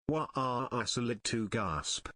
Wa are isolate to gasp.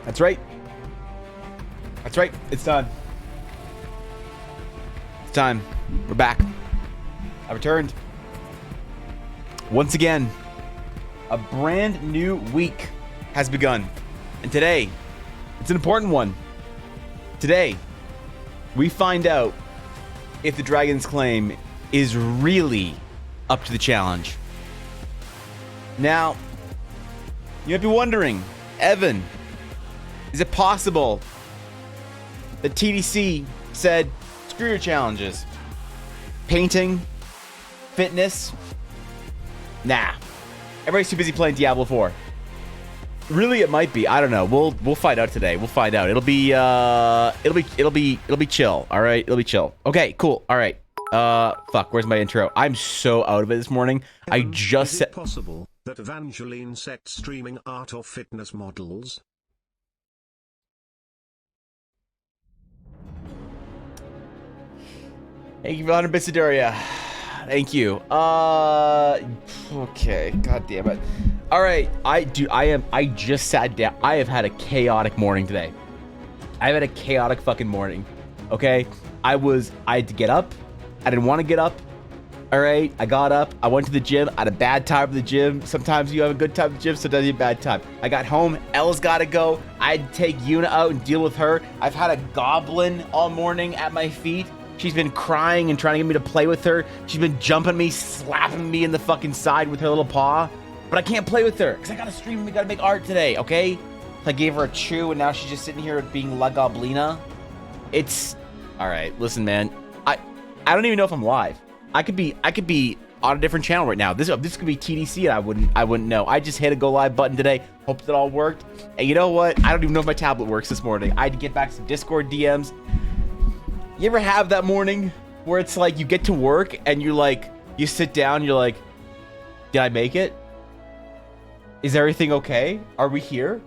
That's right. That's right. It's done. It's time. We're back. I returned. Once again, a brand new week has begun. And today, it's an important one. Today, we find out if the Dragon's Claim is really up to the challenge. Now, you might be wondering, Evan, is it possible that TDC said, screw your challenges? Painting? Fitness? Nah. Everybody's too busy playing Diablo 4. Really, it might be. I don't know. We'll find out today. We'll find out. It'll be chill. All right, it'll be chill. Okay, cool. All right. Fuck. Where's my intro? I'm so out of it this morning. I just said. Is it possible that Evangeline set streaming art or fitness models? Thank you for 100 bits, Doria. Thank you. Okay. God damn it. All right. I just sat down. I have had a chaotic morning today. I've had a chaotic fucking morning. Okay. I had to get up. I didn't want to get up. All right. I got up. I went to the gym. I had a bad time at the gym. Sometimes you have a good time at the gym. Sometimes you have a bad time. I got home. Ella's got to go. I had to take Yuna out and deal with her. I've had a goblin all morning at my feet. She's been crying and trying to get me to play with her. She's been jumping me, slapping me in the fucking side with her little paw. But I can't play with her because I got to stream and we got to make art today, okay? So I gave her a chew and now she's just sitting here being La Goblina. It's... All right, listen, man. I don't even know if I'm live. I could be on a different channel right now. This could be TDC and I wouldn't know. I just hit a go live button today. Hope that all worked. And you know what? I don't even know if my tablet works this morning. I had to get back some Discord DMs. You ever have that morning where it's like you get to work and you're like, you sit down, you're like, did I make it? Is everything okay? Are we here?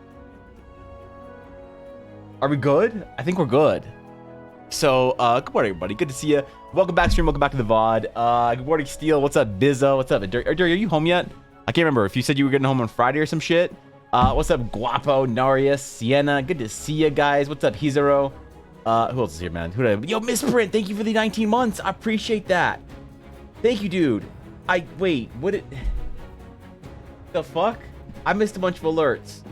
Are we good? I think we're good. So, good morning, everybody. Good to see you. Welcome back, stream. Welcome back to the VOD. Good morning, Steel. What's up, Bizzo? What's up? Are you home yet? I can't remember if you said you were getting home on Friday or some shit. What's up, Guapo, Narius, Sienna? Good to see you guys. What's up, Hizero? Who else is here, man? Yo, Misprint, thank you for the 19 months. I appreciate that. Thank you, dude. Wait, what it... The fuck? I missed a bunch of alerts.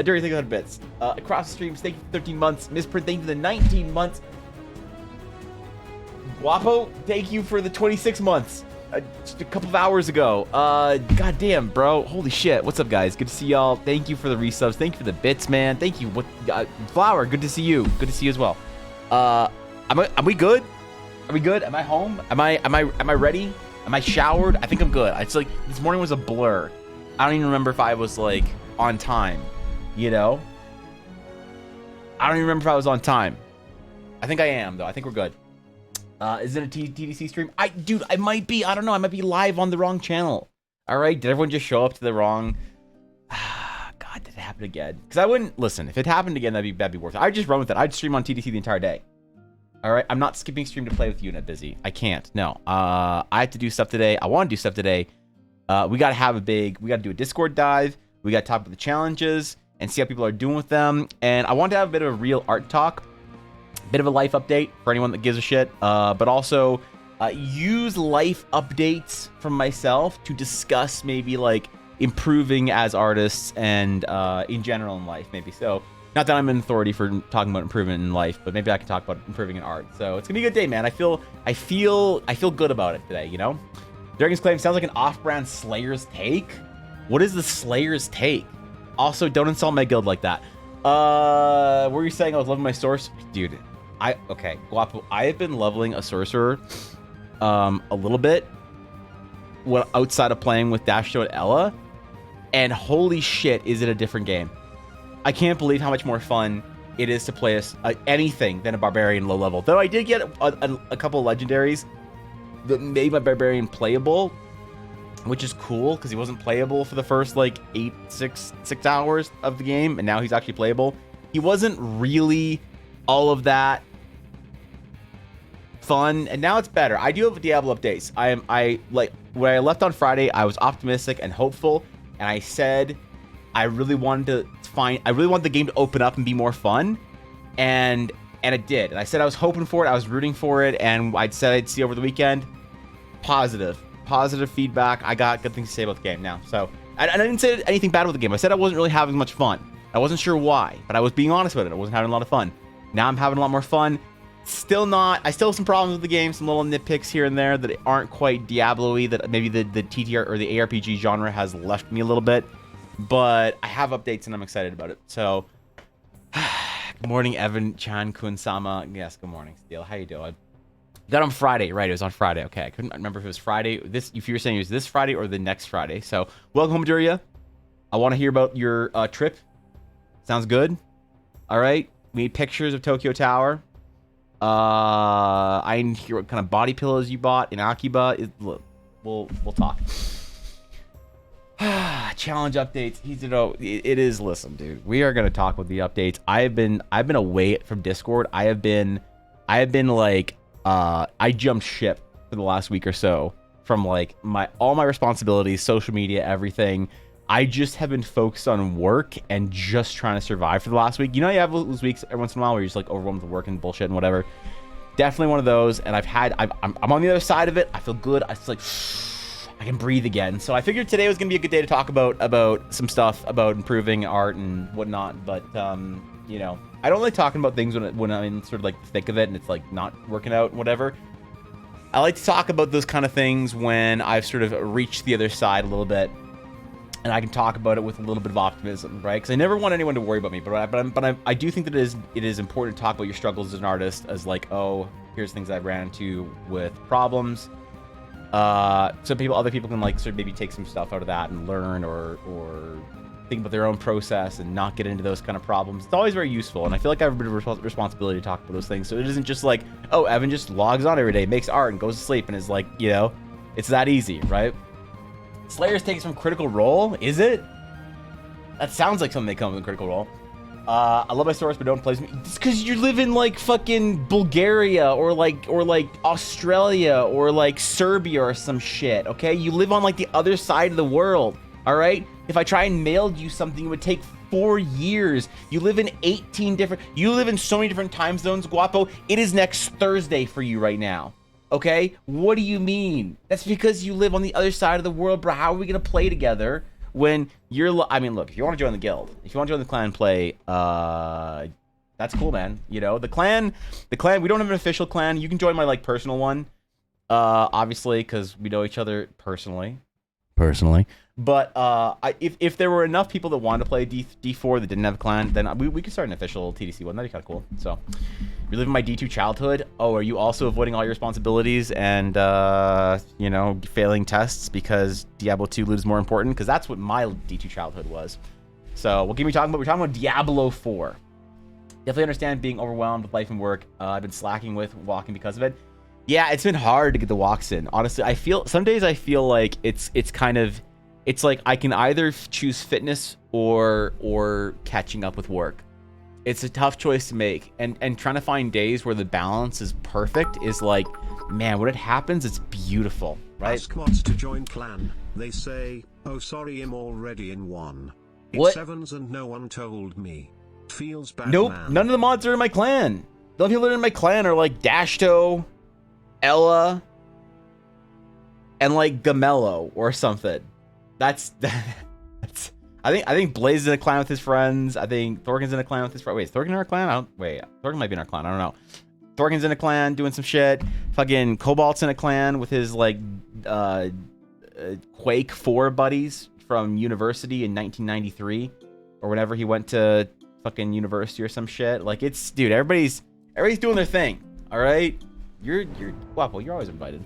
Dirty, thank you for 100 bits. Across the streams, thank you for 13 months. Misprint, thank you for the 19 months. Guapo, thank you for the 26 months. Just a couple of hours ago. God damn, bro. Holy shit. What's up, guys? Good to see y'all. Thank you for the resubs. Thank you for the bits, man. Thank you. Flower, good to see you. Good to see you as well. Are we good? Are we good? Am I home? Am I ready? Am I showered? I think I'm good. It's like this morning was a blur. I don't even remember if I was like on time, you know? I don't even remember if I was on time. I think I am though. I think we're good. Is it a TDC stream? Dude, I might be. I don't know. I might be live on the wrong channel. All right. Did everyone just show up to the wrong? God, did it happen again? Because I wouldn't listen. If it happened again, that'd be worth it. I'd just run with it. I'd stream on TDC the entire day. All right. I'm not skipping stream to play with you and busy. I can't. No. I have to do stuff today. I want to do stuff today. We got to do a Discord dive. We got to talk about the challenges and see how people are doing with them. And I want to have a bit of a real art talk. Bit of a life update for anyone that gives a shit, but also use life updates from myself to discuss maybe like improving as artists and in general in life, maybe. So not that I'm an authority for talking about improvement in life, but maybe I can talk about improving in art. So it's gonna be a good day, man. I feel good about it today, you know? Dragon's Claim sounds like an off-brand Slayer's take. What is the Slayer's take? Also, don't insult my guild like that. Were you saying I was loving my source? Dude, okay, Guapo, I have been leveling a sorcerer a little bit outside of playing with Dasho and Ella, and holy shit, is it a different game. I can't believe how much more fun it is to play anything than a barbarian low level. Though I did get a couple of legendaries that made my barbarian playable, which is cool because he wasn't playable for the first like 6 hours of the game, and now he's actually playable. He wasn't really all of that fun, and now it's better. I do have Diablo updates. I like when I left on Friday, I was optimistic and hopeful, and I said I really wanted the game to open up and be more fun, and it did. And I said I was hoping for it, I was rooting for it, and I said I'd see over the weekend. Positive feedback. I got good things to say about the game now. So I didn't say anything bad about the game. I said I wasn't really having much fun. I wasn't sure why, but I was being honest with it. I wasn't having a lot of fun. Now I'm having a lot more fun. I still have some problems with the game, some little nitpicks here and there that aren't quite Diablo-y, that maybe the TTR or the ARPG genre has left me a little bit. But I have updates and I'm excited about it. So, good morning, Evan Chan Kun-sama. Yes, good morning, Steel. How you doing? Got on Friday, right? It was on Friday. Okay, I couldn't remember if it was Friday. If you were saying it was this Friday or the next Friday. So, welcome home, Duria. I want to hear about your trip. Sounds good. All right. We need pictures of Tokyo Tower. I need to hear what kind of body pillows you bought in Akiba. We'll talk. Challenge updates. It is. Listen, dude. We are gonna talk with the updates. I've been away from Discord. I have been like. I jumped ship for the last week or so from like all my responsibilities, social media, everything. I just have been focused on work and just trying to survive for the last week. You know, you have those weeks every once in a while where you're just like overwhelmed with work and bullshit and whatever. Definitely one of those. And I'm on the other side of it. I feel good. It's like I can breathe again. So I figured today was gonna be a good day to talk about some stuff about improving art and whatnot. But you know, I don't like talking about things when I'm in sort of like the thick of it and it's like not working out and whatever. I like to talk about those kind of things when I've sort of reached the other side a little bit, and I can talk about it with a little bit of optimism, right? Because I never want anyone to worry about me, but I do think that it is important to talk about your struggles as an artist, as like, oh, here's things I ran into with problems. So other people can like sort of maybe take some stuff out of that and learn or think about their own process and not get into those kind of problems. It's always very useful, and I feel like I have a bit of responsibility to talk about those things. So it isn't just like, oh, Evan just logs on every day, makes art, and goes to sleep, and is like, you know, it's that easy, right? Slayers takes from Critical Role, is it? That sounds like something they come with Critical Role. I love my source, but don't play me. It's because you live in like fucking Bulgaria or like Australia or like Serbia or some shit. Okay, you live on like the other side of the world. All right. If I try and mail you something, it would take 4 years. You live in you live in so many different time zones, Guapo. It is next Thursday for you right now. Okay? What do you mean? That's because you live on the other side of the world, bro. How are we going to play together when you're... I mean, look, if you want to join the guild, if you want to join the clan and play, that's cool, man. You know, the clan, we don't have an official clan. You can join my, like, personal one, obviously, because we know each other personally. But if there were enough people that wanted to play D4 that didn't have a clan, then we could start an official TDC one. That'd be kind of cool. So, you're living my D2 childhood. Oh, are you also avoiding all your responsibilities and, you know, failing tests because Diablo 2 loot is more important? Because that's what my D2 childhood was. So, what game are we talking about? We're talking about Diablo 4. Definitely understand being overwhelmed with life and work. I've been slacking with walking because of it. Yeah, it's been hard to get the walks in. Honestly, some days I feel like it's kind of... It's like I can either choose fitness or catching up with work. It's a tough choice to make. And trying to find days where the balance is perfect is like, man, when it happens, it's beautiful, right? Ask mods to join clan. They say, oh, sorry, I'm already in one. It's What? 7s and no one told me. Feels bad, Nope, man. none of the mods are in my clan. The only people that are in my clan are like Dashto, Ella, and like Gamello or something. That's I think Blaze is in a clan with his friends. I think Thorkin's in a clan with his friends. Wait, is Thorkin in our clan? Thorkin might be in our clan. I don't know. Thorkin's in a clan doing some shit. Fucking Cobalt's in a clan with his like Quake 4 buddies from university in 1993 or whenever he went to fucking university or some shit. Like it's, dude, everybody's doing their thing. All right, you're Waffle. You're always invited.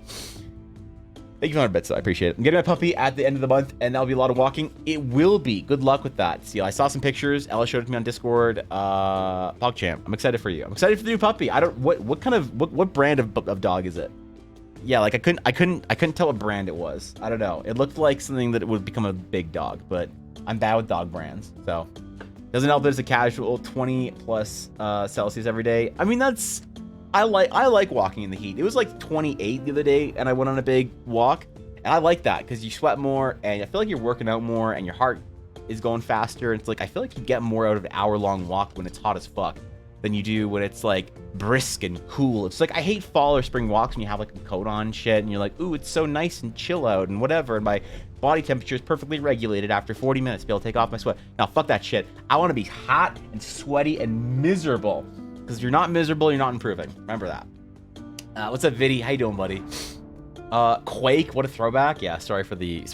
Thank you for 100 bits. I appreciate it. I'm getting my puppy at the end of the month, and that'll be a lot of walking. It will be. Good luck with that. See, I saw some pictures. Ella showed it to me on Discord. PogChamp, I'm excited for you. I'm excited for the new puppy. I don't. What brand of dog is it? Yeah, like I couldn't tell what brand it was. I don't know. It looked like something that would become a big dog, but I'm bad with dog brands, so doesn't help that it's a casual 20 plus Celsius every day. I mean, that's. I like walking in the heat. It was like 28 the other day, and I went on a big walk, and I like that because you sweat more, and I feel like you're working out more, and your heart is going faster. It's like, I feel like you get more out of an hour-long walk when it's hot as fuck than you do when it's like brisk and cool. It's like, I hate fall or spring walks when you have like a coat on and shit, and you're like, ooh, it's so nice and chill out and whatever, and my body temperature is perfectly regulated after 40 minutes to be able to take off my sweat. Now, fuck that shit. I want to be hot and sweaty and miserable, because if you're not miserable, you're not improving. Remember that. What's up, Viddy? How you doing, buddy? Quake, what a throwback. Yeah, sorry for the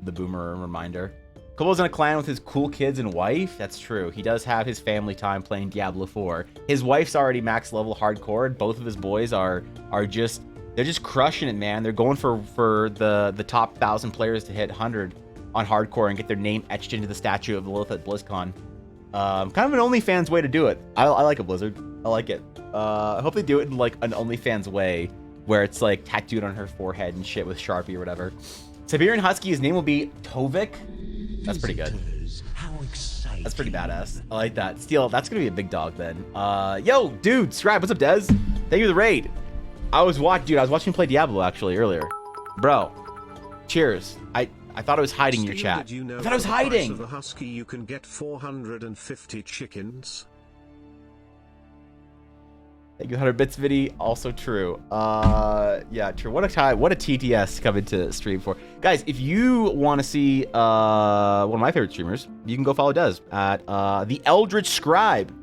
boomer reminder. Kobo's in a clan with his cool kids and wife. That's true. He does have his family time playing Diablo 4. His wife's already max level hardcore. And both of his boys are just, they're just crushing it, man. They're going for the top 1,000 players to hit 100 on hardcore and get their name etched into the statue of Lilith at BlizzCon. Kind of an OnlyFans way to do it. I like it, Blizzard. I like it. I hope they do it in like an OnlyFans way, where it's like tattooed on her forehead and shit with Sharpie or whatever. Siberian Husky, his name will be Tovik. That's pretty good. That's pretty badass. I like that. Steel, that's gonna be a big dog then. Yo, dude, Scribe, what's up, Dez? Thank you for the raid. I was watching you play Diablo actually earlier. Bro, cheers. I thought I was hiding in your chat. Did you know I thought I was hiding. Of a husky, you can get 450 chickens. Thank you, 100 bits, Viddy. Also true. Yeah, true. What a TTS to come into stream for. Guys, if you want to see one of my favorite streamers, you can go follow Dez at the Eldritch Scribe.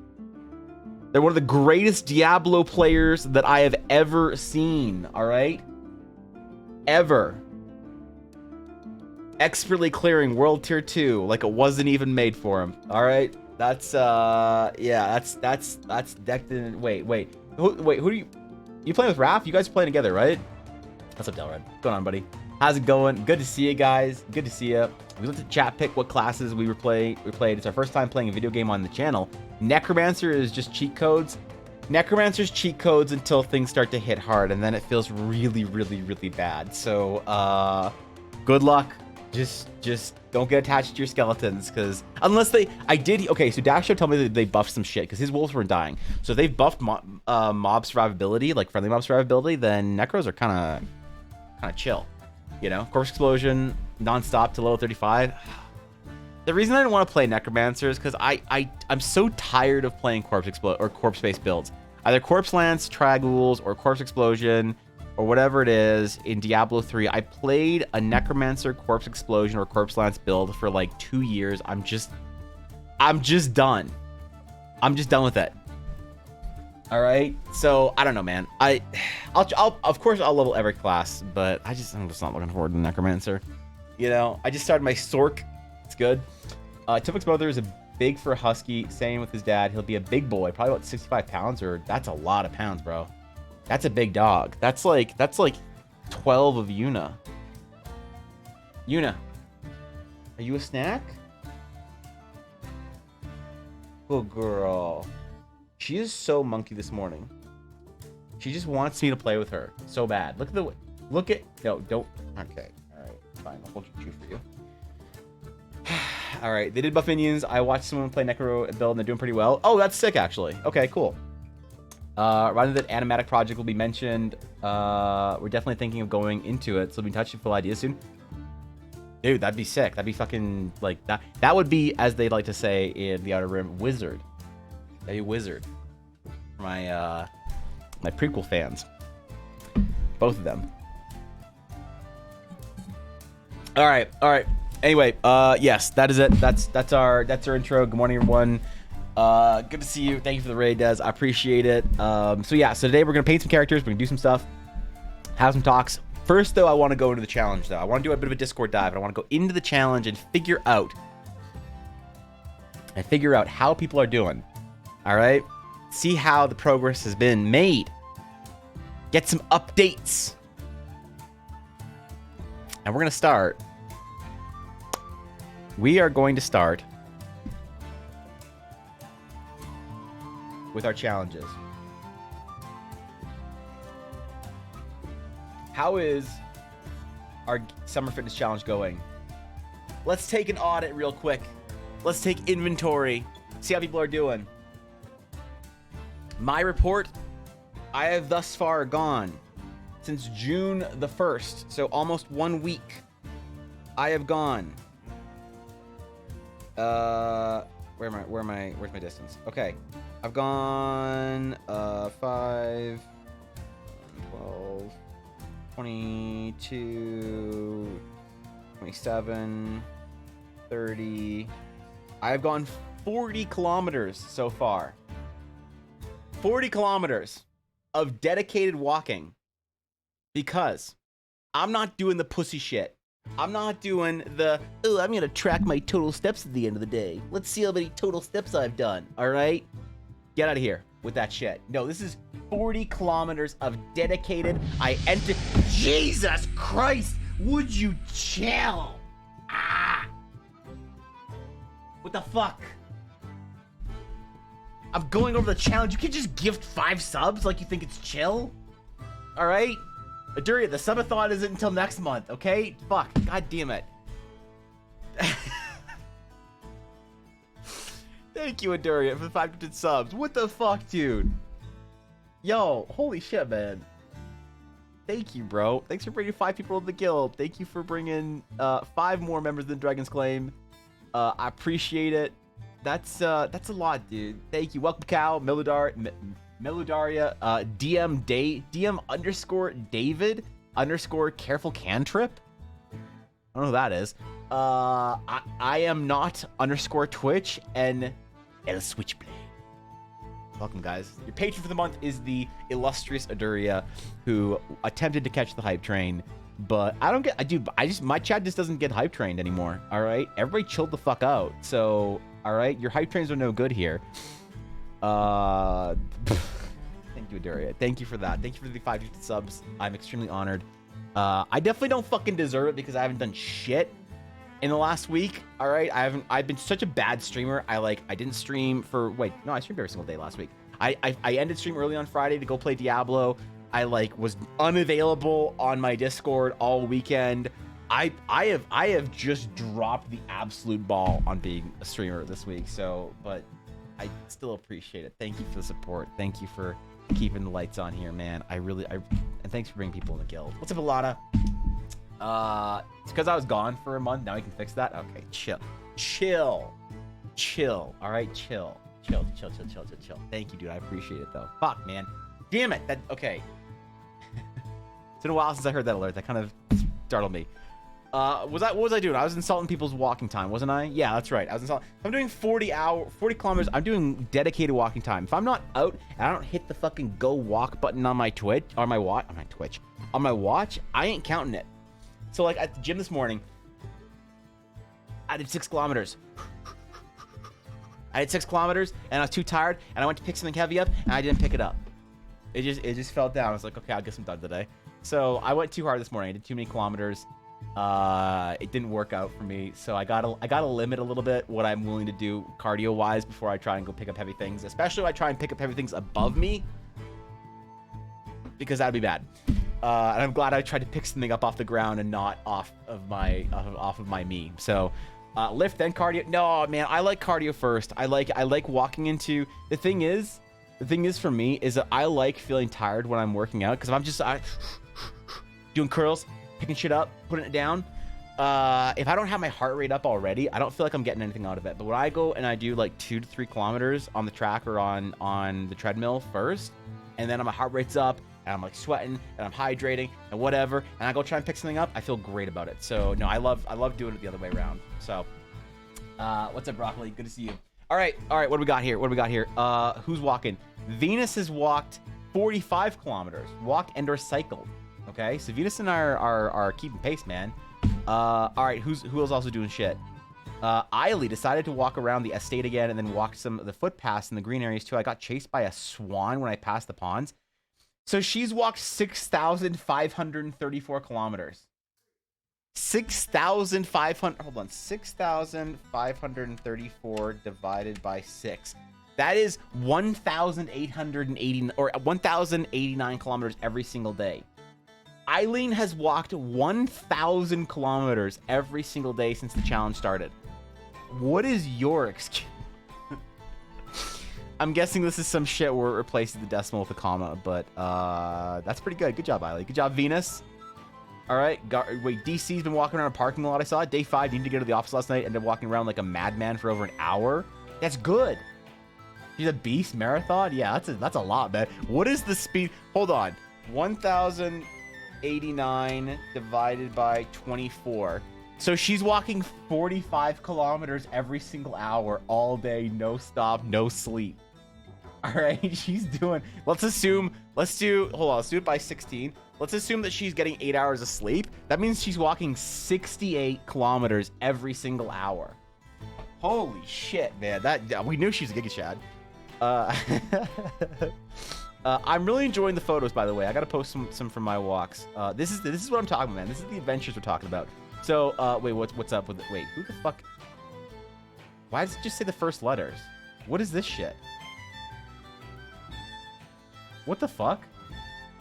They're one of the greatest Diablo players that I have ever seen, all right? Ever. Expertly clearing World Tier 2 like it wasn't even made for him, all right? That's, yeah, that's decked in. Wait, who do you playing with Raph? You guys are playing together, right? What's up, Delred? What's going on, buddy? How's it going? Good to see you guys. Good to see you. We looked at chat, pick what classes we played. It's our first time playing a video game on the channel. Necromancer is just cheat codes. Necromancer's cheat codes until things start to hit hard, and then it feels really, really, really bad. So, good luck. Just don't get attached to your skeletons, because unless they, okay, so Dasho told me that they buffed some shit, because his wolves weren't dying. So if they've buffed mob survivability, like friendly mob survivability, then Necros are kind of chill. You know, Corpse Explosion, non-stop to level 35. The reason I didn't want to play Necromancer is because I'm so tired of playing corpse-based builds. Either Corpse Lance, Traghouls, or Corpse Explosion, or whatever it is in Diablo 3. I played a Necromancer, Corpse Explosion, or Corpse Lance build for like 2 years. I'm just done. I'm just done with it. All right. So I don't know, man. I'll of course I'll level every class, but I'm just not looking forward to Necromancer. You know, I just started my Sork. It's good. Tovik's brother is a big for a husky. Same with his dad. He'll be a big boy, probably about 65 pounds, or that's a lot of pounds, bro. That's a big dog. That's like 12 of Yuna. Yuna, are you a snack? Good girl. She is so monkey this morning. She just wants me to play with her so bad. No, don't. Okay, all right, fine. I'll hold you for you. All right, they did buff minions. I watched someone play Necro build and they're doing pretty well. Oh, that's sick, actually. Okay, cool. Rather than animatic project will be mentioned, we're definitely thinking of going into it, so we'll be in touch with full ideas soon. Dude, that'd be sick. That'd be fucking, like, that would be, as they like to say in the Outer Rim, wizard. That'd be wizard. For my, my prequel fans. Both of them. Alright. Anyway, yes, that is it. That's our intro. Good morning, everyone. Good to see you. Thank you for the raid, Des. I appreciate it. So today we're gonna paint some characters. We're gonna do some stuff, have some talks. First, though, I want to go into the challenge. Though I want to do a bit of a Discord dive, and I want to go into the challenge and figure out how people are doing. All right, see how the progress has been made. Get some updates, and we're gonna start. We are going to start with our challenges. How is our summer fitness challenge going? Let's take an audit real quick. Let's take inventory. See how people are doing. My report, I have thus far gone since June the 1st, so almost 1 week. I have gone Where's my distance? Okay. I've gone 5, 12, 22, 27, 30. I've gone 40 kilometers so far. 40 kilometers of dedicated walking. Because I'm not doing the pussy shit. I'm not doing the, oh, I'm going to track my total steps at the end of the day. Let's see how many total steps I've done. All right? Get out of here with that shit. No, this is 40 kilometers of dedicated. I enter. Jesus Christ. Would you chill? Ah. What the fuck? I'm going over the challenge. You can't just gift 5 subs like you think it's chill. All right? Aduria, the subathon isn't until next month, okay? Fuck. God damn it. Thank you, Aduria, for the 500 subs. What the fuck, dude? Yo, holy shit, man. Thank you, bro. Thanks for bringing 5 people to the guild. Thank you for bringing 5 more members than Dragon's Claim. I appreciate it. That's a lot, dude. Thank you. Welcome, Cal, Melodaria, DM_David_careful cantrip. I don't know who that is. I am not _Twitch and El Switchblade. Welcome, guys. Your patron for the month is the illustrious Aduria, who attempted to catch the hype train, but my chat just doesn't get hype trained anymore. All right, everybody chilled the fuck out. So, all right, your hype trains are no good here. Thank you, Aduria. Thank you for that. Thank you for the 550 subs. I'm extremely honored. I definitely don't fucking deserve it because I haven't done shit in the last week. All right, I've been such a bad streamer. I didn't stream for I streamed every single day last week. I ended stream early on Friday to go play Diablo. I was unavailable on my Discord all weekend. I have just dropped the absolute ball on being a streamer this week. So, but I still appreciate it. Thank you for the support. Thank you for keeping the lights on here, man. And thanks for bringing people in the guild. What's up, Alana? It's because I was gone for a month. Now we can fix that. Okay, chill. All right, chill. Thank you, dude. I appreciate it though. Fuck, man. Damn it. Okay. It's been a while since I heard that alert. That kind of startled me. What was I doing? I was insulting people's walking time, wasn't I? Yeah, that's right. I was insulting. I'm doing 40 kilometers. I'm doing dedicated walking time. If I'm not out and I don't hit the fucking go walk button on my Twitch, on my watch, I ain't counting it. So like at the gym this morning, I did 6 kilometers. I did 6 kilometers and I was too tired and I went to pick something heavy up and I didn't pick it up. It just fell down. I was like, okay, I guess I'm done today. So I went too hard this morning. I did too many kilometers. It didn't work out for me. So I gotta limit a little bit what I'm willing to do cardio wise before I try and go pick up heavy things. Especially when I try and pick up heavy things above me, because that'd be bad. And I'm glad I tried to pick something up off the ground and not off of my me. So lift then cardio. No, man, I like cardio first. I like walking into. The thing is for me is that I like feeling tired when I'm working out, because if I'm just doing curls, picking shit up, putting it down, if I don't have my heart rate up already, I don't feel like I'm getting anything out of it. But when I go and I do like 2 to 3 kilometers on the track or on the treadmill first, and then my heart rate's up and I'm like sweating and I'm hydrating and whatever, and I go try and pick something up, I feel great about it. So no, I love doing it the other way around. So what's up, Broccoli? Good to see you. All right, what do we got here? Who's walking? Venus has walked 45 kilometers, walked and or cycled. Okay, so Venus and I are keeping pace, man. All right, who else also doing shit? Eiley decided to walk around the estate again and then walk some of the footpaths in the green areas too. I got chased by a swan when I passed the ponds. So she's walked 6,534 kilometers. 6,534 divided by 6. That is 1,880 or 1,089 kilometers every single day. Eileen has walked 1,000 kilometers every single day since the challenge started. What is your excuse? I'm guessing this is some shit where it replaces the decimal with a comma, but that's pretty good. Good job, Eileen. Good job, Venus. All right. Wait, DC's been walking around a parking lot. I saw it. Day 5, you need to go to the office last night. Ended up walking around like a madman for over an hour. That's good. She's a beast marathon. Yeah, that's a lot, man. What is the speed? Hold on. 1,089 divided by 24. So she's walking 45 kilometers every single hour, all day, no stop, no sleep. All right, she's doing. Let's do it by 16. Let's assume that she's getting 8 hours of sleep. That means she's walking 68 kilometers every single hour. Holy shit, man. We knew she was a Giga Chad. I'm really enjoying the photos, by the way. I gotta post some from my walks. This is what I'm talking about, man. This is the adventures we're talking about. So, wait, what's up with it? Wait, who the fuck? Why does it just say the first letters? What is this shit? What the fuck?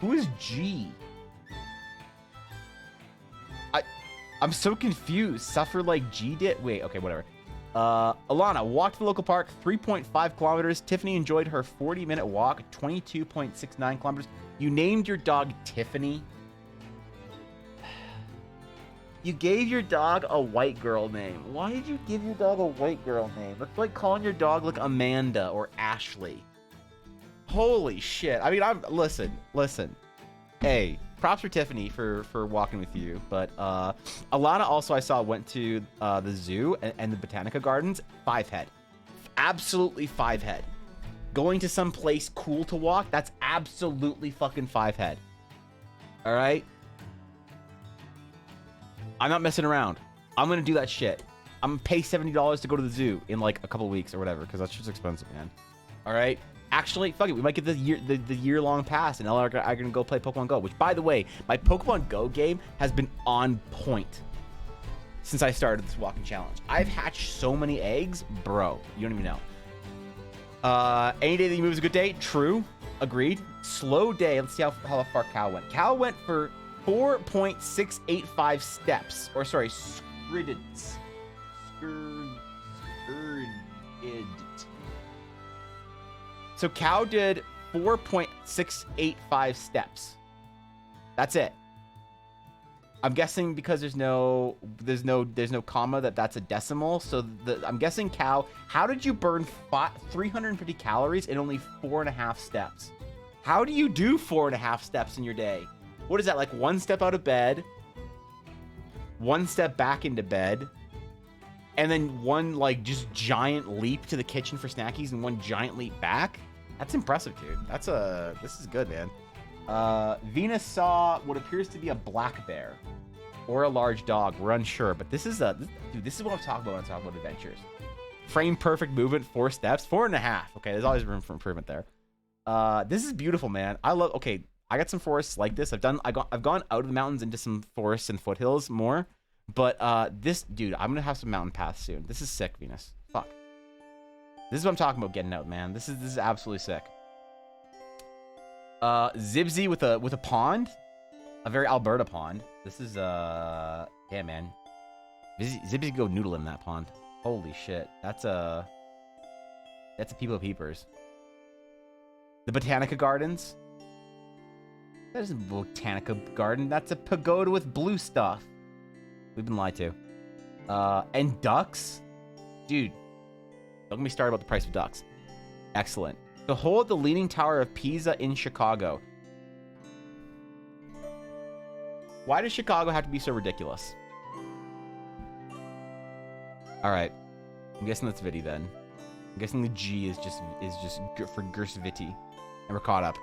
Who is G? I'm so confused. Suffer like G did? Wait, okay, whatever. Alana walked to the local park 3.5 kilometers. Tiffany enjoyed her 40-minute walk, 22.69 kilometers. You named your dog Tiffany? You gave your dog a white girl name. Why did you give your dog a white girl name? It's like calling your dog like Amanda or Ashley. Holy shit. I mean, listen. Hey, props for Tiffany for walking with you. But Alana also, I saw, went to the zoo and the Botanica Gardens. 5 head. Absolutely 5 head. Going to some place cool to walk, that's absolutely fucking 5 head. All right? I'm not messing around. I'm going to do that shit. I'm going to pay $70 to go to the zoo in like a couple weeks or whatever, because that's just expensive, man. All right? Actually, fuck it. We might get the year-long pass, and Ella are going to go play Pokemon Go, which, by the way, my Pokemon Go game has been on point since I started this walking challenge. I've hatched so many eggs, bro. You don't even know. Any day that you move is a good day. True. Agreed. Slow day. Let's see how far Cal went. Cal went for 4.685 steps. Or, sorry, skridds. So Cow did 4.685 steps. That's it. I'm guessing because there's no comma that's a decimal. So I'm guessing Cow, how did you burn 350 calories in only 4.5 steps? How do you do 4.5 steps in your day? What is that, like 1 step out of bed, 1 step back into bed, and then 1 like just giant leap to the kitchen for snackies and 1 giant leap back? That's impressive, dude. This is good, man. Venus saw what appears to be a black bear or a large dog. We're unsure, but this is what I'm talking about when I talk about adventures. Frame perfect movement, 4 steps, 4.5. Okay, there's always room for improvement there. This is beautiful, man. Okay, I got some forests like this. I've gone out of the mountains into some forests and foothills more, but this, dude, I'm gonna have some mountain paths soon. This is sick, Venus. Fuck. This is what I'm talking about, getting out, man. This is absolutely sick. Zibsy with a pond, a very Alberta pond. This is yeah, man. Zibsy can go noodle in that pond. Holy shit, that's a people peepers. The Botanica Gardens. That isn't a Botanica Garden. That's a pagoda with blue stuff. We've been lied to. And ducks, dude. Don't get me started about the price of ducks. Excellent. Behold the Leaning Tower of Pisa in Chicago. Why does Chicago have to be so ridiculous? All right. I'm guessing that's Viti then. I'm guessing the G is just for Gersviti. And we're caught up.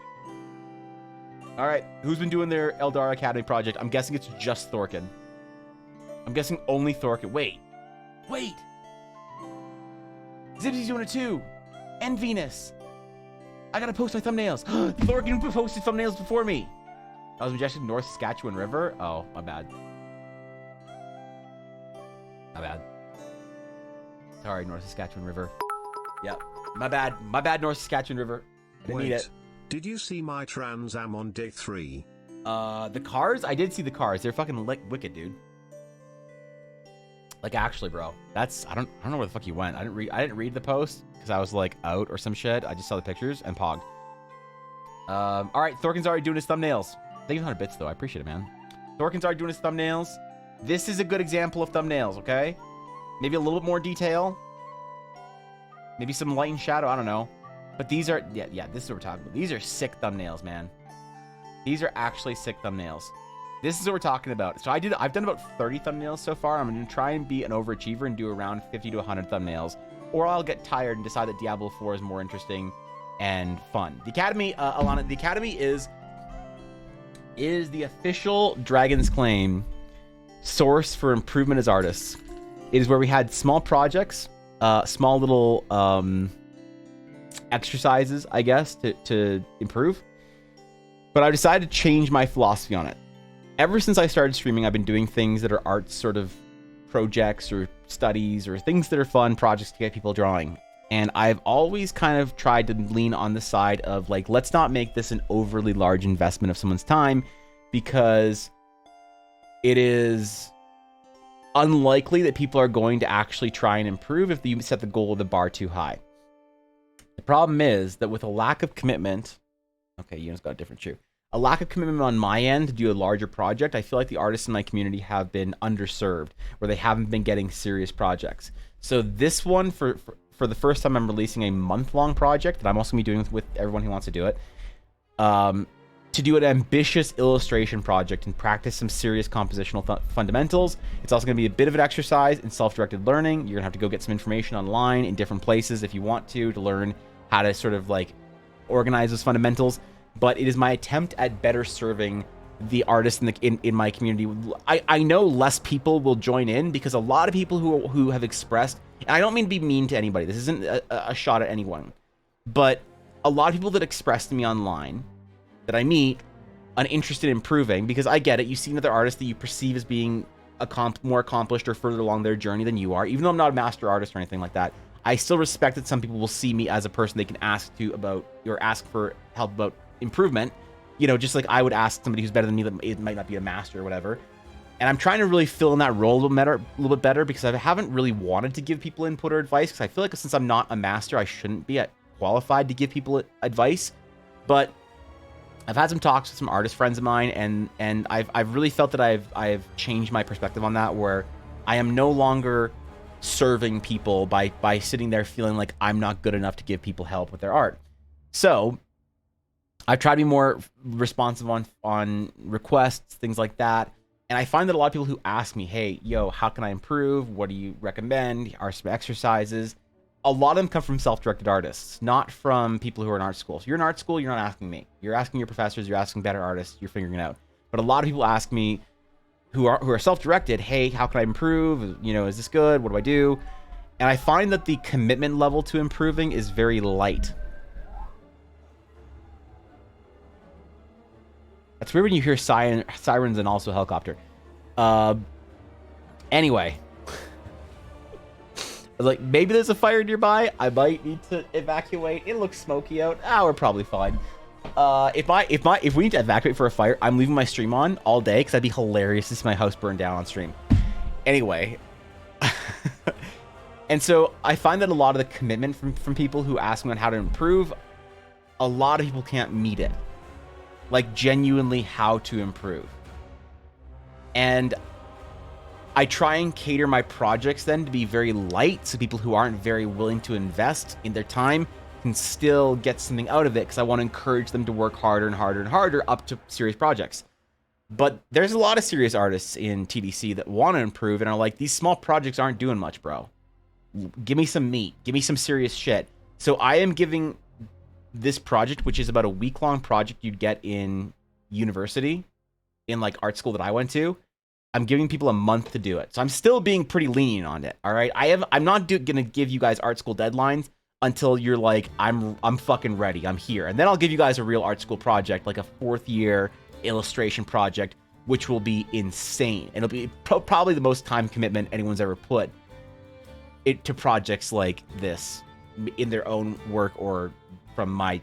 All right. Who's been doing their Eldar Academy project? I'm guessing it's just Thorkin. I'm guessing only Thorkin. Wait. Zibsy's doing it too. And Venus. I gotta post my thumbnails. Thorkin posted thumbnails before me. I was majestic North Saskatchewan River. Oh, my bad. Sorry, North Saskatchewan River. Yep. My bad, North Saskatchewan River. I didn't need it. Did you see my Trans Am on day 3? The cars? I did see the cars. They're fucking wicked, dude. Like, actually, bro. I don't know where the fuck you went. I didn't read the post because I was like out or some shit. I just saw the pictures and pogged. All right, Thorkin's already doing his thumbnails. Thank you for 100 bits though. I appreciate it, man. Dorkin's already doing his thumbnails. This is a good example of thumbnails, okay? Maybe a little bit more detail. Maybe some light and shadow, I don't know. But these are, yeah, this is what we're talking about. These are sick thumbnails, man. These are actually sick thumbnails. This is what we're talking about. So I've done about 30 thumbnails so far. I'm going to try and be an overachiever and do around 50 to 100 thumbnails. Or I'll get tired and decide that Diablo 4 is more interesting and fun. The Academy, Alana, the Academy is the official Dragon's Claim source for improvement as artists. It is where we had small projects, small little exercises, I guess, to improve. But I decided to change my philosophy on it. Ever since I started streaming, I've been doing things that are art sort of projects or studies or things that are fun projects to get people drawing. And I've always kind of tried to lean on the side of like, let's not make this an overly large investment of someone's time, because it is unlikely that people are going to actually try and improve if you set the goal of the bar too high. The problem is that with a lack of commitment, okay, Ewan's got a different shoe. A lack of commitment on my end to do a larger project, I feel like the artists in my community have been underserved, where they haven't been getting serious projects. So this one, for the first time, I'm releasing a month-long project that I'm also going to be doing with everyone who wants to do it. To do an ambitious illustration project and practice some serious compositional fundamentals. It's also going to be a bit of an exercise in self-directed learning. You're going to have to go get some information online in different places if you want to learn how to sort of like organize those fundamentals. But it is my attempt at better serving the artists in my community. I know less people will join in because a lot of people who have expressed, and I don't mean to be mean to anybody, this isn't a shot at anyone, but a lot of people that express to me online that I meet an interest in improving, because I get it, you see another artist that you perceive as being more accomplished or further along their journey than you are, even though I'm not a master artist or anything like that. I still respect that some people will see me as a person they can ask to about, or ask for help about improvement, you know, just like I would ask somebody who's better than me that it might not be a master or whatever. And I'm trying to really fill in that role a little bit better because I haven't really wanted to give people input or advice, because I feel like since I'm not a master, I shouldn't be qualified to give people advice. But I've had some talks with some artist friends of mine, and I've really felt that I've changed my perspective on that, where I am no longer serving people by sitting there feeling like I'm not good enough to give people help with their art. So I've tried to be more responsive on requests, things like that. And I find that a lot of people who ask me, hey, yo, how can I improve? What do you recommend? Are some exercises? A lot of them come from self-directed artists, not from people who are in art school. So you're in art school, you're not asking me. You're asking your professors, you're asking better artists, you're figuring it out. But a lot of people ask me who are self-directed, hey, how can I improve? You know, is this good? What do I do? And I find that the commitment level to improving is very light. That's weird when you hear sirens and also helicopter. Anyway. Like, maybe there's a fire nearby. I might need to evacuate. It looks smoky out. We're probably fine. If we need to evacuate for a fire, I'm leaving my stream on all day because that'd be hilarious to see my house burn down on stream. Anyway. And so I find that a lot of the commitment from people who ask me on how to improve, a lot of people can't meet it. Like, genuinely how to improve. And I try and cater my projects then to be very light, so people who aren't very willing to invest in their time can still get something out of it, because I want to encourage them to work harder and harder and harder up to serious projects. But there's a lot of serious artists in TDC that want to improve and are like, these small projects aren't doing much, bro. Give me some meat. Give me some serious shit. So I am giving this project, which is about a week-long project you'd get in university, in like art school that I went to, I'm giving people a month to do it. So I'm still being pretty lenient on it, all right? I'm not gonna give you guys art school deadlines until you're like, I'm fucking ready, I'm here. And then I'll give you guys a real art school project, like a 4th year illustration project, which will be insane. And it'll be probably the most time commitment anyone's ever put to projects like this in their own work or from my,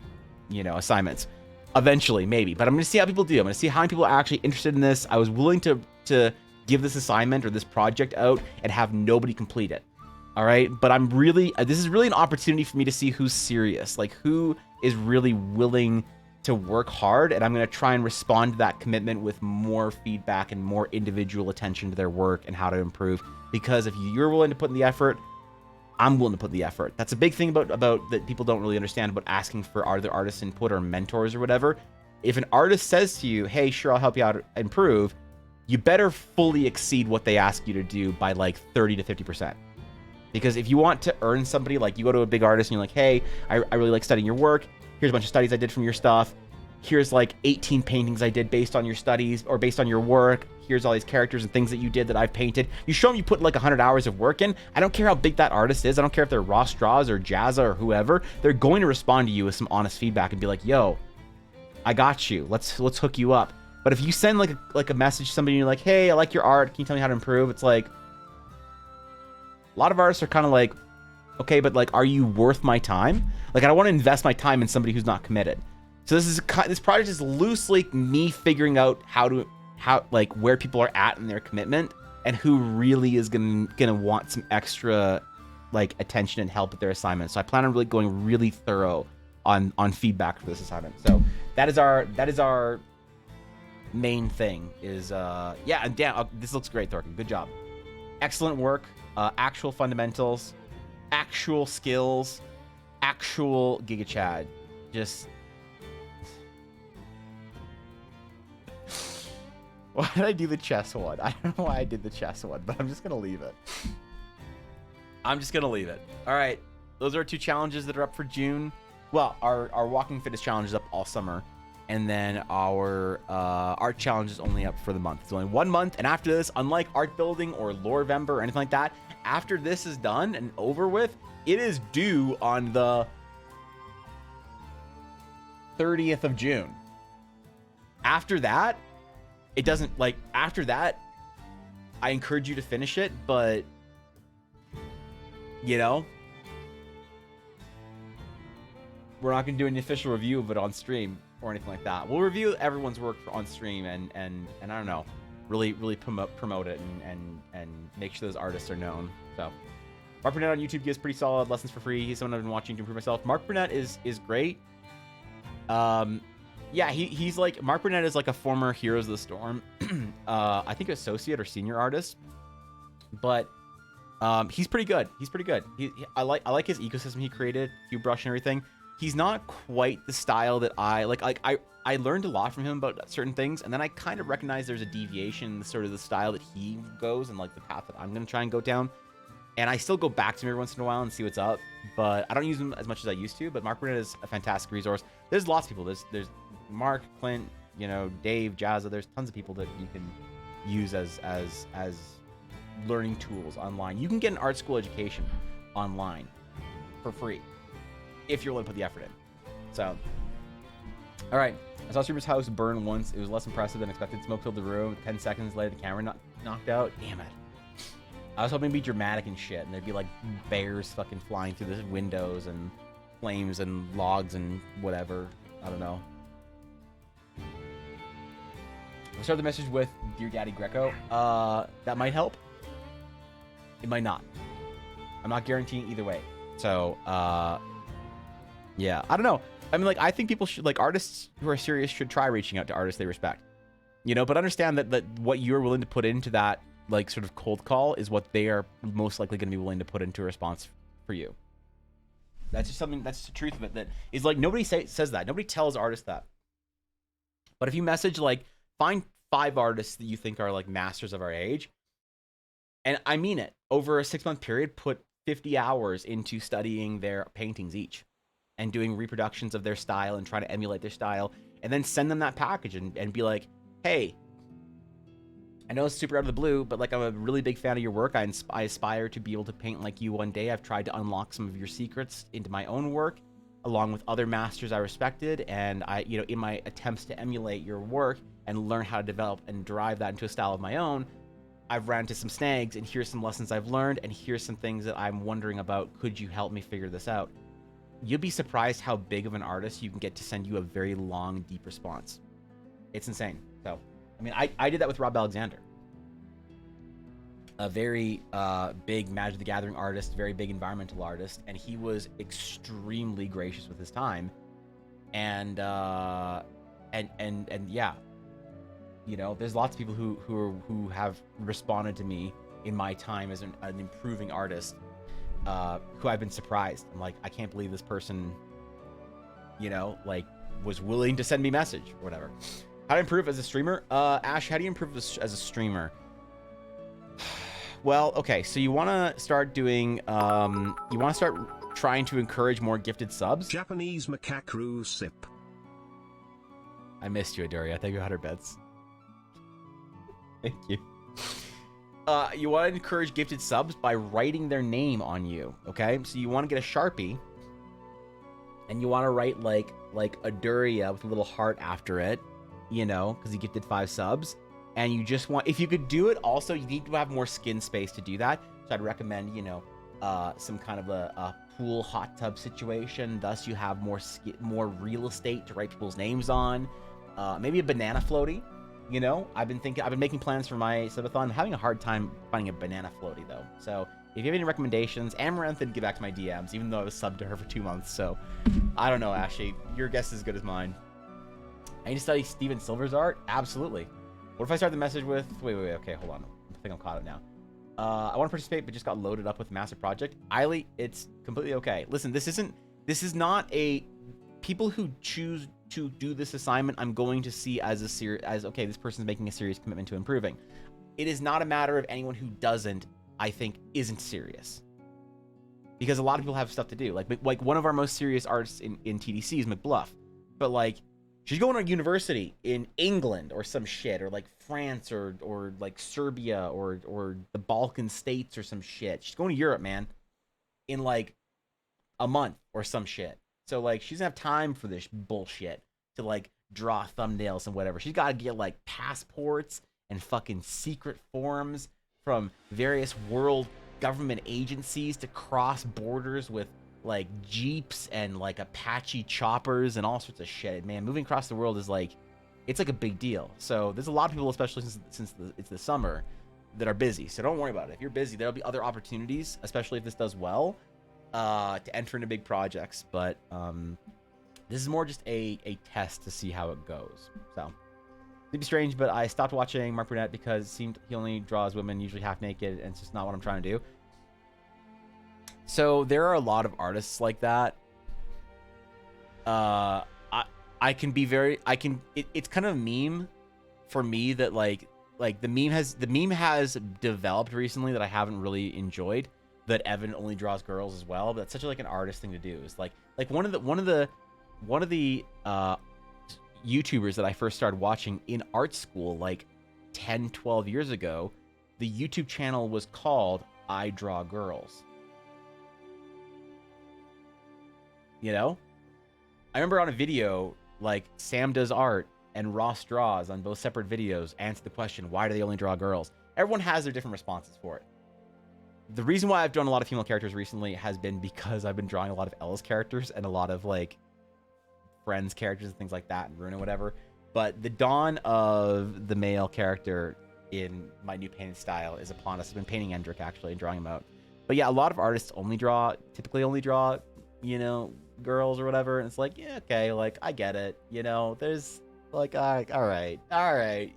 assignments. Eventually, maybe. But I'm going to see how people do. I'm going to see how many people are actually interested in this. I was willing to give this assignment or this project out and have nobody complete it. All right? But this is really an opportunity for me to see who's serious. Like, who is really willing to work hard, and I'm going to try and respond to that commitment with more feedback and more individual attention to their work and how to improve. Because if you're willing to put in the effort, I'm willing to put the effort. That's a big thing about that people don't really understand about asking for other artists' input or mentors or whatever. If an artist says to you, hey, sure, I'll help you out improve, you better fully exceed what they ask you to do by like 30 to 50%. Because if you want to earn somebody, like you go to a big artist and you're like, hey, I really like studying your work. Here's a bunch of studies I did from your stuff. Here's like 18 paintings I did based on your studies or based on your work. Here's all these characters and things that you did that I've painted. You show them you put like 100 hours of work in. I don't care how big that artist is. I don't care if they're Raw Straws or Jazza or whoever. They're going to respond to you with some honest feedback and be like, yo, I got you. Let's hook you up. But if you send like a message to somebody and you're like, hey, I like your art. Can you tell me how to improve? It's like, a lot of artists are kind of like, okay, but like, are you worth my time? Like, I don't want to invest my time in somebody who's not committed. So this project is loosely me figuring out how like where people are at in their commitment and who really is gonna want some extra like attention and help with their assignment. So I plan on really going really thorough on feedback for this assignment. So that is our main thing. Is yeah, and damn, this looks great, Thorkin. Good job. Excellent work. Actual fundamentals, actual skills, actual Giga Chad. Just why did I do the chess one? I don't know why I did the chess one, but I'm just gonna leave it. All right, those are 2 challenges that are up for June. Well, our walking fitness challenge is up all summer, and then our art challenge is only up for the month. It's only 1 month, and after this, unlike art building or Lorevember or anything like that, after this is done and over with, it is due on the 30th of June. After that, it doesn't, like, after that, I encourage you to finish it, but, you know, we're not going to do an official review of it on stream or anything like that. We'll review everyone's work on stream and I don't know, really promote it and make sure those artists are known. So Mark Burnett on YouTube gives pretty solid lessons for free. He's someone I've been watching to improve myself. Mark Burnett is great. Yeah, he's like, Mark Burnett is like a former Heroes of the Storm, I think associate or senior artist, but he's pretty good. I like his ecosystem he created, Cube Brush and everything. He's not quite the style that I like. I learned a lot from him about certain things, and then I kind of recognize there's a deviation in sort of the style that he goes and like the path that I'm gonna try and go down. And I still go back to him every once in a while and see what's up, but I don't use him as much as I used to. But Mark Burnett is a fantastic resource. There's lots of people. There's Mark, Clint, you know, Dave, Jazza. There's tons of people that you can use as learning tools online. You can get an art school education online for free if you're willing to put the effort in. So, all right. I saw Super's house burn once. It was less impressive than expected. Smoke filled the room. 10 seconds later, the camera knocked out. Damn it. I was hoping it'd be dramatic and shit, and there'd be like bears fucking flying through the windows and flames and logs and whatever. I don't know. We'll start the message with Dear Daddy Greco. That might help. It might not. I'm not guaranteeing either way. So, yeah, I don't know. I mean, like, I think people should, like, artists who are serious should try reaching out to artists they respect. You know, but understand that what you're willing to put into that, like, sort of cold call is what they are most likely going to be willing to put into a response for you. That's just something, that's the truth of it. That is, like, nobody says that. Nobody tells artists that. But if you message, like, find 5 artists that you think are, like, masters of our age, and I mean it, over a 6-month period, put 50 hours into studying their paintings each and doing reproductions of their style and trying to emulate their style, and then send them that package and be like, hey, I know it's super out of the blue, but like, I'm a really big fan of your work. I aspire to be able to paint like you one day. I've tried to unlock some of your secrets into my own work, along with other masters I respected, and I, you know, in my attempts to emulate your work and learn how to develop and drive that into a style of my own, I've ran into some snags, and here's some lessons I've learned, and here's some things that I'm wondering about. Could you help me figure this out? You'll be surprised how big of an artist you can get to send you a very long, deep response. It's insane. So, I mean, I did that with Rob Alexander. A very big Magic the Gathering artist, very big environmental artist, and he was extremely gracious with his time. and yeah, you know, there's lots of people who have responded to me in my time as an improving artist, who I've been surprised. I'm like, I can't believe this person, you know, like, was willing to send me a message or whatever. How to improve as a streamer? Ash, how do you improve as a streamer? Well, okay, so you want to start doing, you want to start trying to encourage more gifted subs. Japanese macaque sip. I missed you, Adoria. Thank you, 100 bits. Thank you. You want to encourage gifted subs by writing their name on you, okay? So you want to get a Sharpie, and you want to write, like Aduria with a little heart after it, you know, because he gifted 5 subs. And you just want, if you could do it, also, you need to have more skin space to do that. So I'd recommend, you know, some kind of a pool hot tub situation. Thus, you have more real estate to write people's names on. Maybe a banana floaty. You know, I've been making plans for my subathon. I'm having a hard time finding a banana floaty though. So if you have any recommendations, Amaranth didn't get back to my DMs, even though I was subbed to her for 2 months. So I don't know, Ashley. Your guess is as good as mine. I need to study Steven Silver's art? Absolutely. What if I start the message with, wait, okay, hold on. I think I'm caught up now. I want to participate, but just got loaded up with a massive project. Eiley, it's completely okay. Listen, this is not a, people who choose to do this assignment, I'm going to see as okay, this person's making a serious commitment to improving. It is not a matter of anyone who doesn't, I think, isn't serious. Because a lot of people have stuff to do. Like one of our most serious artists in TDC is McBluff. But like, she's going to university in England or some shit, or like France or like Serbia or the Balkan states or some shit. She's going to Europe, man, in like a month or some shit. So like, she doesn't have time for this bullshit to like draw thumbnails and whatever. She's got to get like passports and fucking secret forms from various world government agencies to cross borders with like jeeps and like Apache choppers and all sorts of shit. Man, moving across the world is like, it's like a big deal. So there's a lot of people, especially since it's the summer, that are busy. So don't worry about it. If you're busy, there'll be other opportunities, especially if this does well, to enter into big projects. But this is more just a test to see how it goes. So it'd be strange, but I stopped watching Mark Burnett because it seemed he only draws women usually half naked, and it's just not what I'm trying to do. So there are a lot of artists like that. I can be very, it's kind of a meme for me that like the meme has developed recently that I haven't really enjoyed, that Evan only draws girls as well. But that's such like an artist thing to do. It's like one of the YouTubers that I first started watching in art school like 10-12 years ago, the YouTube channel was called I Draw Girls. You know, I remember on a video, like, Sam does art and Ross draws on both separate videos, answer the question, why do they only draw girls? Everyone has their different responses for it. The reason why I've drawn a lot of female characters recently has been because I've been drawing a lot of Ella's characters and a lot of like Friends characters and things like that, and Rune and whatever. But the dawn of the male character in my new painting style is upon us. I've been painting Endrick actually and drawing him out. But yeah, a lot of artists typically only draw, you know, girls or whatever, and it's like, yeah, okay, like I get it, you know, there's like, all right,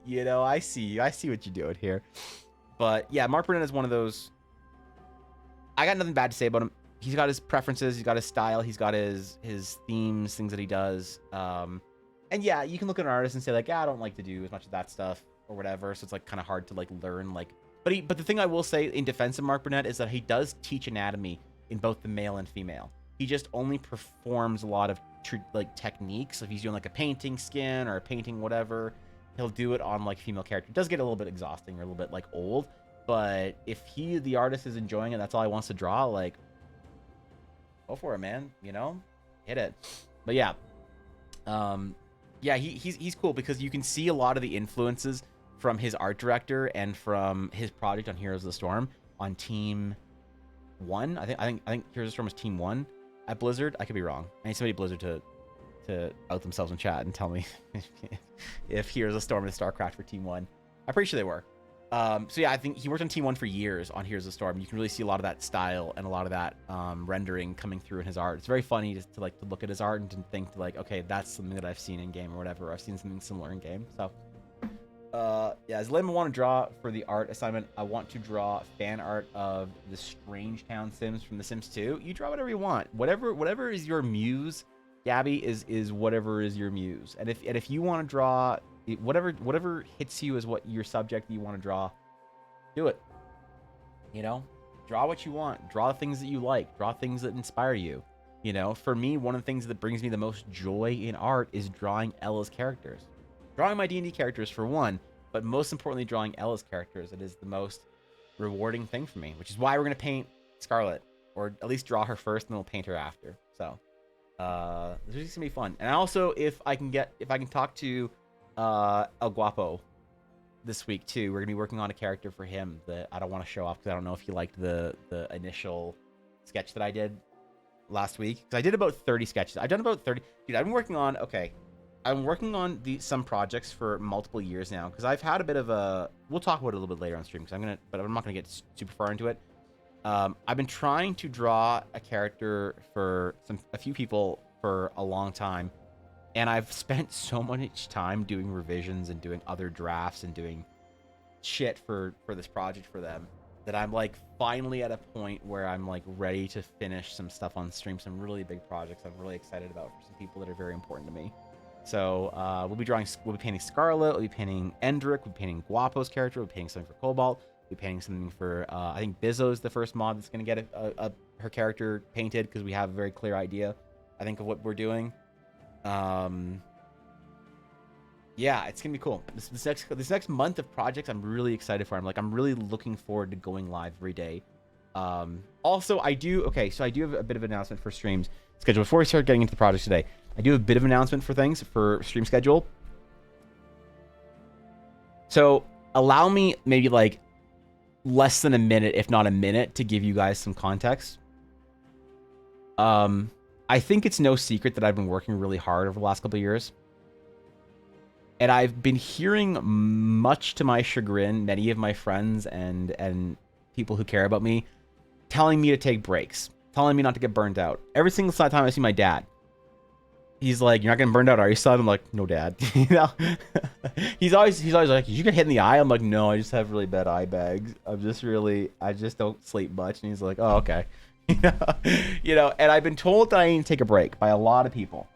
you know, I see what you're doing here. But yeah, Mark Burnett is one of those, I got nothing bad to say about him. He's got his preferences, he's got his style, he's got his themes, things that he does, and yeah, you can look at an artist and say like, yeah, I don't like to do as much of that stuff or whatever, so it's like kind of hard to like learn, like, but the thing I will say in defense of Mark Burnett is that he does teach anatomy in both the male and female. He just only performs a lot of like techniques. If he's doing like a painting skin or a painting whatever, he'll do it on like female character. It does get a little bit exhausting or a little bit like old, but if the artist is enjoying it, that's all he wants to draw, like, go for it, man, you know, hit it. But yeah, yeah, he's cool because you can see a lot of the influences from his art director and from his project on Heroes of the Storm on Team 1. I think Heroes of the Storm was Team 1 at Blizzard. I could be wrong. I need somebody at Blizzard to out themselves in chat and tell me if Heroes of the Storm is StarCraft for Team 1. I'm pretty sure they were. So yeah, I think he worked on Team 1 for years on Heroes of the Storm. You can really see a lot of that style and a lot of that rendering coming through in his art. It's very funny to like to look at his art and to think like, okay, that's something that I've seen in game or whatever. I've seen something similar in game. So yeah, as Lim, I want to draw for the art assignment. I want to draw fan art of the Strange Town Sims from The Sims 2. You draw whatever you want. Whatever is your muse, Gabby, is whatever is your muse. And if you want to draw whatever hits you as what your subject you want to draw, do it. You know, draw what you want. Draw things that you like. Draw things that inspire you. You know, for me, one of the things that brings me the most joy in art is drawing Ella's characters. Drawing my D&D characters for one, but most importantly, drawing Ella's characters. It is the most rewarding thing for me, which is why we're going to paint Scarlet, or at least draw her first, and then we'll paint her after. So, this is going to be fun. And also, if I can talk to El Guapo this week too, we're going to be working on a character for him that I don't want to show off because I don't know if he liked the initial sketch that I did last week. Because I did about 30 sketches. I've done about 30. Dude, I've been working on, I'm working on some projects for multiple years now because I've had a bit of a. We'll talk about it a little bit later on stream but I'm not gonna get super far into it. I've been trying to draw a character for a few people for a long time, and I've spent so much time doing revisions and doing other drafts and doing shit for this project for them that I'm like finally at a point where I'm like ready to finish some stuff on stream, some really big projects I'm really excited about for some people that are very important to me. So we'll be painting Scarlet, we'll be painting Endrick, we'll be painting Guapo's character, we'll be painting something for Cobalt, we'll be painting something for, I think Bizzo's the first mod that's going to get her character painted because we have a very clear idea, I think, of what we're doing. Yeah, it's going to be cool. This next month of projects I'm really excited for. I'm really looking forward to going live every day. Also, I do have a bit of an announcement for streams schedule. Before we start getting into the projects today, I do have a bit of an announcement for things for stream schedule. So allow me maybe like less than a minute, if not a minute, to give you guys some context. I think it's no secret that I've been working really hard over the last couple of years. And I've been hearing, much to my chagrin, many of my friends and people who care about me telling me to take breaks, telling me not to get burned out. Every single time I see my dad, he's like, "You're not getting burned out, are you, son?" I'm like, "No, Dad." You know, he's always like, "Did you get hit in the eye?" I'm like, "No, I just have really bad eye bags. I just don't sleep much." And he's like, "Oh, okay." You know. And I've been told that I need to take a break by a lot of people.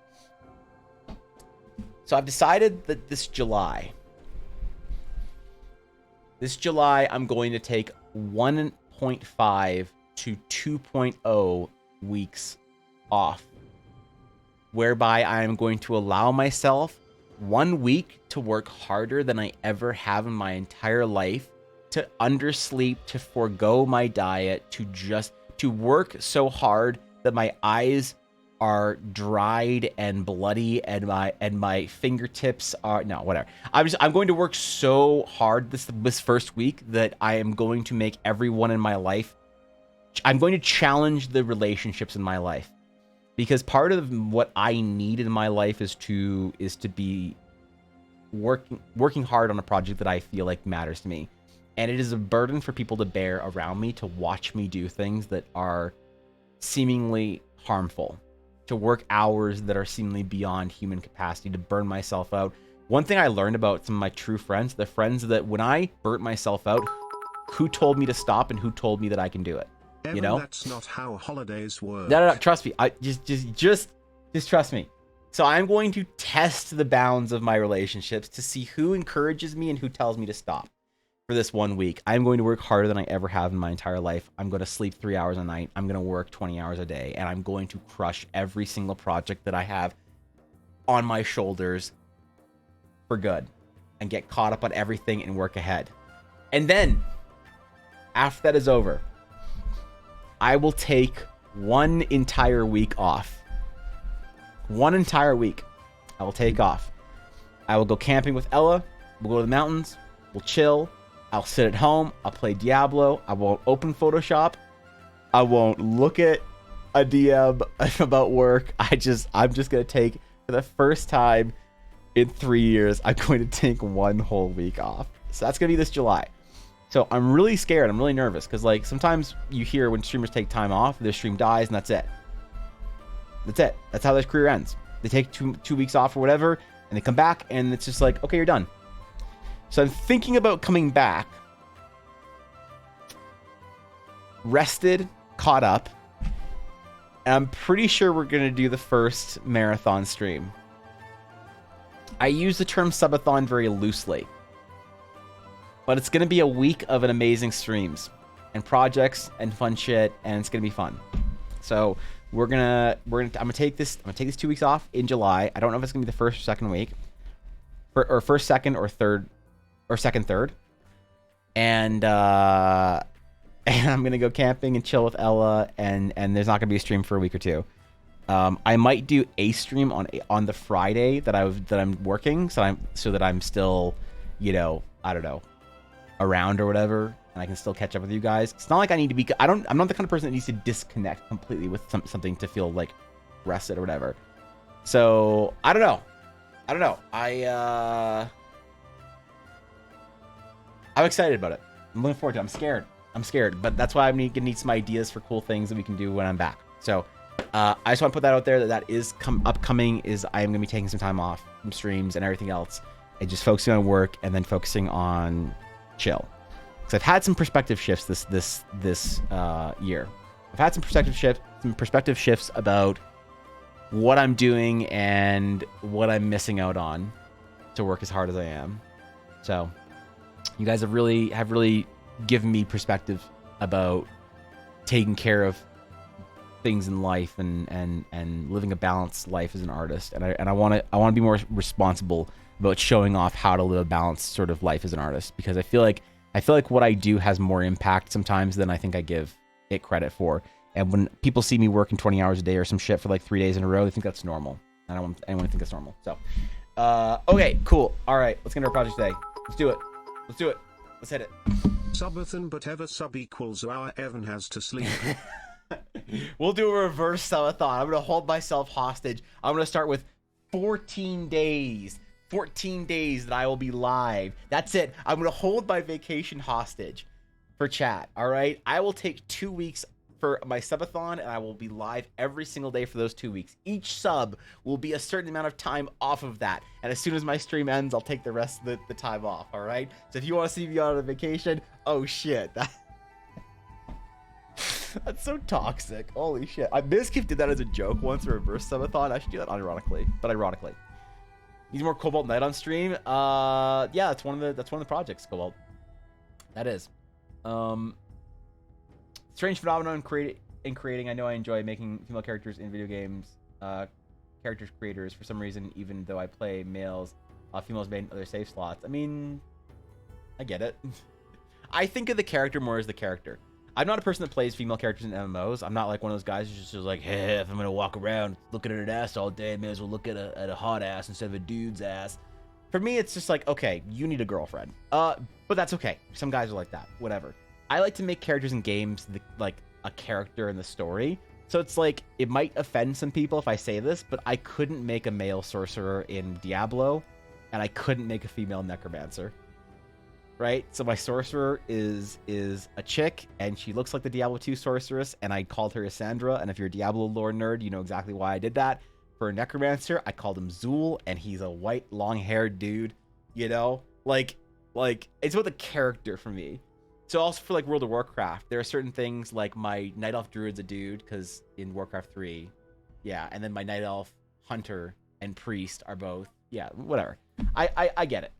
So I've decided that this July, I'm going to take 1.5 to 2.0 weeks off, whereby I am going to allow myself 1 week to work harder than I ever have in my entire life, to undersleep, to forego my diet, to work so hard that my eyes are dried and bloody and my fingertips are whatever. I'm going to work so hard this first week that I am going to make everyone in my life. I'm going to challenge the relationships in my life, because part of what I need in my life is to be working hard on a project that I feel like matters to me. And it is a burden for people to bear around me, to watch me do things that are seemingly harmful, to work hours that are seemingly beyond human capacity, to burn myself out. One thing I learned about some of my true friends, the friends that when I burnt myself out, who told me to stop and who told me that I can do it. Evan, you know, that's not how holidays work. No, trust me. I just trust me. So I'm going to test the bounds of my relationships to see who encourages me and who tells me to stop. For this 1 week, I'm going to work harder than I ever have in my entire life. I'm going to sleep 3 hours a night. I'm going to work 20 hours a day, and I'm going to crush every single project that I have on my shoulders for good, and get caught up on everything and work ahead. And then, after that is over, I will take 1 entire week off. 1 entire week I will take off. I will go camping with Ella. We'll go to the mountains. We'll chill. I'll sit at home. I'll play Diablo. I won't open Photoshop. I won't look at a DM about work. I'm just going to take, for the first time in 3 years, I'm going to take 1 whole week off. So that's going to be this July. So I'm really scared. I'm really nervous because like sometimes you hear when streamers take time off, their stream dies and that's it. That's it. That's how their career ends. They take two weeks off or whatever, and they come back and it's just like, okay, you're done. So I'm thinking about coming back, rested, caught up, and I'm pretty sure we're gonna do the first marathon stream. I use the term subathon very loosely, but it's gonna be a week of an amazing streams and projects and fun shit, and it's gonna be fun. So I'm gonna take this 2 weeks off in July. I don't know if it's gonna be the first or second week, or first, second, or third, or second, third, and I'm gonna go camping and chill with Ella, and there's not gonna be a stream for a week or two. I might do a stream on the Friday that I'm working, so that I'm still, you know, I don't know, around or whatever, and I can still catch up with you guys. It's not like I need to be. I'm not the kind of person that needs to disconnect completely with something to feel like rested or whatever. So I don't know. I'm excited about it. I'm looking forward to it. I'm scared, but that's why I'm gonna need some ideas for cool things that we can do when I'm back. So I just want to put that out there that is upcoming. Is I am gonna be taking some time off from streams and everything else, and just focusing on work and then focusing on chill. Because I've had some perspective shifts this year. I've had some perspective shifts about what I'm doing and what I'm missing out on to work as hard as I am. So you guys have really given me perspective about taking care of things in life and living a balanced life as an artist. And I want to be more responsible about showing off how to live a balanced sort of life as an artist, because I feel like what I do has more impact sometimes than I think I give it credit for. And when people see me working 20 hours a day or some shit for like 3 days in a row, they think that's normal. I don't want anyone to think that's normal. So, okay, cool. All right, let's get into our project today. Let's do it. Let's hit it. Subathon but ever sub equals our Evan has to sleep. We'll do a reverse subathon. I'm going to hold myself hostage. I'm going to start with 14 days. 14 days that I will be live. That's it. I'm going to hold my vacation hostage for chat. All right. I will take 2 weeks for my subathon, and I will be live every single day for those 2 weeks. Each sub will be a certain amount of time off of that. And as soon as my stream ends, I'll take the rest of the time off. All right. So if you want to see me on a vacation, oh shit. That's so toxic. Holy shit. Bizkif did that as a joke once, a reverse subathon. I should do that unironically, but ironically. Needs more Cobalt Knight on stream. Yeah, that's one of the projects, Cobalt. That is. Strange phenomenon in creating. I know I enjoy making female characters in video games. Characters creators, for some reason, even though I play males, females made in other save slots. I mean, I get it. I think of the character more as the character. I'm not a person that plays female characters in MMOs. I'm not like one of those guys who's just like, hey, if I'm gonna walk around looking at an ass all day, I may as well look at a hot ass instead of a dude's ass. For me, it's just like, okay, you need a girlfriend. But that's okay. Some guys are like that. Whatever. I like to make characters in games like a character in the story. So it's like, it might offend some people if I say this, but I couldn't make a male sorcerer in Diablo, and I couldn't make a female necromancer. Right? So my sorcerer is a chick, and she looks like the Diablo 2 sorceress, and I called her Cassandra, and if you're a Diablo lore nerd, you know exactly why I did that. For a necromancer, I called him Zool, and he's a white, long-haired dude, you know? Like, it's about the character for me. So also for, like, World of Warcraft, there are certain things, like my Night Elf Druid's a dude, because in Warcraft 3, yeah, and then my Night Elf Hunter and Priest are both, yeah, whatever. I get it.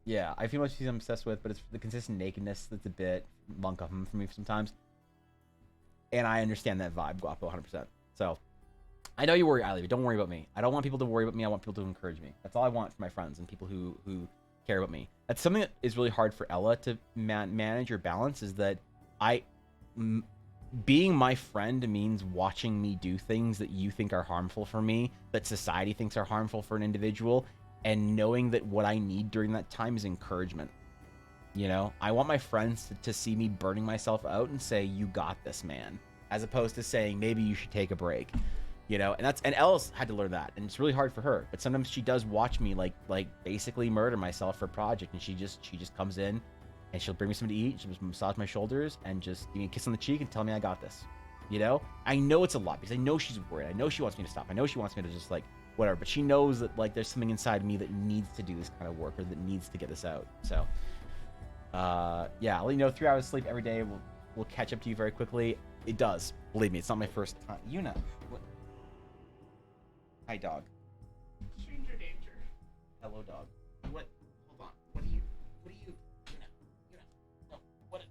Yeah, I feel like she's obsessed with, but it's the consistent nakedness that's a bit monk for me sometimes. And I understand that vibe, Guapo, 100%. So, I know you worry, Eiley, but don't worry about me. I don't want people to worry about me. I want people to encourage me. That's all I want for my friends and people who care about me. That's something that is really hard for Ella to manage or balance, is that being my friend means watching me do things that you think are harmful for me, that society thinks are harmful for an individual, and knowing that what I need during that time is encouragement. You know, I want my friends to see me burning myself out and say, you got this, man, as opposed to saying, maybe you should take a break. you know, and Ellis had to learn that, and it's really hard for her. But sometimes she does watch me like basically murder myself for a project, and she just comes in, and she'll bring me something to eat. She'll just massage my shoulders and just give me a kiss on the cheek and tell me I got this. You know, I know it's a lot because I know she's worried. I know she wants me to stop. I know she wants me to just like whatever. But she knows that like there's something inside me that needs to do this kind of work or that needs to get this out. So, yeah, I'll let you know. 3 hours of sleep every day will catch up to you very quickly. It does. Believe me, it's not my first time. Yuna, what? Hi, dog. Stranger danger. Hello, dog. What? Hold on. What are you? Yuna. No. What?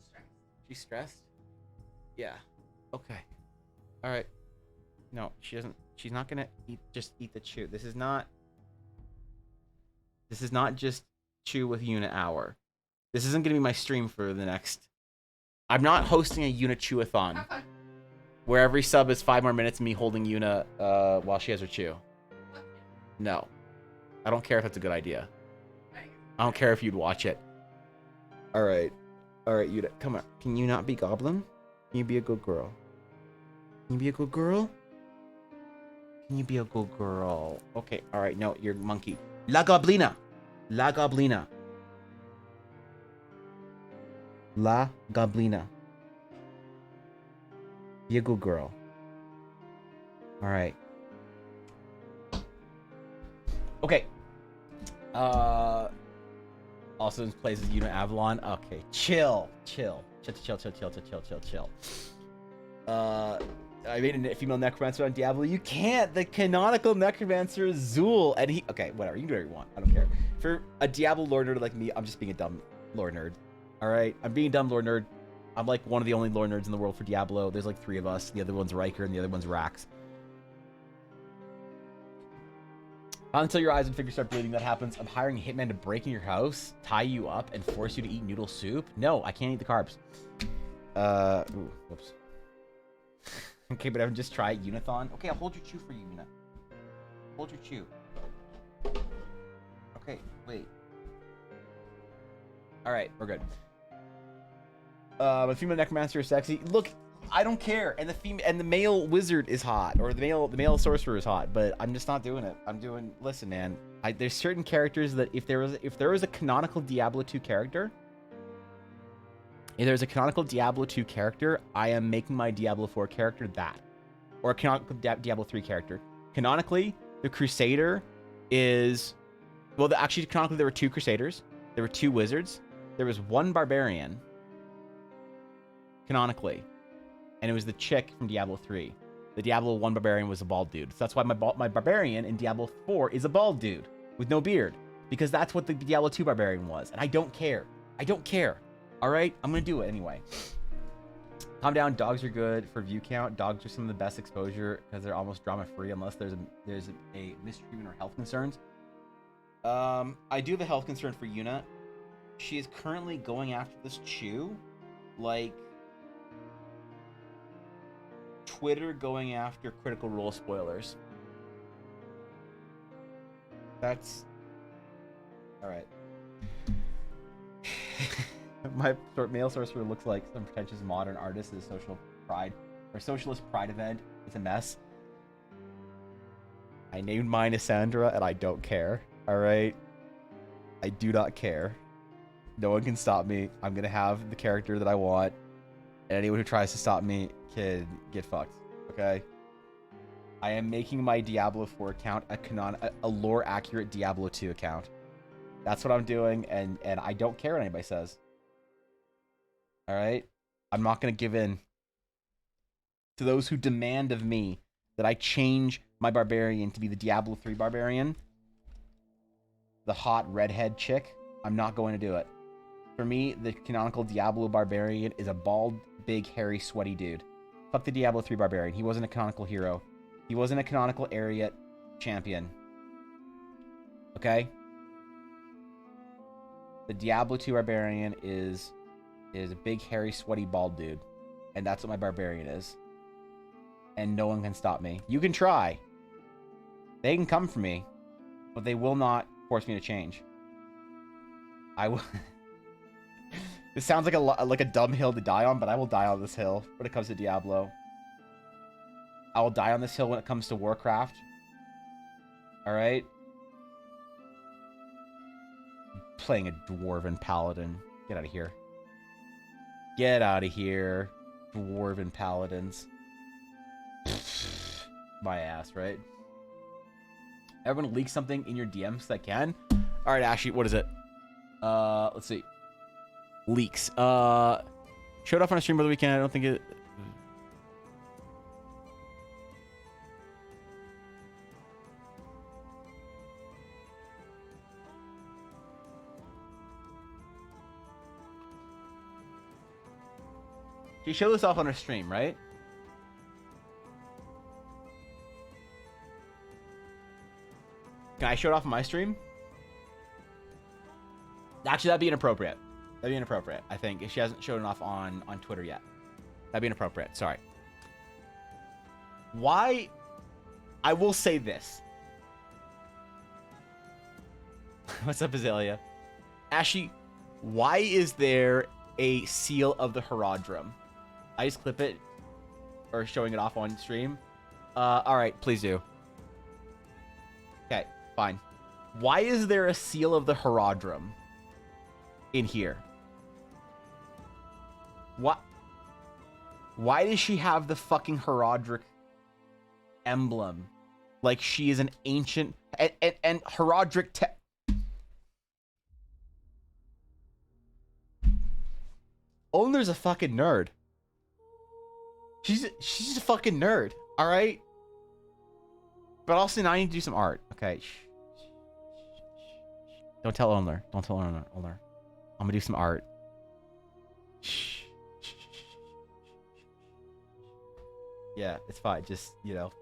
Stressed. She's stressed. Yeah. Okay. All right. No, she doesn't. She's not gonna just eat the chew. This is not just chew with Yuna hour. This isn't gonna be my stream for the next. I'm not hosting a Yuna chew-a-thon, where every sub is 5 more minutes of me holding Yuna while she has her chew. No, I don't care if that's a good idea. I don't care if you'd watch it. All right, Yuna, come on. Can you not be Goblin? Can you be a good girl? Can you be a good girl? Can you be a good girl? Okay, alright, no, you're monkey. La Goblina! La Goblina. La Goblina. Be a good girl. Alright. Okay. Also plays as Yuna Avalon. Okay, chill. I made a female necromancer on Diablo. You can't. The canonical necromancer is Zool, and he. Okay, whatever. You can do whatever you want. I don't care. For a Diablo lore nerd like me, I'm just being a dumb lore nerd. All right, I'm being a dumb lore nerd. I'm like one of the only lore nerds in the world for Diablo. There's like 3 of us. The other one's Riker, and the other one's Rax. Until your eyes and fingers start bleeding, that happens. I'm hiring a hitman to break in your house, tie you up, and force you to eat noodle soup. No, I can't eat the carbs. Ooh, whoops. Okay, but I would just try Unathon. Okay, I'll hold your chew for you, Una. Hold your chew. Okay, wait. Alright, we're good. The female necromancer is sexy. Look, I don't care. And the male wizard is hot. Or the male sorcerer is hot, but I'm just not doing it. Listen, man. There's certain characters that if there was a canonical Diablo 2 character, if there's a canonical Diablo 2 character, I am making my Diablo 4 character that. Or a canonical Diablo 3 character. Canonically, the Crusader is... Well, actually, canonically, there were 2 Crusaders. There were 2 Wizards. There was 1 Barbarian. Canonically. And it was the chick from Diablo 3. The Diablo 1 Barbarian was a bald dude. So that's why my Barbarian in Diablo 4 is a bald dude. With no beard. Because that's what the Diablo 2 Barbarian was. And I don't care. I don't care. Alright, I'm gonna do it anyway. Calm down, dogs are good for view count. Dogs are some of the best exposure because they're almost drama-free unless there's a mistreatment or health concerns. I do have a health concern for Yuna. She is currently going after this chew like Twitter going after Critical Role spoilers. That's... Alright. My male sorcerer looks like some pretentious modern artist at a social pride or socialist pride event. It's a mess. I named mine Cassandra and I don't care. Alright? I do not care. No one can stop me. I'm gonna have the character that I want. And anyone who tries to stop me can get fucked. Okay? I am making my Diablo 4 account a lore accurate Diablo 2 account. That's what I'm doing, and I don't care what anybody says. Alright? I'm not going to give in to those who demand of me that I change my barbarian to be the Diablo 3 barbarian. The hot redhead chick. I'm not going to do it. For me, the canonical Diablo barbarian is a bald, big, hairy, sweaty dude. Fuck the Diablo 3 barbarian. He wasn't a canonical hero. He wasn't a canonical area champion. Okay? The Diablo 2 barbarian is a big, hairy, sweaty, bald dude. And that's what my barbarian is. And no one can stop me. You can try. They can come for me. But they will not force me to change. I will... This sounds like a dumb hill to die on, but I will die on this hill when it comes to Diablo. I will die on this hill when it comes to Warcraft. All right. Playing a Dwarven Paladin. Get out of here. Get out of here. Dwarven Paladins. My ass, right? Everyone leak something in your DMs that can. All right, Ashley, what is it? Let's see. Leaks. Showed off on a stream over the weekend. I don't think it... She showed this off on her stream, right? Can I show it off on my stream? Actually, that'd be inappropriate. That'd be inappropriate, I think, if she hasn't shown it off on Twitter yet. That'd be inappropriate. Sorry. Why? I will say this. What's up, Azalea? Ashley, why is there a seal of the Herodrum? I just clip it or showing it off on stream. All right, please do. Okay, fine. Why is there a seal of the Herodrum in here? What? Why does she have the fucking Herodric emblem? Like she is an ancient and Herodric Owner's a fucking nerd. She's just a fucking nerd, all right? But also now I need to do some art. Okay. Don't tell Owner. Don't tell Owner. I'm gonna do some art. Yeah, it's fine. Just, you know,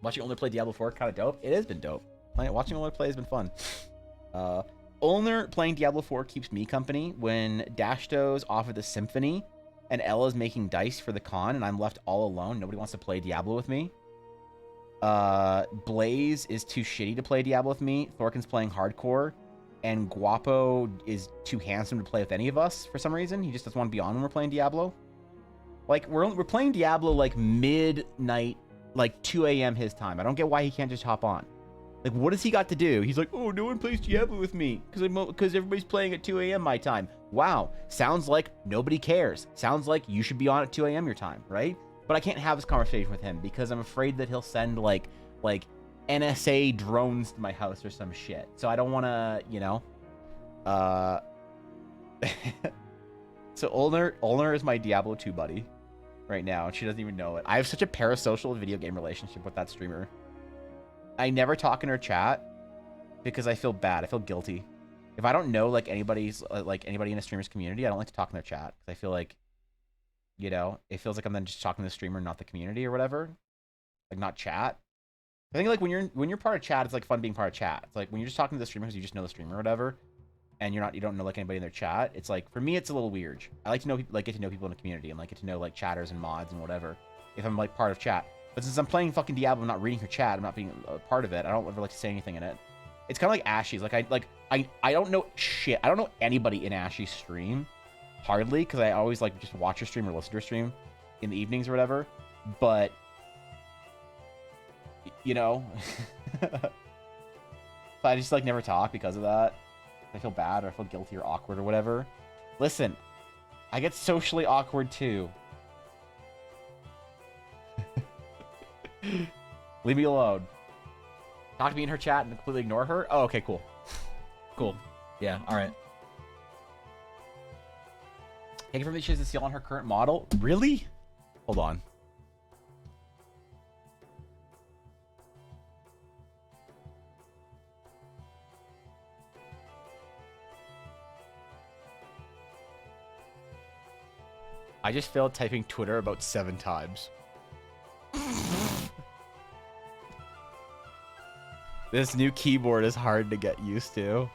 watching Owner play Diablo 4 kind of dope. It has been dope. Watching Owner play has been fun. Owner playing Diablo 4 keeps me company when Dashto's off of the Symphony and Ella's making dice for the con and I'm left all alone. Nobody wants to play Diablo with me. Blaze is too shitty to play Diablo with me. Thorkin's playing hardcore. And Guapo is too handsome to play with any of us for some reason. He just doesn't want to be on when we're playing Diablo. Like, we're playing Diablo, like, midnight, like, 2 a.m. his time. I don't get why he can't just hop on. Like, what has he got to do? He's like, oh, no one plays Diablo with me because everybody's playing at 2 a.m. my time. Wow. Sounds like nobody cares. Sounds like you should be on at 2 a.m. your time, right? But I can't have this conversation with him because I'm afraid that he'll send, like NSA drones to my house or some shit. So I don't want to, you know. So Ulner is my Diablo 2 buddy right now, and she doesn't even know it. I have such a parasocial video game relationship with that streamer. I never talk in her chat because I feel bad. I feel guilty. If I don't know like anybody in a streamer's community, I don't like to talk in their chat because I feel like, you know, it feels like I'm then just talking to the streamer, not the community or whatever. Like not chat. I think like when you're part of chat, it's like fun being part of chat. It's like when you're just talking to the streamer because you just know the streamer or whatever, and you don't know like anybody in their chat. It's like for me, it's a little weird. I like to know like get to know people in the community and like get to know like chatters and mods and whatever. If I'm like part of chat, but since I'm playing fucking Diablo, I'm not reading her chat. I'm not being a part of it. I don't ever like to say anything in it. It's kind of like Ashley's. Like I don't know shit. I don't know anybody in Ashley's stream, hardly, because I always like just watch her stream or listen to her stream in the evenings or whatever. But you know, so I just like never talk because of that. I feel bad or I feel guilty or awkward or whatever. Listen, I get socially awkward too. Leave me alone. Talk to me in her chat and completely ignore her? Oh, okay, cool. Cool. Yeah, alright. Can you confirm that she has a seal on her current model? Really? Hold on. I just failed typing Twitter about 7 times. This new keyboard is hard to get used to.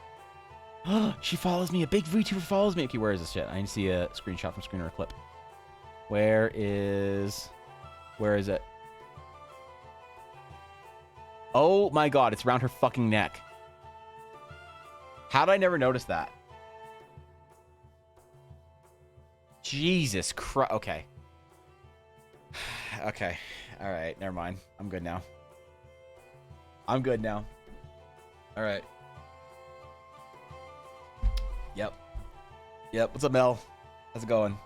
She follows me. A big VTuber follows me. Okay, where is this shit? I need to see a screenshot from screen or a clip. Where is it? Oh my god, it's around her fucking neck. How did I never notice that? Jesus Christ. Okay. Okay. All right. Never mind. I'm good now. I'm good now. All right. Yep. Yep. What's up, Mel? How's it going?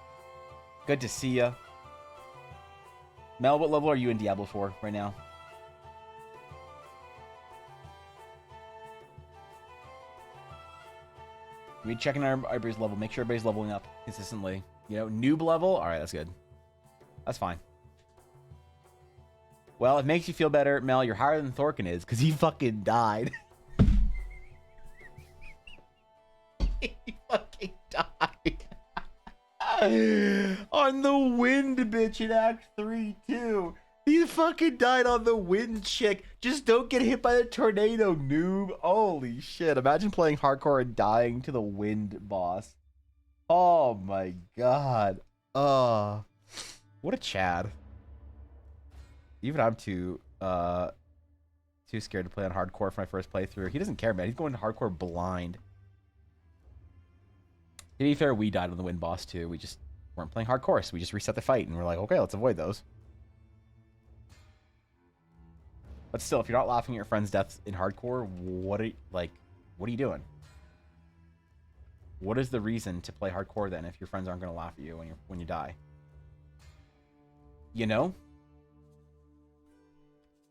Good to see ya. Mel, what level are you in Diablo 4 right now? We checking everybody's level. Make sure everybody's leveling up consistently. You know, noob level. All right, that's good. That's fine. Well, it makes you feel better, Mel. You're higher than Thorkin is because he fucking died. He fucking died. On the wind, bitch, in Act 3, too. He fucking died on the wind, chick. Just don't get hit by the tornado, noob. Holy shit. Imagine playing hardcore and dying to the wind boss. Oh my god. What a Chad. Even I'm too scared to play on hardcore for my first playthrough. He doesn't care, man. He's going to hardcore blind. To be fair, we died on the wind boss too. We just weren't playing hardcore, so we just reset the fight and we're like, okay, let's avoid those. But still, if you're not laughing at your friend's deaths in hardcore, what are you doing? What is the reason to play hardcore then if your friends aren't going to laugh at you when you die? You know?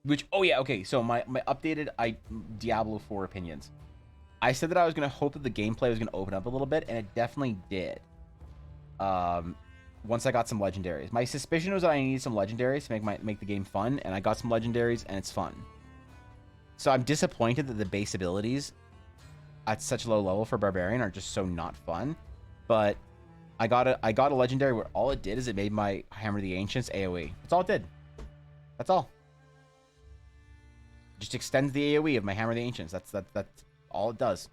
Which, oh yeah, okay, so my updated Diablo 4 opinions. I said that I was going to hope that the gameplay was going to open up a little bit, and it definitely did. Once I got some legendaries. My suspicion was that I needed some legendaries to make the game fun, and I got some legendaries, and it's fun. So I'm disappointed that the base abilities at such a low level for Barbarian are just so not fun. But I got a legendary where all it did is it made my Hammer of the Ancients AoE. That's all it did. That's all. Just extends the AoE of my Hammer of the Ancients. That's all it does.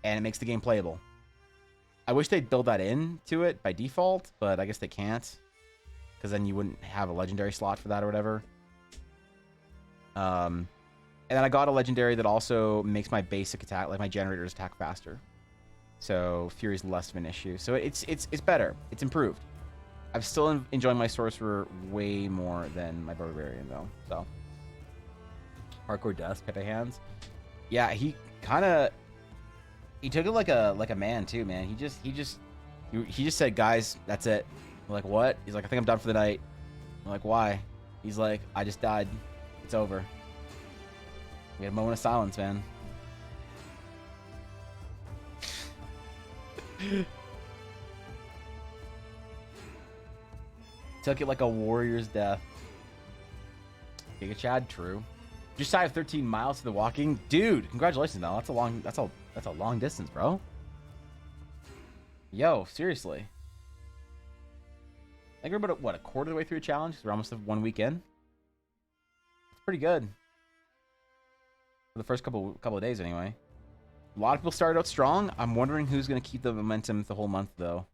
And it makes the game playable. I wish they'd build that into it by default, but I guess they can't. Because then you wouldn't have a legendary slot for that or whatever. And then I got a legendary that also makes my basic attack, like my generators, attack faster. So Fury's less of an issue. So it's better. It's improved. I'm still enjoying my Sorcerer way more than my Barbarian, though. So hardcore death, Pepe hands. Yeah, he took it like a man too, man. He just said, guys, that's it. We're like, what? He's like, I think I'm done for the night. I'm like, why? He's like, I just died. It's over. We had a moment of silence, man. Took it like a warrior's death. Giga Chad, true. Just shy of 13 miles to the walking. Dude, congratulations, Mel. That's a long distance, bro. Yo, seriously. I think we're about, what, a quarter of the way through a challenge? We're almost 1 week in. It's pretty good. For the first couple of days, anyway. A lot of people started out strong. I'm wondering who's going to keep the momentum the whole month, though.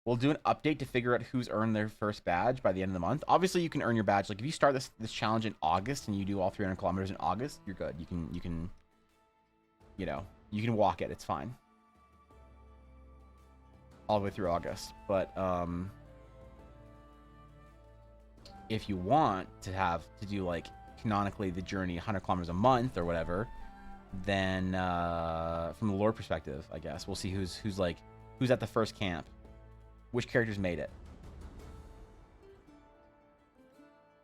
We'll do an update to figure out who's earned their first badge by the end of the month. Obviously, you can earn your badge. Like, if you start this challenge in August and you do all 300 kilometers in August, you're good. You can, you know, you can walk it. It's fine. All the way through August. But, if you want to do, like, canonically the journey 100 kilometers a month or whatever, then, from the lore perspective, I guess, we'll see who's at the first camp. Which characters made it?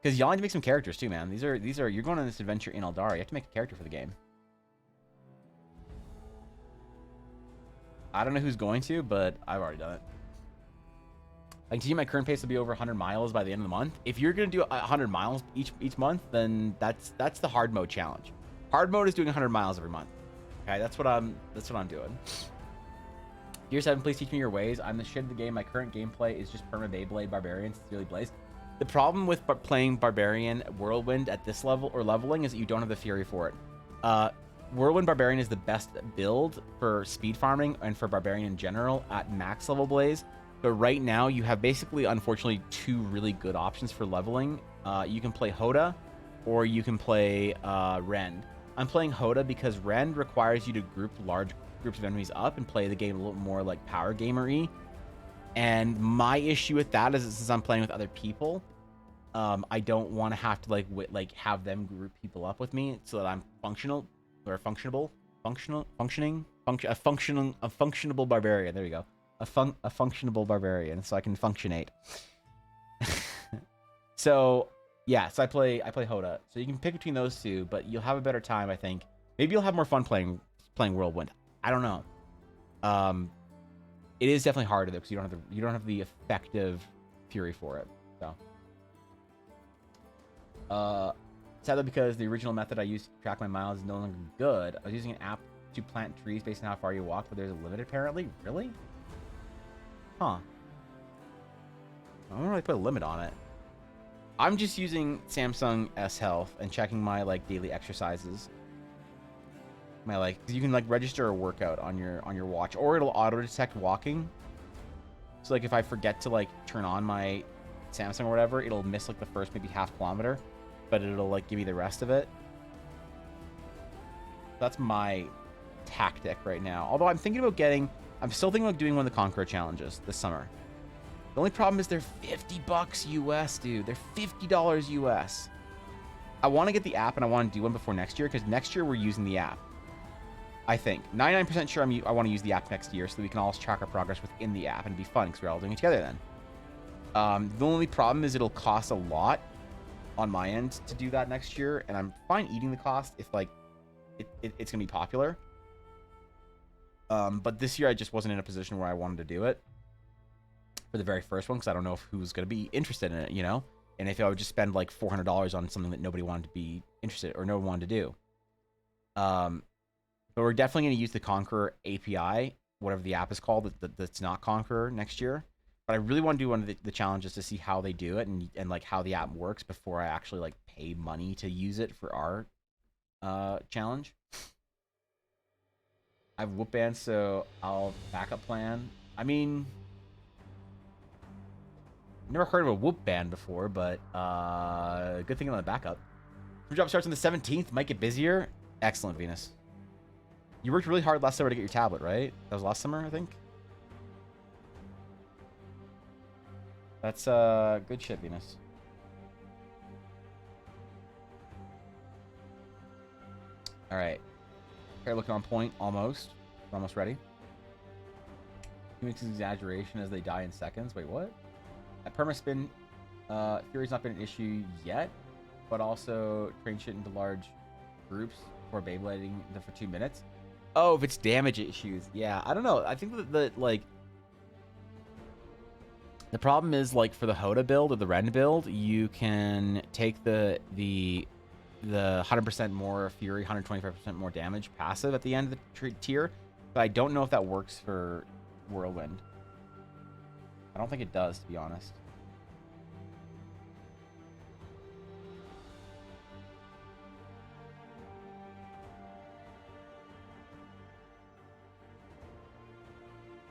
Because y'all need to make some characters too, man. These are you're going on this adventure in Eldar. You have to make a character for the game. I don't know who's going to, but I've already done it. I can see my current pace will be over 100 miles by the end of the month. If you're gonna do 100 miles each month, then that's the hard mode challenge. Hard mode is doing 100 miles every month. Okay, that's what I'm doing. Gear 7, please teach me your ways. I'm the shit of the game. My current gameplay is just perma Beyblade Barbarian. Sincerely, Blaze. The problem with playing Barbarian Whirlwind at this level or leveling is that you don't have the Fury for it. Whirlwind Barbarian is the best build for speed farming and for Barbarian in general at max level Blaze. But right now, you have basically, unfortunately, two really good options for leveling. You can play Hoda or you can play Rend. I'm playing Hoda because Rend requires you to group large groups of enemies up and play the game a little more like power gamer-y. And my issue with that is since I'm playing with other people, I don't want to have to like have them group people up with me so that I'm functional or functionable, a functionable barbarian. There we go, a functionable barbarian, so I can functionate. So yeah, so I play Hoda. So you can pick between those two, but you'll have a better time, I think. Maybe you'll have more fun playing Whirlwind. I don't know. It is definitely harder though because you don't have the effective fury for it. So, sadly because the original method I used to track my miles is no longer good. I was using an app to plant trees based on how far you walk, but there's a limit apparently. Really? Huh. I don't really put a limit on it. I'm just using Samsung S Health and checking my like daily exercises. My like, cause you can like register a workout on your watch, or it'll auto detect walking. So like if I forget to like turn on my Samsung or whatever, it'll miss like the first maybe half kilometer, but it'll like give me the rest of it. That's my tactic right now. Although I'm still thinking about doing one of the Conqueror challenges this summer. The only problem is they're $50 US, dude. They're $50 US. I want to get the app and I want to do one before next year because next year we're using the app. I think 99% sure I want to use the app next year so that we can all track our progress within the app and it'd be fun because we're all doing it together then. The only problem is it'll cost a lot on my end to do that next year, and I'm fine eating the cost if like it's gonna be popular. But this year I just wasn't in a position where I wanted to do it for the very first one because I don't know who's gonna be interested in it, you know. And if I would just spend like $400 on something that nobody wanted to be interested or no one wanted to do. But we're definitely gonna use the Conqueror API, whatever the app is called, that's not Conqueror next year. But I really want to do one of the challenges to see how they do it and like how the app works before I actually like pay money to use it for our challenge. I have whoop band, so I'll backup plan. I mean, never heard of a whoop band before, but good thing on the backup. Your job starts on the 17th. Might get busier. Excellent, Venus. You worked really hard last summer to get your tablet, right? That was last summer, I think. That's good shit, Venus. All right. Hair looking on point, almost. We're almost ready. He makes an exaggeration as they die in seconds. Wait, what? At permaspin, Fury's not been an issue yet, but also train shit into large groups for Beyblading them for 2 minutes. Oh, if it's damage issues. Yeah, I don't know. I think that like the problem is like for the Hoda build or the Ren build, you can take the 100% more Fury, 125% more damage passive at the end of the tier, but I don't know if that works for Whirlwind. I don't think it does, to be honest.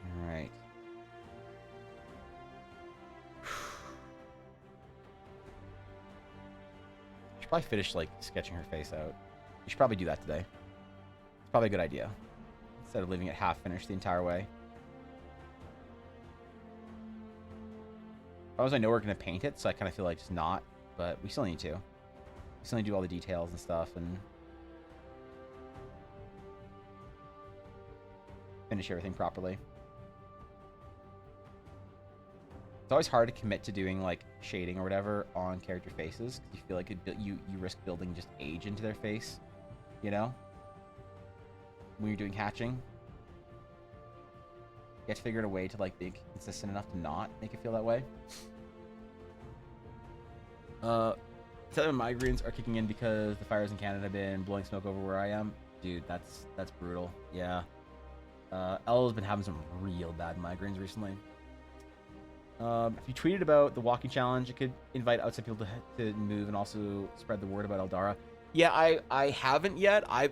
All right. Should probably finish like sketching her face out. You should probably do that today. It's probably a good idea instead of leaving it half finished the entire way. Otherwise, I know we're gonna paint it, so I kind of feel like just not, but we still need to. We still need to do all the details and stuff and finish everything properly. It's always hard to commit to doing like shading or whatever on character faces because you feel like you risk building just age into their face, you know, when you're doing hatching. You have to figure out a way to like be consistent enough to not make it feel that way. Tell me migraines are kicking in because the fires in Canada have been blowing smoke over where I am. Dude, that's brutal. Yeah. Elle's been having some real bad migraines recently. If you tweeted about the walking challenge, it could invite outside people to move and also spread the word about Eldara. Yeah, I haven't yet. I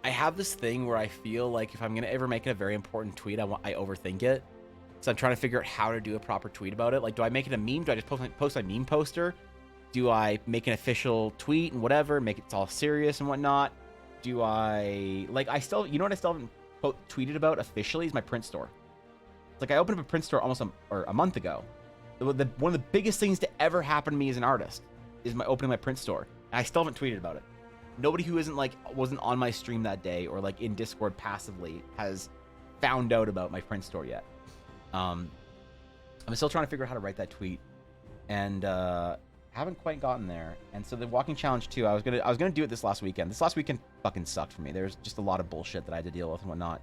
have this thing where I feel like if I'm gonna ever make it a very important tweet, I overthink it. So I'm trying to figure out how to do a proper tweet about it. Like, do I make it a meme? Do I just post my meme poster? Do I make an official tweet and whatever, make it all serious and whatnot? Do I like? I still, you know what? I still haven't tweeted about officially is my print store. It's like I opened up a print store almost a month ago. One of the biggest things to ever happen to me as an artist is opening my print store. And I still haven't tweeted about it. Nobody who wasn't on my stream that day or like in Discord passively has found out about my print store yet. I'm still trying to figure out how to write that tweet, and haven't quite gotten there. And so the walking challenge too, I was gonna do it this last weekend. This last weekend fucking sucked for me. There's just a lot of bullshit that I had to deal with and whatnot.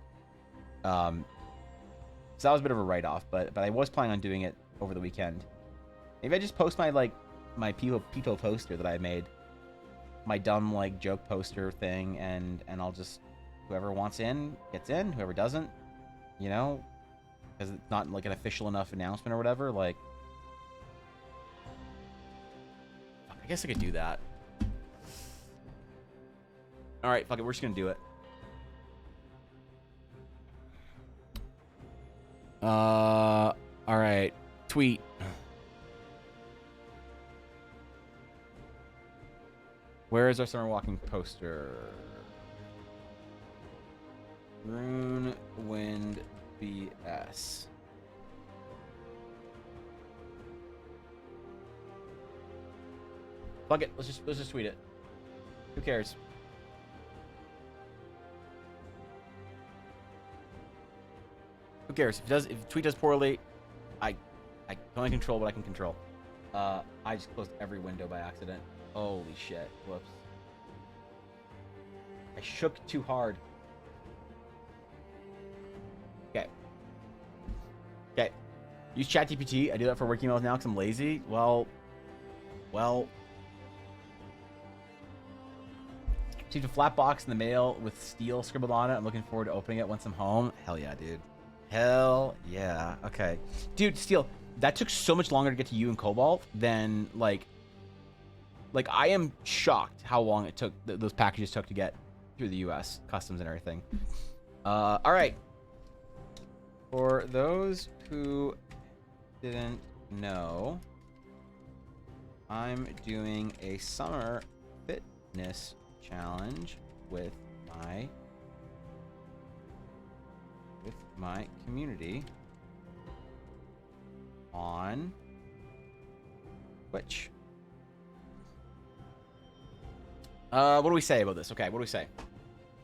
So that was a bit of a write-off, but I was planning on doing it over the weekend. Maybe I just post my people poster that I made, my dumb like joke poster thing, and I'll just, whoever wants in gets in, whoever doesn't, you know, because it's not like an official enough announcement or whatever. Like, I guess I could do that. All right, fuck it, we're just gonna do it. All right, tweet. Where is our summer walking poster? Rune Wind BS. Fuck it, let's just tweet it. Who cares? Who cares? If the tweet does poorly, I can only control what I can control. I just closed every window by accident. Holy shit. Whoops. I shook too hard. Okay. Okay. Use ChatGPT. I do that for work emails now because I'm lazy. Well. Received a flat box in the mail with steel scribbled on it. I'm looking forward to opening it once I'm home. Hell yeah, dude. Hell yeah. Okay. Dude, Steel, that took so much longer to get to you in Cobalt than, like I am shocked how long it took, those packages took to get through the U.S. customs and everything. All right. For those who didn't know, I'm doing a summer fitness challenge with my community on Twitch. What do we say about this? Okay, what do we say?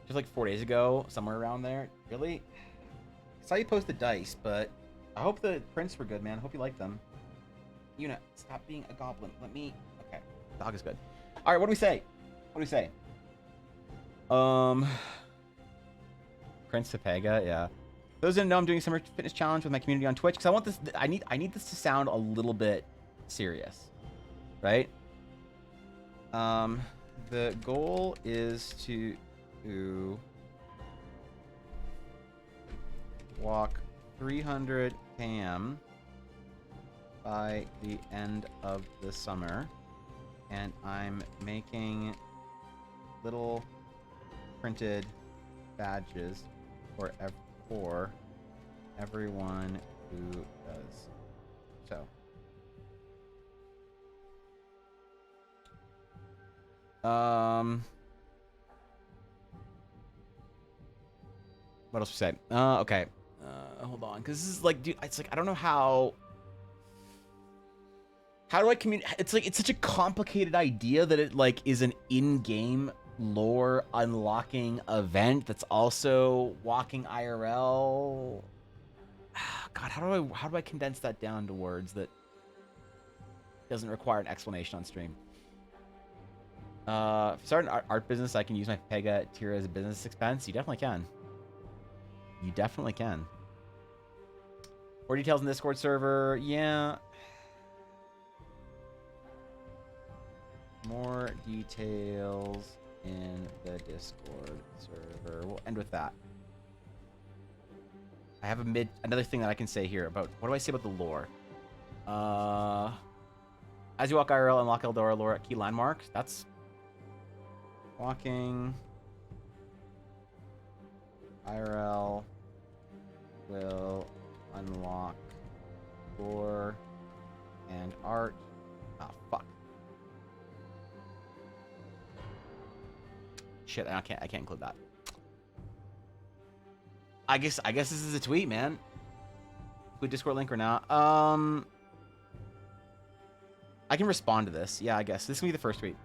Just like 4 days ago, somewhere around there. Really? I saw you post the dice, but I hope the prints were good, man. I hope you liked them. Una, stop being a goblin. Let me... Okay, dog is good. All right, what do we say? What do we say? Prince Topega, yeah. Those who didn't know, I'm doing a summer fitness challenge with my community on Twitch because I want this. I need this to sound a little bit serious, right? The goal is to walk 300 km by the end of the summer, and I'm making little printed badges for everyone who does so. What else to say? Okay. Hold on, because this is like, dude, it's like I don't know how do I communicate? It's like it's such a complicated idea that it like is an in-game lore unlocking event that's also walking IRL. God, how do I condense that down to words that doesn't require an explanation on stream? Start an art business. I can use my Pega tier as a business expense. You definitely can. You definitely can. More details in the Discord server. Yeah. More details in the Discord server. We'll end with that. I have another thing that I can say here about, what do I say about the lore? As you walk IRL, unlock Eldora lore at key landmarks. That's walking IRL will unlock lore and art. Ah, fuck. Shit, I can't include that. I guess this is a tweet, man. include Discord link or not? I can respond to this. Yeah, I guess. This can be the first tweet.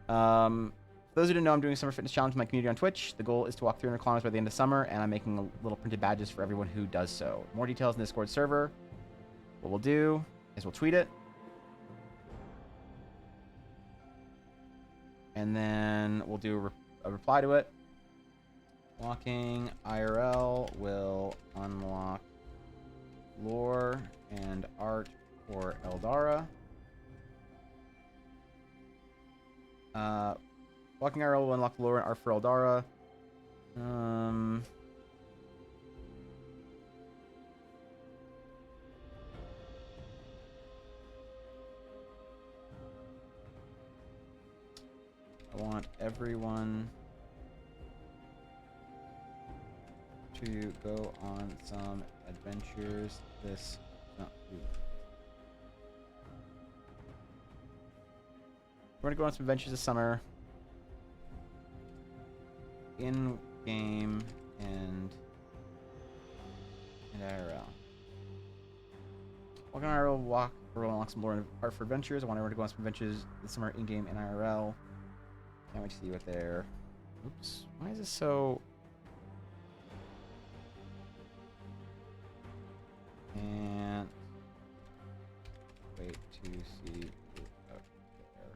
For those who didn't know, I'm doing a summer fitness challenge with my community on Twitch. The goal is to walk 300 kilometers by the end of summer, and I'm making little printed badges for everyone who does so. More details in the Discord server. What we'll do is we'll tweet it. And then we'll do a reply to it. Walking IRL will unlock lore and art for Eldara. Walking IRL will unlock lore and art for Eldara. I want everyone to go on some adventures this... No, we're gonna go on some adventures this summer. In game and IRL. Walking IRL walk or unlock some lore and art for adventures. I want everyone to go on some adventures this summer in game and IRL. Can't wait to see what they're. Oops. Why is this so? And wait to see who's out there.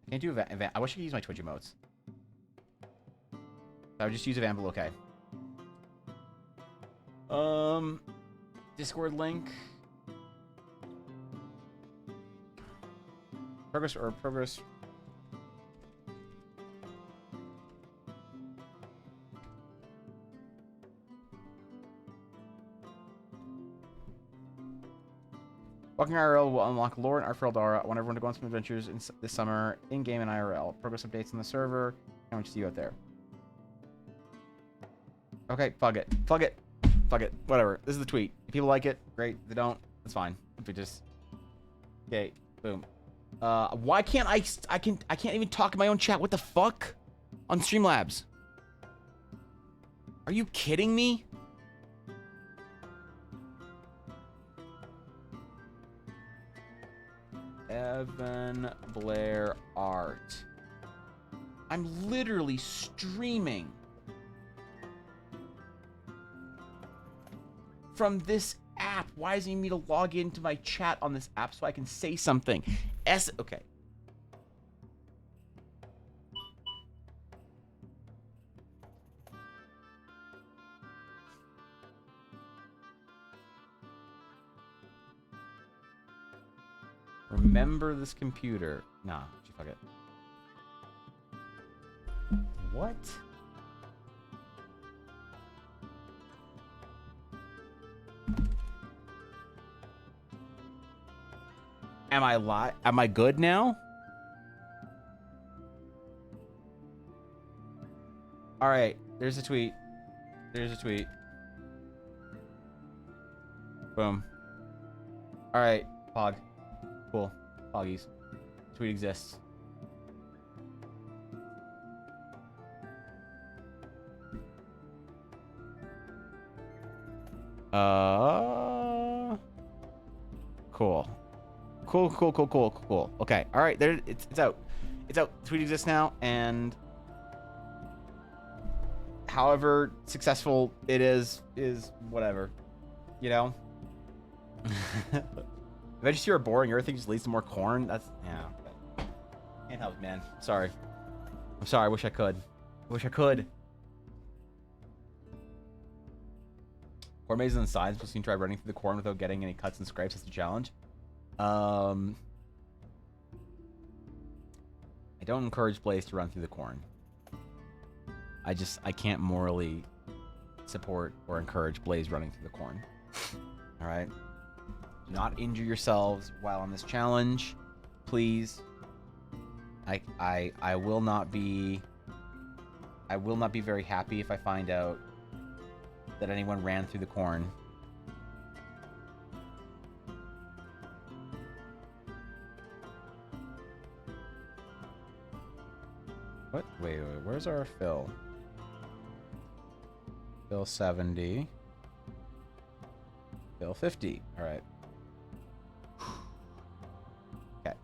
I can't do event. I wish I could use my Twitch emotes. I would just use event, but okay. Discord link. Progress. Walking IRL will unlock lore and art for Eldara. I want everyone to go on some adventures this summer, in-game and IRL. Progress updates on the server. Can't wait to see you out there. Okay, fuck it. Whatever. This is the tweet. If people like it, great. If they don't, that's fine. If we just... Okay, boom. Why can't I can't even talk in my own chat. What the fuck? On Streamlabs. Are you kidding me? Evan Blair Art. I'm literally streaming from this app. Why does he need me to log into my chat on this app so I can say something? Okay. Remember this computer. Nah, fuck it. What? Am I good now? All right, there's a tweet. Boom. All right, Pog. Cool. Poggies. Tweet exists. Cool. Cool. Okay. All right. There. It's out. It's out. Tweet exists now, and however successful it is whatever. You know. If I just hear boring, everything just leads to more corn. That's yeah. Can't help it, man. Sorry. I'm sorry. I wish I could. Corn mazes and signs supposed to try running through the corn without getting any cuts and scrapes. That's the challenge. I don't encourage Blaze to run through the corn. I can't morally support or encourage Blaze running through the corn. All right. Do not injure yourselves while on this challenge, please. I will not be very happy if I find out that anyone ran through the corn. What? Wait, where's our fill? Fill 70. Fill 50. All right. Okay.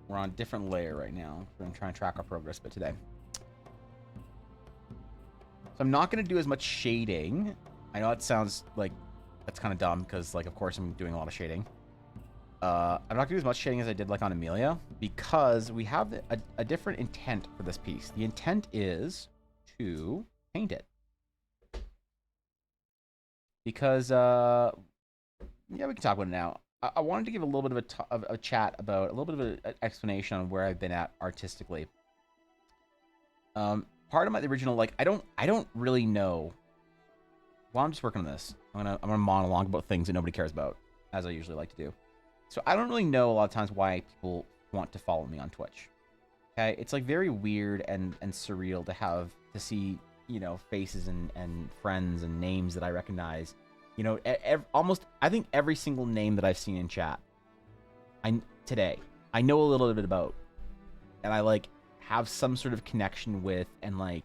We're on a different layer right now. We're going to try and track our progress a bit today. So I'm not going to do as much shading. I know it sounds like that's kind of dumb because, like, of course I'm doing a lot of shading. I'm not going to do as much shading as I did, like, on Amelia because we have a different intent for this piece. The intent is to paint it. Because, yeah, we can talk about it now. I wanted to give a little bit of a chat about, a little bit of an explanation on where I've been at artistically. Part of my original, like, I don't really know. While I'm just working on this, I'm gonna monologue about things that nobody cares about, as I usually like to do. So I don't really know a lot of times why people want to follow me on Twitch. Okay, it's like very weird and surreal to see, you know, faces and friends and names that I recognize. You know, almost I think every single name that I've seen in chat, today I know a little bit about, and I like have some sort of connection with and like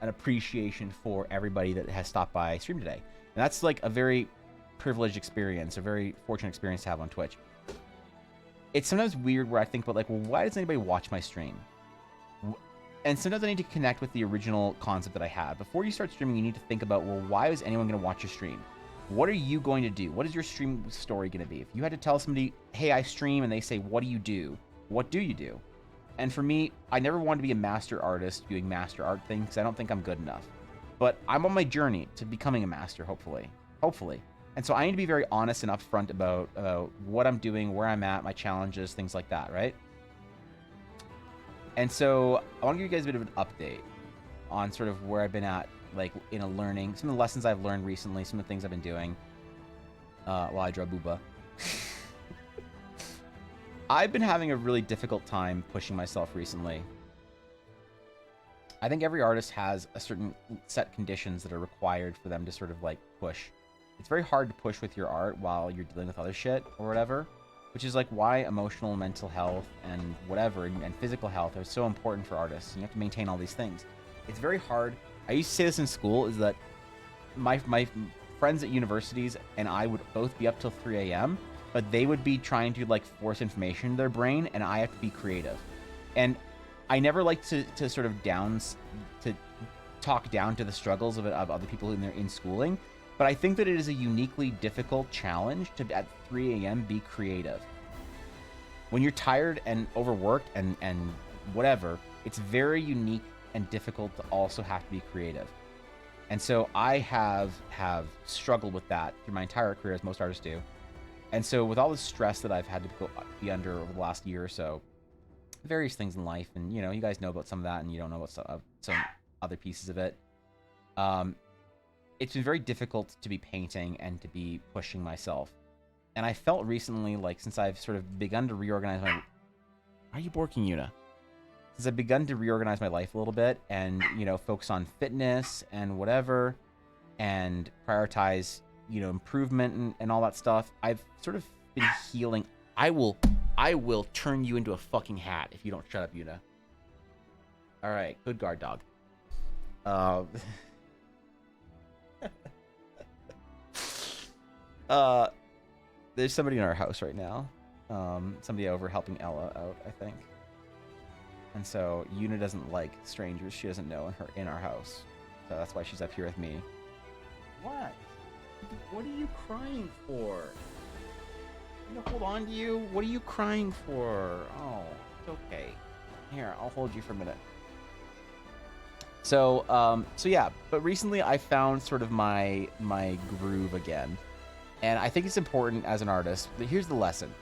an appreciation for everybody that has stopped by stream today. And that's like a very privileged experience, a very fortunate experience to have on Twitch. It's sometimes weird where I think about like, well, why does anybody watch my stream? And sometimes I need to connect with the original concept that I had. Before you start streaming, you need to think about, well, why is anyone going to watch your stream? What are you going to do? What is your stream story going to be? If you had to tell somebody, hey, I stream, and they say, what do you do? What do you do? And for me, I never wanted to be a master artist doing master art things because I don't think I'm good enough. But I'm on my journey to becoming a master, hopefully. Hopefully. And so I need to be very honest and upfront about what I'm doing, where I'm at, my challenges, things like that, right? And so I want to give you guys a bit of an update on sort of where I've been at, like in a learning, some of the lessons I've learned recently, some of the things I've been doing while I draw Booba. I've been having a really difficult time pushing myself recently. I think every artist has a certain set conditions that are required for them to sort of like push. It's very hard to push with your art while you're dealing with other shit or whatever, which is like why emotional, mental health and whatever and physical health are so important for artists. You have to maintain all these things. It's very hard. I used to say this in school is that my friends at universities and I would both be up till 3 a.m., but they would be trying to like force information in their brain and I have to be creative. And I never like to sort of talk down to the struggles of other people in schooling, but I think that it is a uniquely difficult challenge to at 3 a.m. be creative. When you're tired and overworked and whatever, it's very unique and difficult to also have to be creative. And so I have struggled with that through my entire career, as most artists do. And so with all the stress that I've had to be under over the last year or so, various things in life, and you know, you guys know about some of that, and you don't know about some other pieces of it. It's been very difficult to be painting and to be pushing myself. And I felt recently, like, since I've sort of begun to reorganize my... Why are you borking, Yuna? Since I've begun to reorganize my life a little bit and, you know, focus on fitness and whatever, and prioritize, you know, improvement and all that stuff, I've sort of been healing. I will turn you into a fucking hat if you don't shut up, Yuna. All right, good guard, dog. There's somebody in our house right now. Somebody over helping Ella out, I think. And so Yuna doesn't like strangers she doesn't know in our house. So that's why she's up here with me. What? What are you crying for? I'm gonna hold on to you. What are you crying for? Oh, it's okay. Here, I'll hold you for a minute. So yeah, but recently I found sort of my groove again. And I think it's important as an artist. Here's the lesson.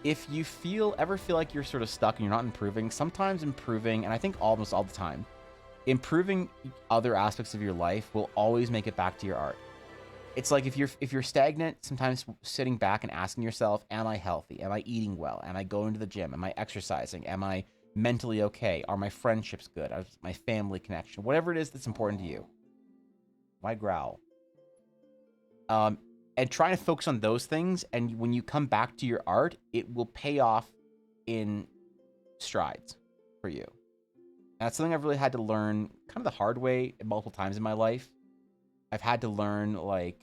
If you ever feel like you're sort of stuck and you're not improving, sometimes improving, and I think almost all the time, improving other aspects of your life will always make it back to your art. It's like if you're stagnant, sometimes sitting back and asking yourself, am I healthy? Am I eating well? Am I going to the gym? Am I exercising? Am I mentally okay? Are my friendships good? Are my family connection? Whatever it is that's important to you. Why growl? And trying to focus on those things, and when you come back to your art, it will pay off in strides for you. That's something I've really had to learn kind of the hard way multiple times in my life. I've had to learn, like,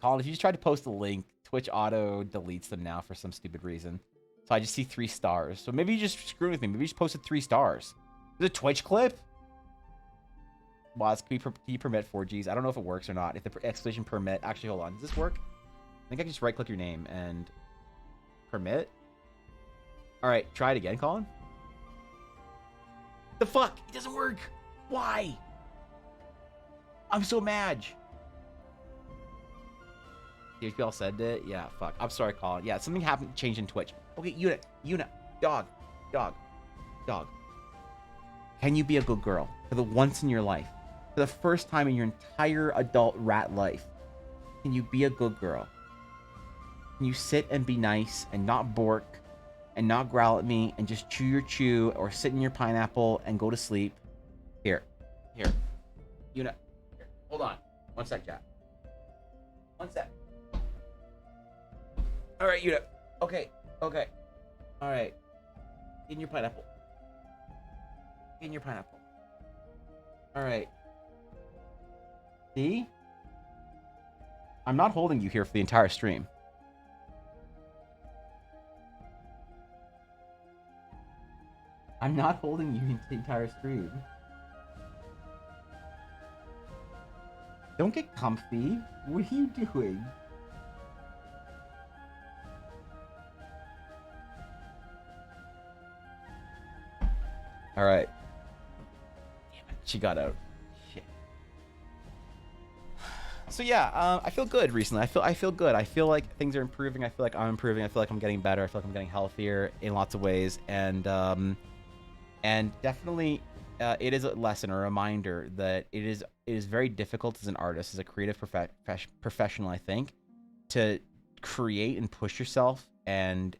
Colin, if you just try to post a link, Twitch auto deletes them now for some stupid reason. So I just see 3 stars. So maybe you just screw with me. Maybe you just posted 3 stars. Is it a Twitch clip? Waz, can you permit 4Gs? I don't know if it works or not. If the exclamation permit... Actually, hold on. Does this work? I think I can just right-click your name and... Permit? Alright, try it again, Colin. The fuck? It doesn't work! Why? I'm so mad. DHBL said it? Yeah, fuck. I'm sorry, Colin. Yeah, something happened, changed in Twitch. Okay, Una. Dog. Can you be a good girl for the once in your life? For the first time in your entire adult rat life. Can you be a good girl? Can you sit and be nice and not bork and not growl at me and just chew your chew or sit in your pineapple and go to sleep? Here. Una. Here. Hold on. One sec, chat. One sec. All right, Una. Okay. All right. In your pineapple. All right. See? I'm not holding you here for the entire stream. I'm not holding you in the entire stream. Don't get comfy. What are you doing? All right. Damn it, she got out. Shit. So yeah, I feel good recently. I feel good. I feel like things are improving. I feel like I'm improving. I feel like I'm getting better. I feel like I'm getting healthier in lots of ways. And definitely, it is a lesson, a reminder that it is very difficult as an artist, as a creative professional, I think, to create and push yourself and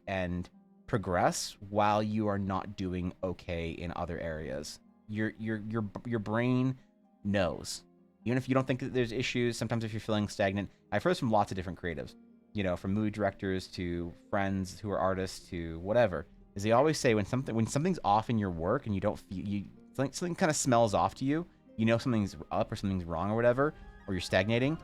progress while you are not doing okay in other areas. Your brain knows. Even if you don't think that there's issues, sometimes if you're feeling stagnant, I've heard this from lots of different creatives, you know, from movie directors to friends who are artists to whatever, is they always say when something's off in your work and you don't feel something kind of smells off to you, you know something's up or something's wrong or whatever, or you're stagnating,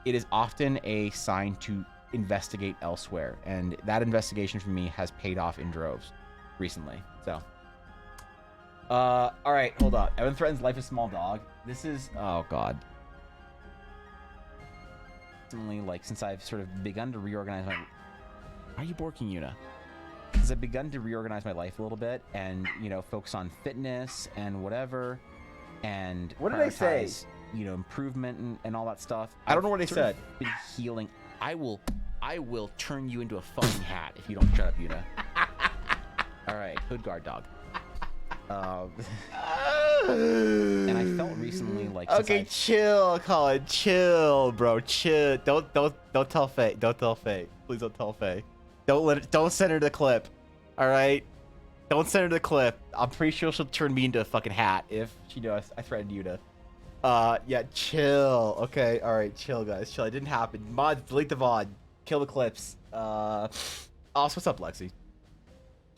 it is often a sign to investigate elsewhere, and that investigation for me has paid off in droves recently. So all right, hold on. Evan threatens life is small dog. This is, oh god, recently, like, since I've sort of begun to reorganize my... Why are you borking, Una? Since I've begun to reorganize my life a little bit and, you know, focus on fitness and whatever, and what did I say? You know, improvement and all that stuff. I don't know what I said. Been healing. I will turn you into a fucking hat if you don't shut up, Una. All right, hood guard dog. And I felt recently like, okay, chill, Colin, chill, bro, chill. Don't tell Faye. Don't tell Faye. Please don't tell Faye. Don't send her the clip. All right, don't send her the clip. I'm pretty sure she'll turn me into a fucking hat if she knows I threatened you to. Yeah, chill. Okay, all right, chill, guys, chill. It didn't happen. Mods, delete the VOD. Kill the clips. Also, what's up, Lexi?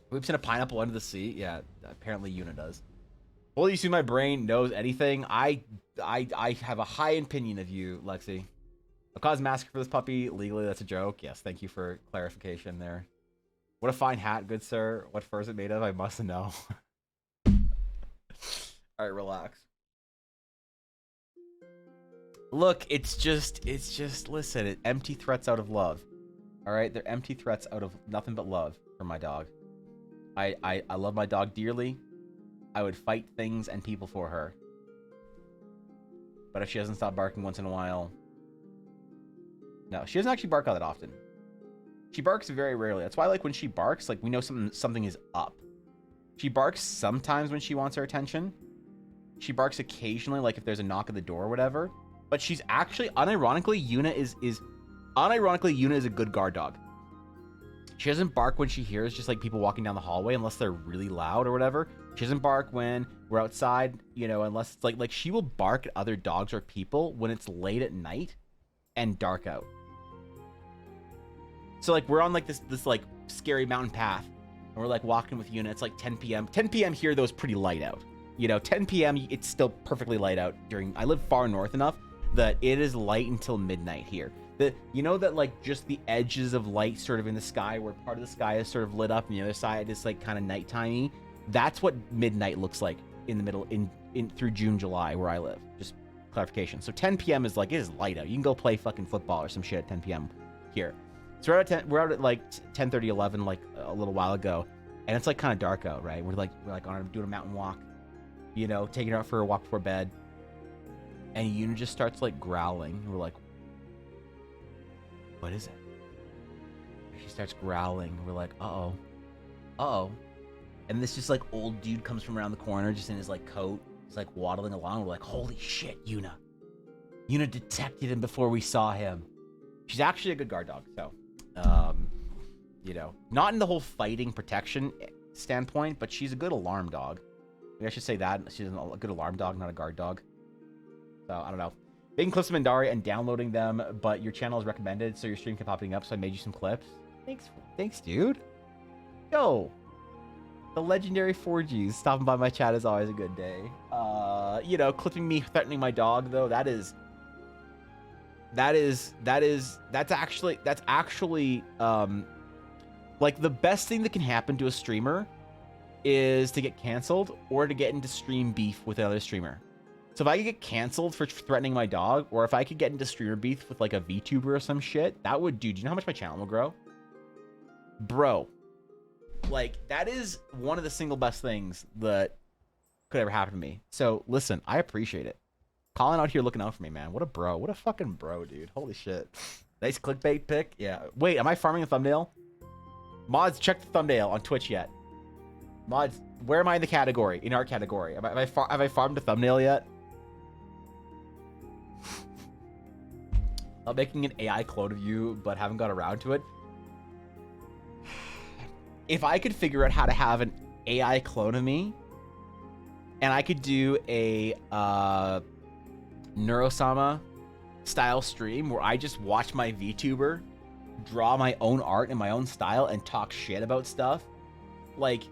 We've seen a pineapple under the sea. Yeah, apparently Una does. Well, you see, my brain knows anything. I have a high opinion of you, Lexi. A cause massacre for this puppy. Legally, that's a joke. Yes, thank you for clarification there. What a fine hat, good sir. What fur is it made of? I must know. All right, relax. Look, it's just, listen, empty threats out of love. All right, they're empty threats out of nothing but love for my dog. I love my dog dearly. I would fight things and people for her. But if she doesn't stop barking once in a while... No, she doesn't actually bark all that often. She barks very rarely. That's why, like, when she barks, like, we know something is up. She barks sometimes when she wants our attention. She barks occasionally, like, if there's a knock at the door or whatever. But she's actually, unironically, Una is a good guard dog. She doesn't bark when she hears just like people walking down the hallway unless they're really loud or whatever. She doesn't bark when we're outside, you know, unless it's like she will bark at other dogs or people when it's late at night and dark out. So like we're on like this like scary mountain path and we're like walking with Yuna. It's like 10 p.m. 10 p.m. here though is pretty light out. You know, 10 p.m. it's still perfectly light out during. I live far north enough that it is light until midnight here. You know that like just the edges of light sort of in the sky, where part of the sky is sort of lit up and the other side is like kind of nighttimey. That's what midnight looks like in the middle in through June, July where I live. Just clarification. So 10 p.m. is like, it is light out. You can go play fucking football or some shit at 10 p.m. here. So we're out at like 10:30, 11 like a little while ago, and it's like kind of dark out, right? We're like doing a mountain walk, you know, taking her out for a walk before bed, and Yuna just starts like growling. And we're like, what is it? And she starts growling. We're like, uh-oh. And this just like old dude comes from around the corner, just in his like coat. He's like waddling along. We're like, holy shit, Yuna. Yuna detected him before we saw him. She's actually a good guard dog, so, you know, not in the whole fighting protection standpoint, but she's a good alarm dog. Maybe I should say that. She's a good alarm dog, not a guard dog. So, I don't know. Making clips of Mandari and downloading them, but your channel is recommended, so your stream kept popping up, so I made you some clips. Thanks, dude. Yo. The legendary 4Gs stopping by my chat is always a good day. You know, clipping me threatening my dog, though, that's actually like the best thing that can happen to a streamer is to get canceled or to get into stream beef with another streamer. So if I could get canceled for threatening my dog, or if I could get into streamer beef with like a VTuber or some shit, that would, dude, do you know how much my channel will grow? Bro, like that is one of the single best things that could ever happen to me. So listen, I appreciate it. Colin out here looking out for me, man. What a bro. What a fucking bro, dude. Holy shit. Nice clickbait pick. Yeah. Wait, am I farming a thumbnail? Mods, check the thumbnail on Twitch yet. Mods, where am I in the category? In our category. Have I farmed a thumbnail yet? I'm making an AI clone of you, but haven't got around to it. If I could figure out how to have an AI clone of me, and I could do a Neurosama style stream where I just watch my VTuber draw my own art in my own style and talk shit about stuff, like,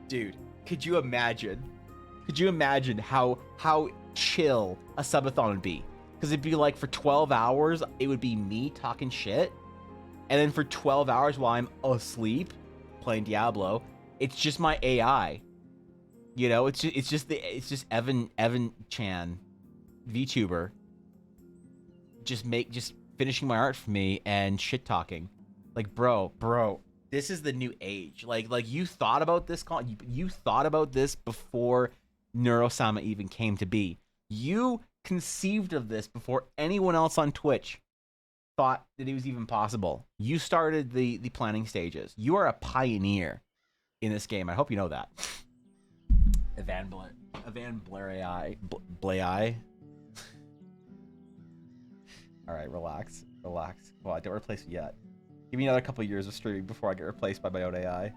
dude, could you imagine how chill a subathon would be? Because it'd be like for 12 hours it would be me talking shit, and then for 12 hours while I'm asleep playing Diablo, it's just my AI. You know, it's just Evan Chan, VTuber, just finishing my art for me and shit talking. Like, bro, this is the new age. Like you thought about this you thought about this before Neurosama even came to be. You conceived of this before anyone else on Twitch thought that it was even possible. You started the planning stages. You are a pioneer in this game. I hope you know that. Evan Blair AI. Blay. Alright, relax. Well, I don't replace me yet. Give me another couple years of streaming before I get replaced by my own AI.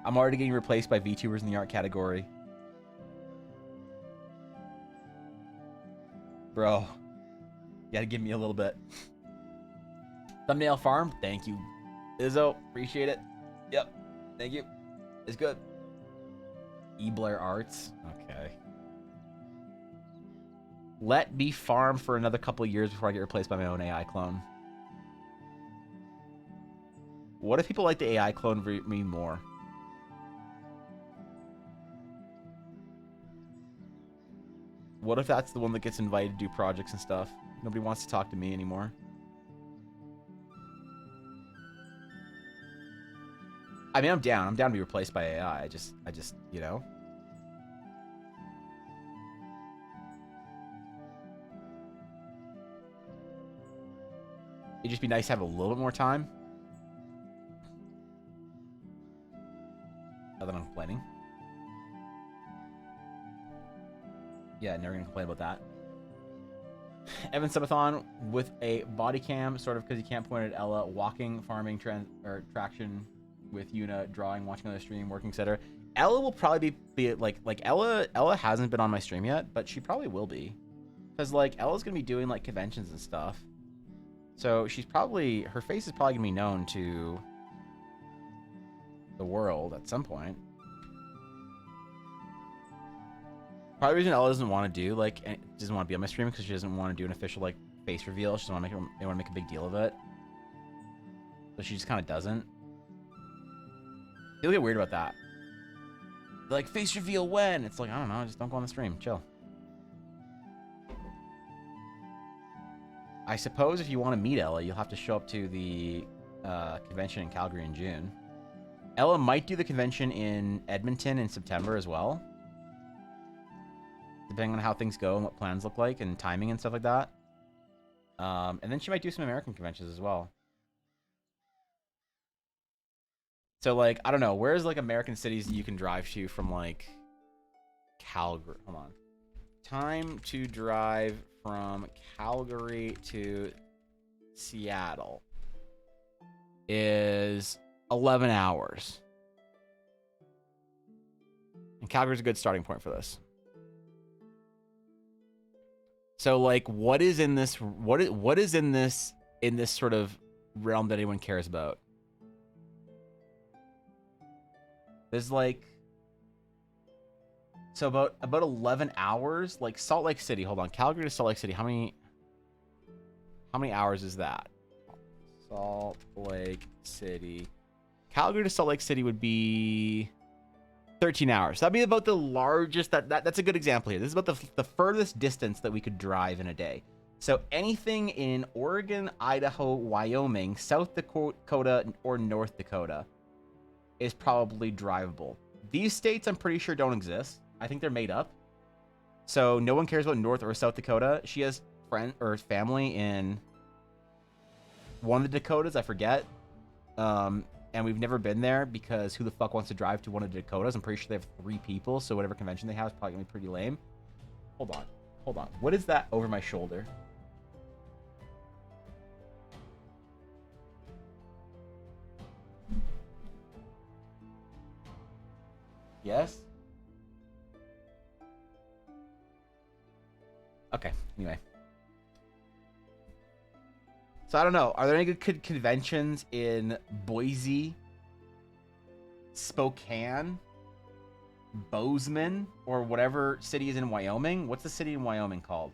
I'm already getting replaced by VTubers in the art category. Bro, you gotta give me a little bit. Thumbnail farm, thank you. Izzo, appreciate it. Yep, thank you. It's good. Blair Arts, okay. Let me farm for another couple of years before I get replaced by my own AI clone. What if people like the AI clone me more? What if that's the one that gets invited to do projects and stuff? Nobody wants to talk to me anymore. I mean, I'm down. I'm down to be replaced by AI. I just, you know. It'd just be nice to have a little bit more time. Other than I'm complaining. Yeah, never gonna complain about that. Evan Subathon with a body cam, sort of, because he can't point at Ella. Walking, farming, traction with Yuna, drawing, watching on the stream, working, etc. Ella will probably be like Ella hasn't been on my stream yet, but she probably will be, because like Ella's gonna be doing like conventions and stuff. So she's probably, her face is probably gonna be known to the world at some point. Part of the reason Ella doesn't want to do, like, doesn't want to be on my stream because she doesn't want to do an official, like, face reveal. She doesn't want to make a big deal of it. So she just kind of doesn't. People get weird about that. They're like, face reveal when? It's like, I don't know, just don't go on the stream. Chill. I suppose if you want to meet Ella, you'll have to show up to the convention in Calgary in June. Ella might do the convention in Edmonton in September as well. Depending on how things go and what plans look like and timing and stuff like that. And then she might do some American conventions as well. So, like, I don't know. Where's, like, American cities that you can drive to from, like, Calgary? Hold on. Time to drive from Calgary to Seattle is 11 hours. And Calgary's a good starting point for this. So, like, what is in this sort of realm that anyone cares about? There's like, so about 11 hours, like Salt Lake City. Hold on, Calgary to Salt Lake City. How many hours is that? Salt Lake City. Calgary to Salt Lake City would be 13 hours. That'd be about the largest. That's a good example here. This is about the furthest distance that we could drive in a day. So anything in Oregon, Idaho, Wyoming, South Dakota, or North Dakota is probably drivable. These states, I'm pretty sure, don't exist. I think they're made up. So no one cares about North or South Dakota. She has friend or family in one of the Dakotas, I forget. And we've never been there because who the fuck wants to drive to one of the Dakotas? I'm pretty sure they have 3 people, so whatever convention they have is probably gonna be pretty lame. Hold on. What is that over my shoulder? Yes? Okay, anyway. So I don't know. Are there any good conventions in Boise, Spokane, Bozeman, or whatever city is in Wyoming? What's the city in Wyoming called?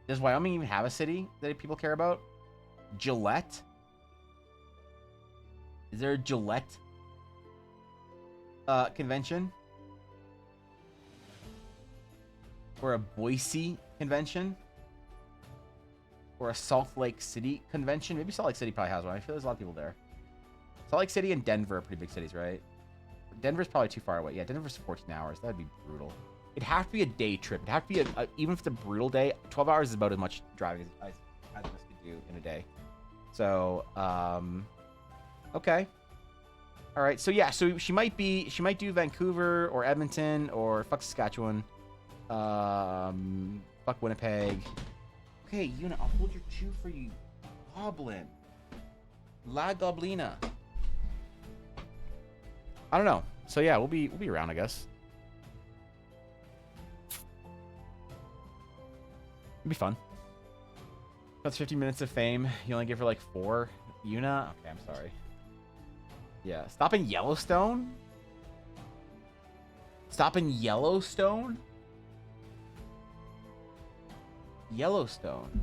Does Wyoming even have a city that people care about? Gillette? Is there a Gillette convention? Or a Boise convention? Or a Salt Lake City convention? Maybe Salt Lake City probably has one. I feel there's a lot of people there. Salt Lake City and Denver are pretty big cities, right? Denver's probably too far away. Yeah, Denver's 14 hours. That'd be brutal. It'd have to be a day trip. It'd have to be even if it's a brutal day, 12 hours is about as much driving as this could do in a day. So, okay. All right. So yeah, so she might do Vancouver or Edmonton or fuck Saskatchewan. Fuck Winnipeg. Okay, Una, I'll hold your chew for you. Goblin. La Goblina. I don't know. So yeah, we'll be around, I guess. It'll be fun. That's 50 minutes of fame. You only give her like 4. Una? Okay, I'm sorry. Yeah. Stop in Yellowstone? Stop in Yellowstone? Yellowstone.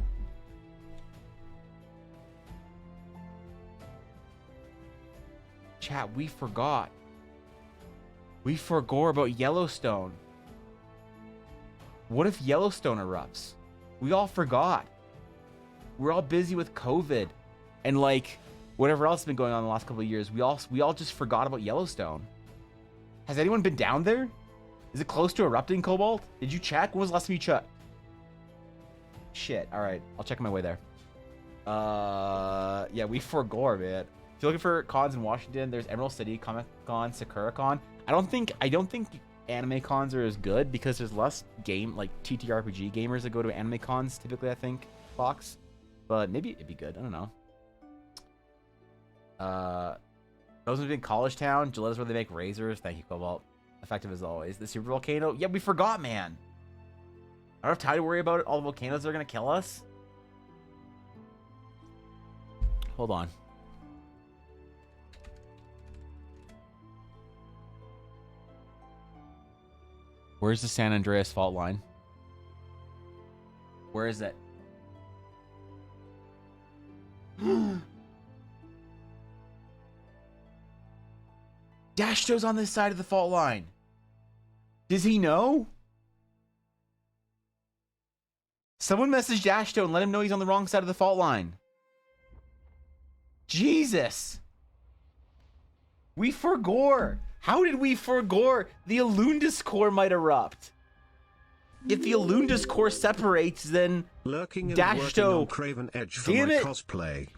Chat, we forgot. We forgot about Yellowstone. What if Yellowstone erupts? We all forgot. We're all busy with COVID and like whatever else has been going on in the last couple of years. We all just forgot about Yellowstone. Has anyone been down there? Is it close to erupting, Cobalt? Did you check? When was the last time you checked? Shit. All right, I'll check on my way there. Yeah, we forgot, man. If you're looking for cons in Washington, there's Emerald City, Comic Con, Sakura Con. I don't think anime cons are as good because there's less like TTRPG gamers that go to anime cons typically, I think, Fox. But maybe it'd be good. I don't know. Those have been College Town. Gillette's where they make razors. Thank you, Cobalt. Effective as always. The super volcano. Yeah, we forgot, man. I don't have time to worry about all the volcanoes that are gonna kill us. Hold on. Where's the San Andreas fault line? Where is it? Dashto's on this side of the fault line. Does he know? Someone message Dashto and let him know he's on the wrong side of the fault line. Jesus. We forgore. How did we forgore? The Alundis core might erupt. If the Alundis core separates, then Lurking and Dashto. working on Craven Edge for Damn my it. cosplay.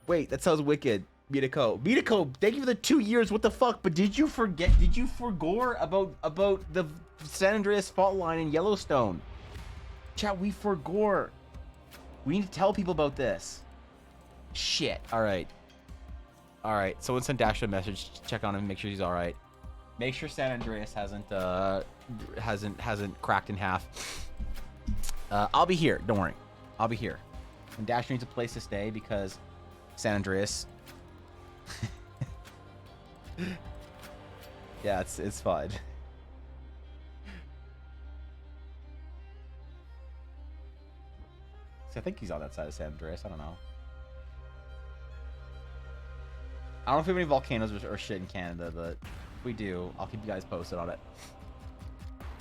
Wait, that sounds wicked. Mitako. Mitako, thank you for the 2 years. What the fuck? But did you forget? Did you forgore about the San Andreas fault line in Yellowstone? Chat, we forgore. We need to tell people about this. Shit. All right. All right. Someone sent Dash a message. Check on him. Make sure he's all right. Make sure San Andreas hasn't cracked in half. I'll be here. Don't worry. I'll be here. And Dash needs a place to stay because San Andreas. Yeah, it's fine. See, I think he's on that side of San Andreas. I don't know. I don't know if we have any volcanoes or shit in Canada, but if we do, I'll keep you guys posted on it.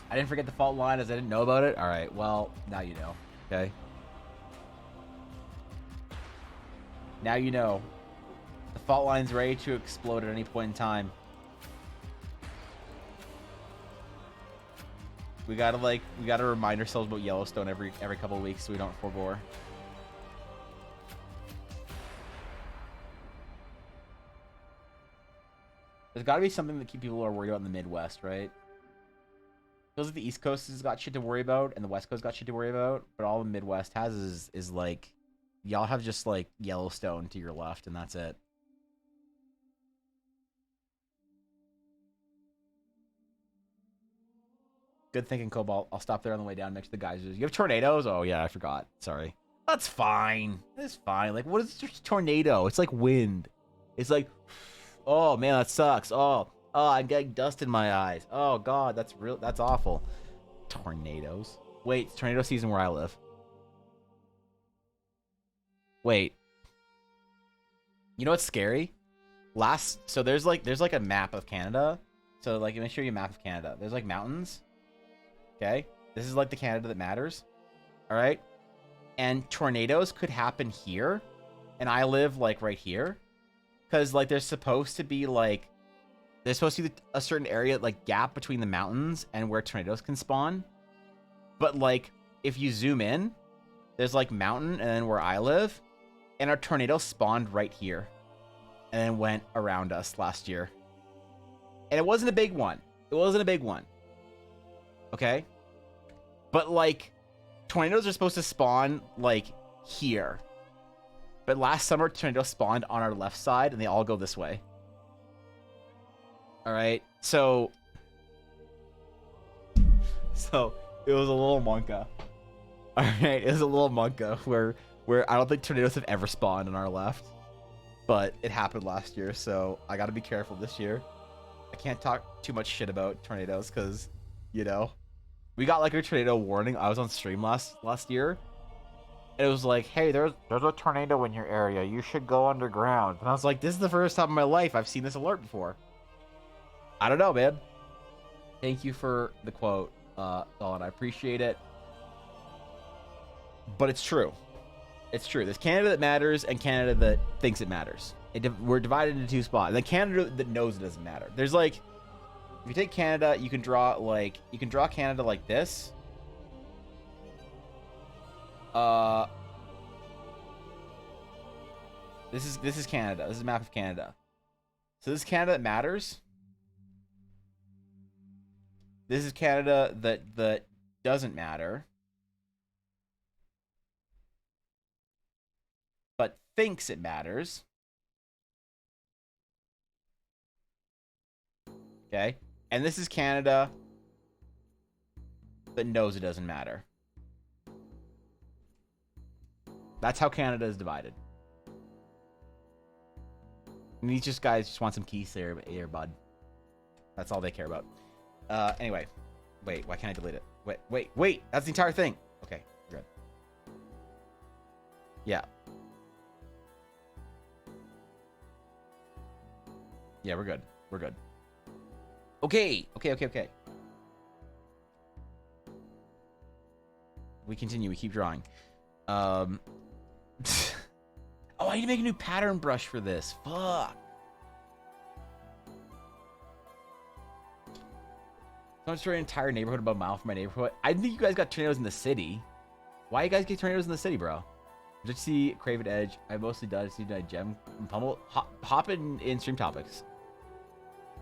I didn't forget the fault line as I didn't know about it. All right, well, now you know. Okay. Now you know. The fault line's ready to explode at any point in time. We gotta remind ourselves about Yellowstone every couple of weeks so we don't forgore. There's gotta be something that people are worried about in the Midwest, right? Feels like the East Coast has got shit to worry about and the West Coast got shit to worry about, but all the Midwest has is like, y'all have just like Yellowstone to your left and that's it. Good thinking, Cobalt. I'll stop there on the way down next to the geysers. You have tornadoes? Oh, yeah, I forgot. Sorry. That's fine. It's fine. Like, what is just a tornado? It's like wind. It's like, oh, man, that sucks. Oh, I'm getting dust in my eyes. Oh, God, that's real. That's awful. Tornadoes. Wait, it's tornado season where I live. Wait. You know what's scary? So there's like a map of Canada. So, like, let me show you a map of Canada. There's, like, mountains. Okay, this is like the Canada that matters. All right, and tornadoes could happen here, and I live like right here, because like there's supposed to be a certain area like gap between the mountains and where tornadoes can spawn. But like if you zoom in, there's like mountain and then where I live, and our tornado spawned right here, and then went around us last year, and it wasn't a big one. It wasn't a big one. Okay, but like tornadoes are supposed to spawn like here, but last summer tornadoes spawned on our left side and they all go this way. All right, so it was a little monka. All right, it was a little monka where I don't think tornadoes have ever spawned on our left, but it happened last year, so I got to be careful this year. I can't talk too much shit about tornadoes because, you know, we got like a tornado warning. I was on stream last year. And it was like, hey, there's a tornado in your area. You should go underground. And I was like, this is the first time in my life I've seen this alert before. I don't know, man. Thank you for the quote, Dawn. I appreciate it. But it's true. It's true. There's Canada that matters and Canada that thinks it matters. We're divided into two spots. And then Canada that knows it doesn't matter. There's like, if you take Canada, you can draw Canada like this. This is Canada. This is a map of Canada. So this is Canada that matters. This is Canada that doesn't matter, but thinks it matters. Okay? And this is Canada that knows it doesn't matter. That's how Canada is divided. And these guys just want some keys there, bud. That's all they care about. Anyway. Wait, why can't I delete it? Wait. That's the entire thing. Okay, we're good. Yeah. Yeah, we're good. We're good. Okay. We continue. We keep drawing. Oh, I need to make a new pattern brush for this. Fuck. So I'm destroying an entire neighborhood about a mile from my neighborhood. I think you guys got tornadoes in the city. Why you guys get tornadoes in the city, bro? Did you see Craven Edge? I mostly done see that gem and pummel. Hop in stream topics.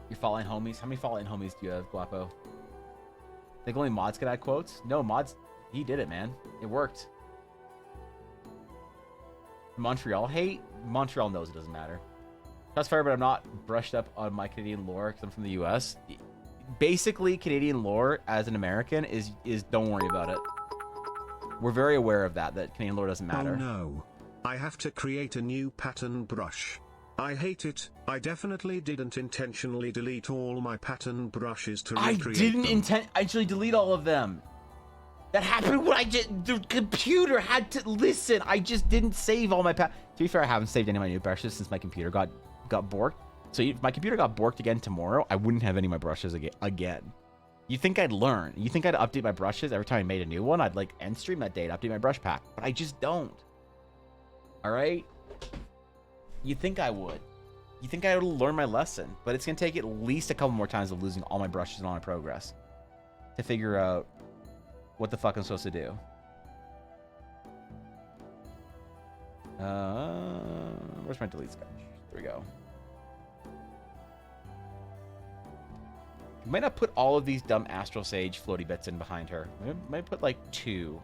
Your fallen homies. How many fallen homies do you have, Guapo? Think only mods could add quotes? No, mods. He did it, man. It worked. Montreal hate? Montreal knows it doesn't matter. That's fair, but I'm not brushed up on my Canadian lore because I'm from the US. Basically, Canadian lore as an American is don't worry about it. We're very aware of that Canadian lore doesn't matter. Oh no. I have to create a new pattern brush. I hate it. I definitely didn't intentionally delete all my pattern brushes to recreate them. Actually delete all of them. That happened when the computer had to listen. I just didn't save all my To be fair, I haven't saved any of my new brushes since my computer got borked. So if my computer got borked again tomorrow, I wouldn't have any of my brushes again. You think I'd learn? You think I'd update my brushes every time I made a new one? I'd like end stream that day and update my brush pack, but I just don't. All right? You think I would? You think I would learn my lesson? But it's gonna take at least a couple more times of losing all my brushes and all my progress to figure out what the fuck I'm supposed to do. Where's my delete sketch? There we go. I might not put all of these dumb Astral Sage floaty bits in behind her. I might put like 2.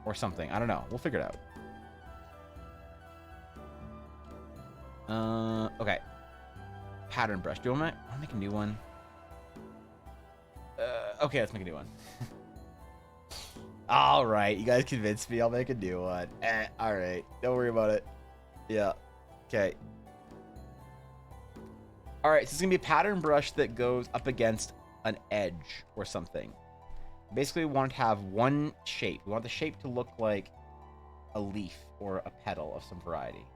Or something. I don't know. We'll figure it out. Okay. Pattern brush. Do I want to make a new one? Okay, let's make a new one. Alright, you guys convinced me. I'll make a new one. Alright. Don't worry about it. Yeah. Okay. Alright, so it's going to be a pattern brush that goes up against an edge or something. Basically, we want to have one shape. We want the shape to look like a leaf or a petal of some variety.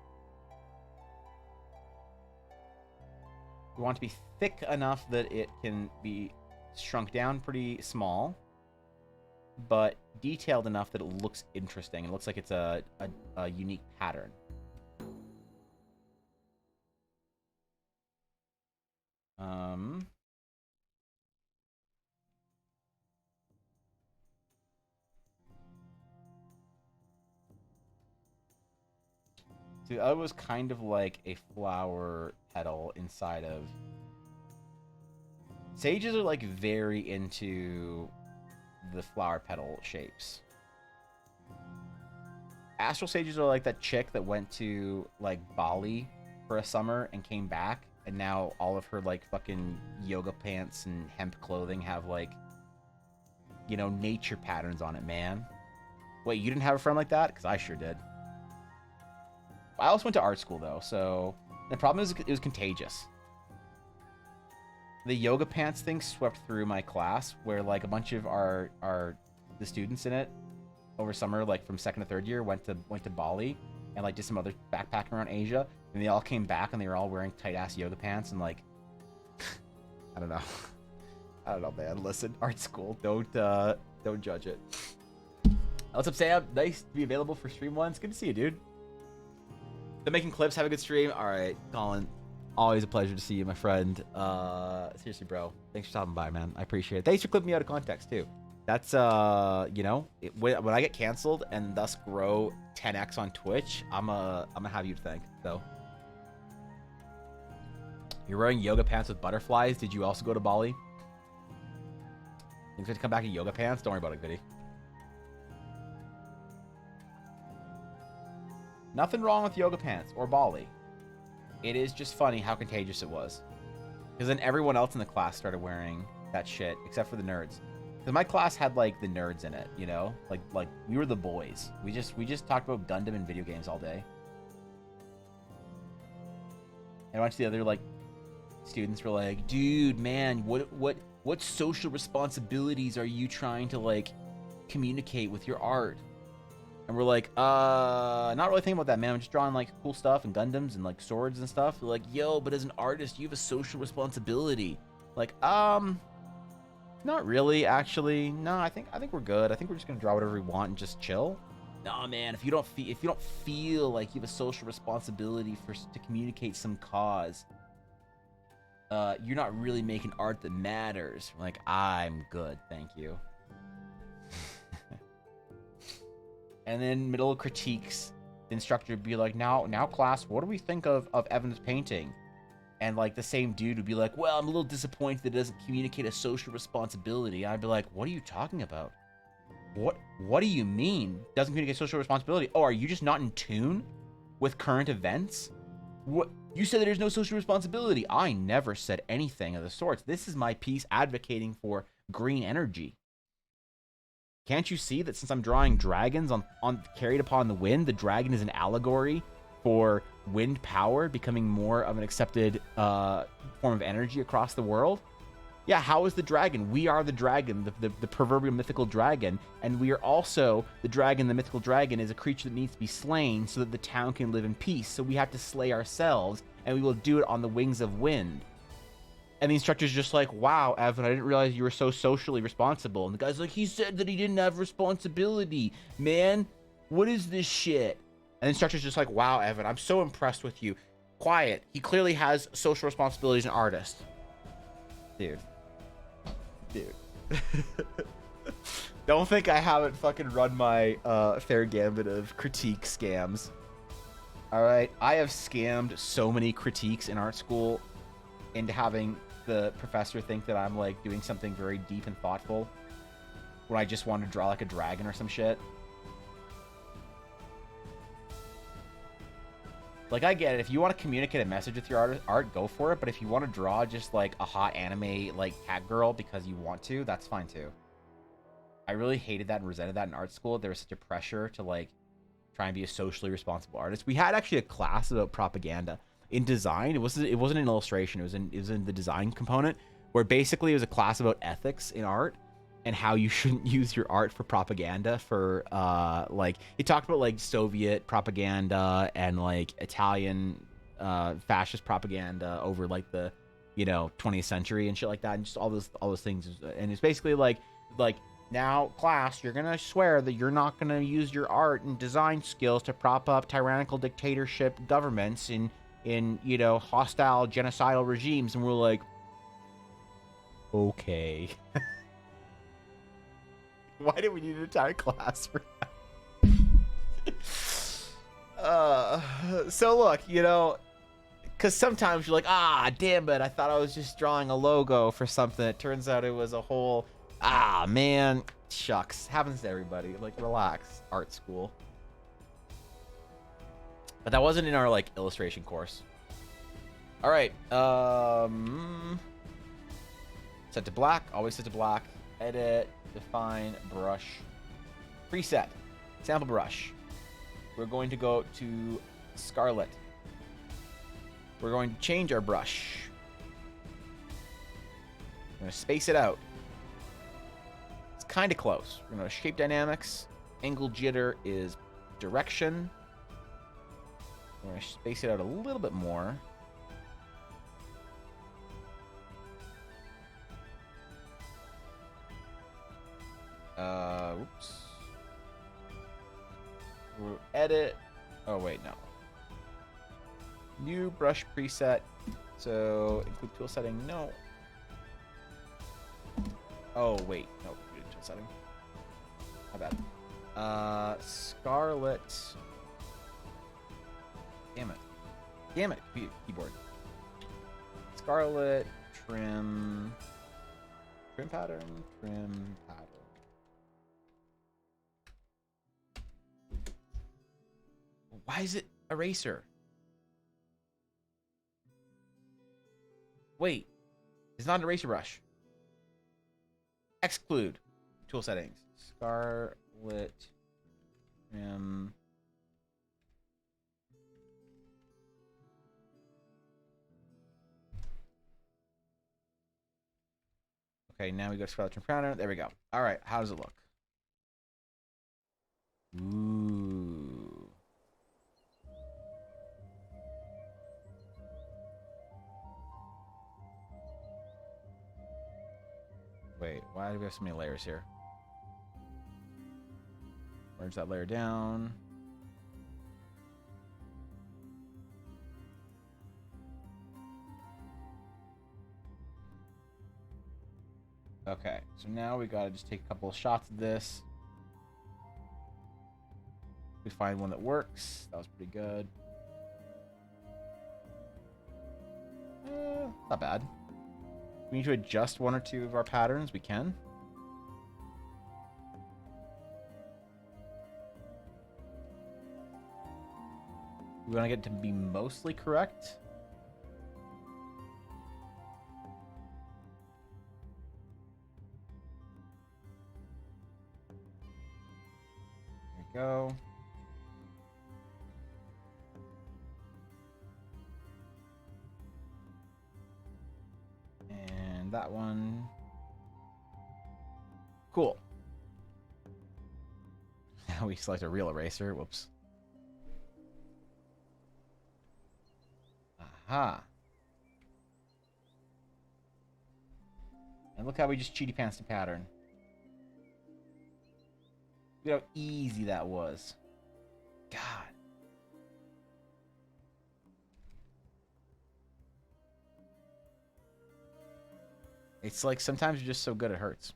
We want it to be thick enough that it can be shrunk down pretty small, but detailed enough that it looks interesting. It looks like it's a unique pattern. So the other was kind of like a flower petal inside of... Sages are like very into the flower petal shapes. Astral Sages are like that chick that went to like Bali for a summer and came back, and now all of her like fucking yoga pants and hemp clothing have like, you know, nature patterns on it, man. Wait, you didn't have a friend like that? Because I sure did. I also went to art school though, so the problem is it was contagious. The yoga pants thing swept through my class, where like a bunch of the students in it over summer, like from 2nd to 3rd year, went to Bali and like did some other backpacking around Asia, and they all came back and they were all wearing tight ass yoga pants and like I don't know, man. Listen, art school, don't judge it. What's up, Sam? Nice to be available for stream once. Good to see you, dude. Been making clips. Have a good stream. All right, Colin. Always a pleasure to see you, my friend. Seriously, bro. Thanks for stopping by, man. I appreciate it. Thanks for clipping me out of context, too. That's, you know, when I get canceled and thus grow 10x on Twitch, I'm gonna have you to thank, so. You're wearing yoga pants with butterflies. Did you also go to Bali? Things to come back in yoga pants? Don't worry about it, goodie. Nothing wrong with yoga pants or Bali. It is just funny how contagious it was. Because then everyone else in the class started wearing that shit, except for the nerds. Because my class had, like, the nerds in it, you know? Like we were the boys. We just talked about Gundam and video games all day. And a bunch of the other, like, students were like, dude, man, what social responsibilities are you trying to like communicate with your art? And we're like, not really thinking about that, man. I'm just drawing like cool stuff and Gundams and like swords and stuff. They're like, yo, but as an artist, you have a social responsibility. Like, not really, actually. No, I think we're good. I think we're just gonna draw whatever we want and just chill. Nah, man. If you don't feel like you have a social responsibility to communicate some cause, you're not really making art that matters. Like, I'm good, thank you. And then middle critiques, the instructor would be like, now class, what do we think of Evan's painting? And like the same dude would be like, well, I'm a little disappointed that it doesn't communicate a social responsibility. I'd be like, what are you talking about? What do you mean doesn't communicate social responsibility? Oh, are you just not in tune with current events? What, you said that there's no social responsibility. I never said anything of the sorts. This is my piece advocating for green energy. Can't you see that since I'm drawing dragons on carried upon the wind, the dragon is an allegory for wind power becoming more of an accepted form of energy across the world? Yeah, how is the dragon? We are the dragon, the proverbial mythical dragon, and we are also the dragon. The mythical dragon is a creature that needs to be slain so that the town can live in peace. So we have to slay ourselves, and we will do it on the wings of wind. And the instructor's just like, wow, Evan, I didn't realize you were so socially responsible. And the guy's like, he said that he didn't have responsibility. Man, what is this shit? And the instructor's just like, wow, Evan, I'm so impressed with you. Quiet. He clearly has social responsibility as an artist. Dude. Don't think I haven't fucking run my fair gambit of critique scams. Alright, I have scammed so many critiques in art school into having the professor think that I'm like doing something very deep and thoughtful when I just want to draw like a dragon or some shit. Like, I get it. If you want to communicate a message with your art, go for it. But if you want to draw just like a hot anime like cat girl because you want to, that's fine too. I really hated that and resented that in art school. There was such a pressure to like try and be a socially responsible artist. We had actually a class about propaganda in design. It wasn't an illustration. It was in the design component, where basically it was a class about ethics in art and how you shouldn't use your art for propaganda. For like, it talked about like Soviet propaganda and like Italian fascist propaganda over like the 20th century and shit like that, and just all those things. And it's basically like now, class, you're gonna swear that you're not gonna use your art and design skills to prop up tyrannical dictatorship governments in hostile genocidal regimes. And we're like, okay. Why do we need an entire class for that? So look, because sometimes you're like, damn it, I thought I was just drawing a logo for something. It turns out it was a whole, man, shucks. Happens to everybody. Like, relax, art school. But that wasn't in our like illustration course. All right, set to black. Always set to black. Edit, define, brush, preset, sample brush. We're going to go to Scarlet. We're going to change our brush. We're going to space it out. It's kind of close. We're going to shape dynamics. Angle jitter is direction. We're going to space it out a little bit more. Oops. We'll edit. Oh, wait, no. New brush preset. So, include tool setting. No. Oh, wait. No, tool setting. My bad. Scarlet. Damn it. Damn it, keyboard. Scarlet, trim pattern, trim pattern. Why is it eraser? Wait, it's not an eraser brush. Exclude. Tool settings. Scarlet, trim. Okay, now we go to skeleton pattern. There we go. All right, how does it look? Ooh. Wait, why do we have so many layers here? Merge that layer down. Okay, so now we gotta just take a couple of shots of this. We find one that works. That was pretty good. Not bad. We need to adjust one or two of our patterns. We can. We want to get it to be mostly correct. There we go. And that one. Cool. Now we select a real eraser. Whoops. Aha. And look how we just cheaty pants the pattern. Look how easy that was. God. It's like sometimes you're just so good it hurts.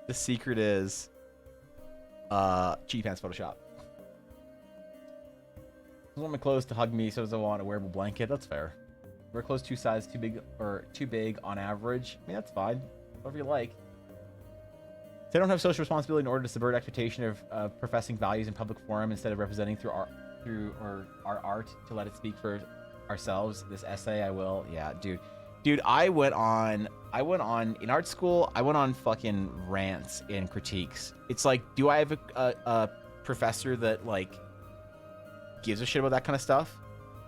The secret is cheaty pants Photoshop. I want my clothes to hug me, so does I want a wearable blanket. That's fair. Wear clothes two sizes too big or too big on average. I mean, that's fine. Whatever you like. They don't have social responsibility in order to subvert expectation of professing values in public forum instead of representing through our art to let it speak for ourselves. This essay, I will. Yeah, dude, I went on in art school. I went on fucking rants and critiques. It's like, do I have a professor that like gives a shit about that kind of stuff?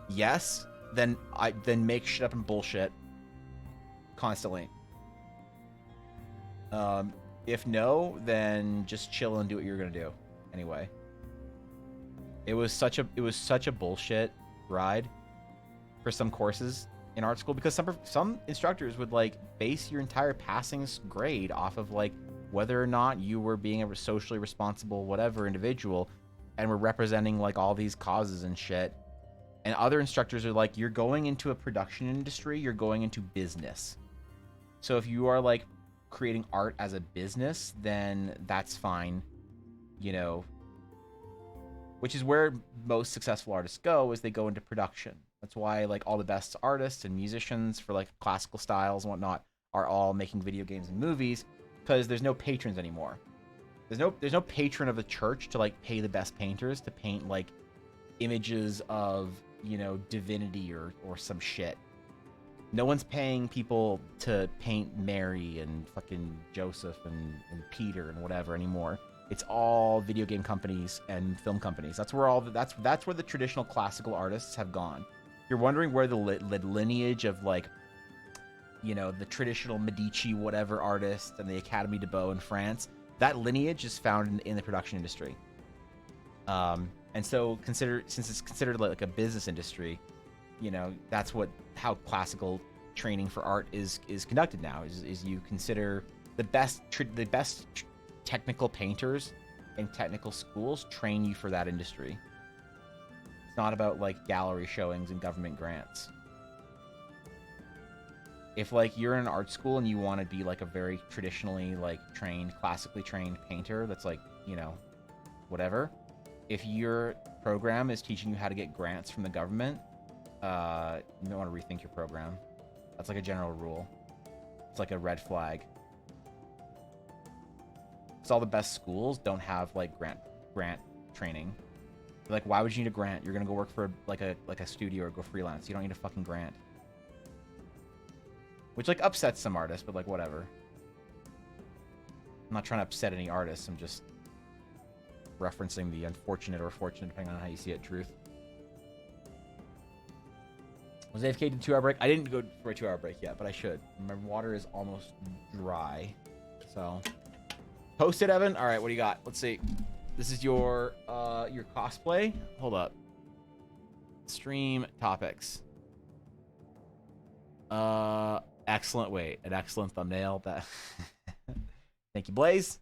Yes. Then make shit up and bullshit constantly. If no, then just chill and do what you're gonna do. Anyway, it was such a bullshit ride for some courses in art school because some instructors would like base your entire passing grade off of like whether or not you were being a socially responsible whatever individual and were representing like all these causes and shit. And other instructors are like, you're going into a production industry, you're going into business. So if you are like creating art as a business, then that's fine, you know, which is where most successful artists go, is they go into production. That's why like all the best artists and musicians for like classical styles and whatnot are all making video games and movies, because there's no patrons anymore. There's no patron of the church to like pay the best painters to paint like images of, you know, divinity or some shit. No one's paying people to paint Mary and fucking Joseph and Peter and whatever anymore. It's all video game companies and film companies. That's where that's where the traditional classical artists have gone. You're wondering where the lineage of like, you know, the traditional Medici whatever artist and the Académie de Beaux in France, that lineage is found in the production industry. And so since it's considered like a business industry, you know, that's how classical training for art is conducted now. Is you consider the best technical painters and technical schools train you for that industry. It's not about like gallery showings and government grants. If like you're in an art school and you want to be like a very traditionally like classically trained painter, that's like, you know, whatever. If your program is teaching you how to get grants from the government, you might want to rethink your program. That's like a general rule. It's like a red flag. Because all the best schools don't have like grant training. Like, why would you need a grant? You're gonna go work for like a studio or go freelance. You don't need a fucking grant. Which like upsets some artists, but like whatever. I'm not trying to upset any artists. I'm just referencing the unfortunate or fortunate, depending on how you see it, truth. Was AFK to 2-hour break? I didn't go for a 2-hour break yet, but I should. My water is almost dry. So, post it, Evan. All right, what do you got? Let's see. This is your cosplay. Hold up. Stream topics. Excellent. Wait, an excellent thumbnail. That. Thank you, Blaze.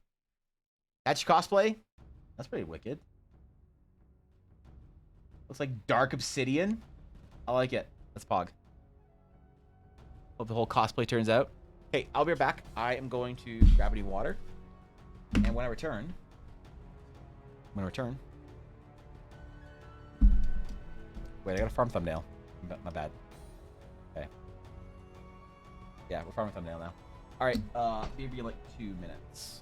That's your cosplay. That's pretty wicked. Looks like dark obsidian. I like it. That's Pog. Hope the whole cosplay turns out. Okay, I'll be right back. I am going to grab any water. And when I return... Wait, I got a farm thumbnail. My bad. Okay. Yeah, we're farming thumbnail now. Alright, maybe like 2 minutes.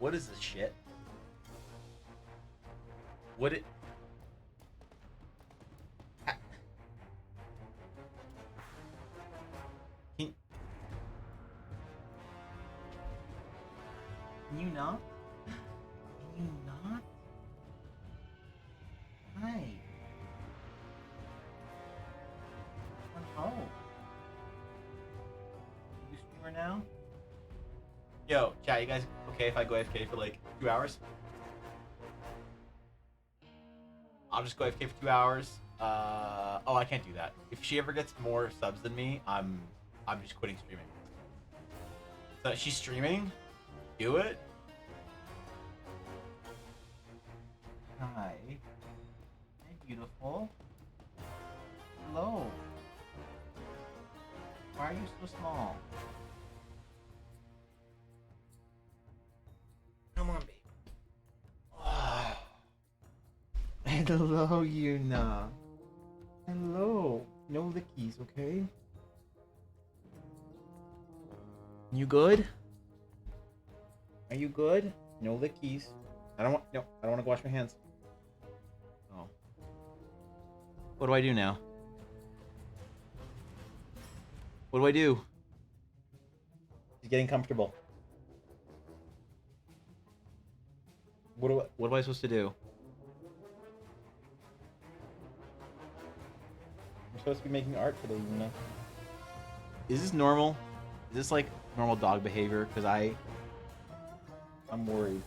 What is this shit? What it? Can you not? Can you not? Hi. Oh. You streamer now? Yo, chat, you guys okay if I go AFK for like 2 hours? I'll just go AFK for 2 hours. Oh, I can't do that. If she ever gets more subs than me, I'm just quitting streaming. So she's streaming? Do it? Hi. Hey, beautiful. Hello. Why are you so small? Come on, baby. Hello, Yuna. Hello. No lickies, okay? You good? Are you good? No lickies. I don't want to go wash my hands. Oh. What do I do now? What do I do? He's getting comfortable. What am I supposed to do? I'm supposed to be making art today, you know. Is this normal? Is this like normal dog behavior? Because I'm worried.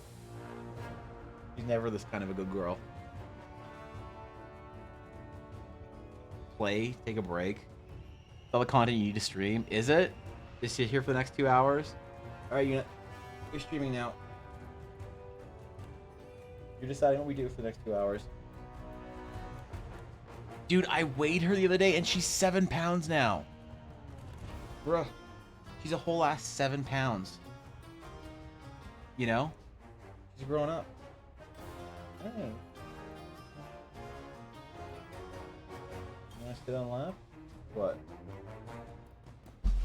She's never this kind of a good girl. Play, take a break. All the content you need to stream. Is it? Just sit here for the next 2 hours? Alright, you're streaming now. You're deciding what we do for the next 2 hours. Dude, I weighed her the other day and she's 7 pounds now. Bruh. She's a whole ass 7 pounds. You know? She's growing up. Oh. You wanna sit on lap? What?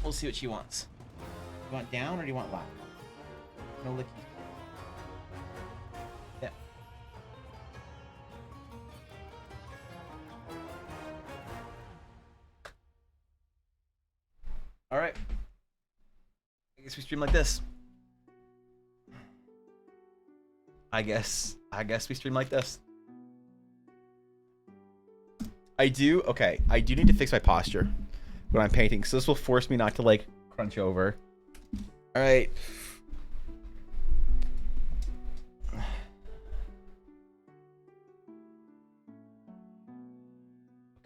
We'll see what she wants. You want down or do you want lap? No licky. Yeah. Alright. I guess we stream like this. I guess we stream like this. I do need to fix my posture when I'm painting, so this will force me not to like crunch over. All right.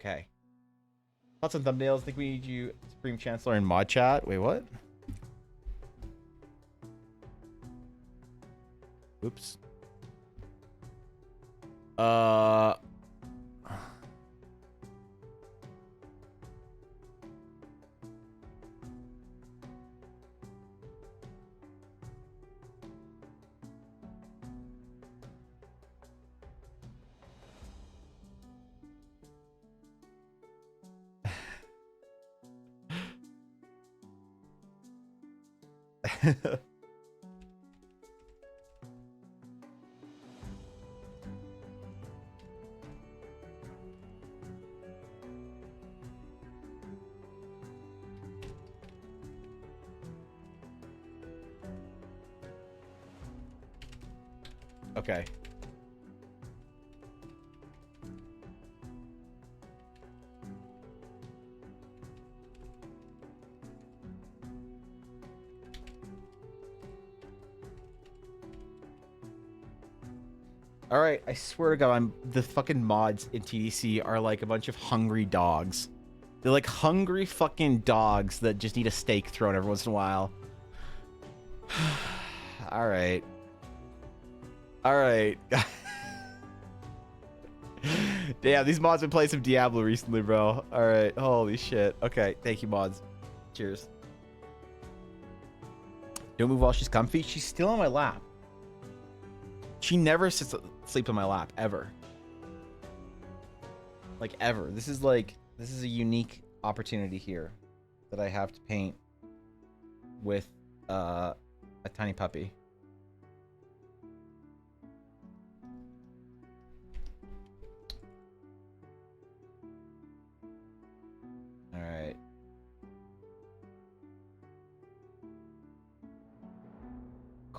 Okay. Thoughts on thumbnails. Think we need you, Supreme Chancellor, in mod chat. Wait, what? Oops. Okay. All right, I swear to God, the fucking mods in TDC are like a bunch of hungry dogs. They're like hungry fucking dogs that just need a steak thrown every once in a while. All right. All right. Damn, these mods been playing some Diablo recently, bro. All right. Holy shit. Okay. Thank you, mods. Cheers. Don't move while she's comfy. She's still on my lap. She never sleeps on my lap, ever. Like, ever. This is a unique opportunity here that I have to paint with a tiny puppy.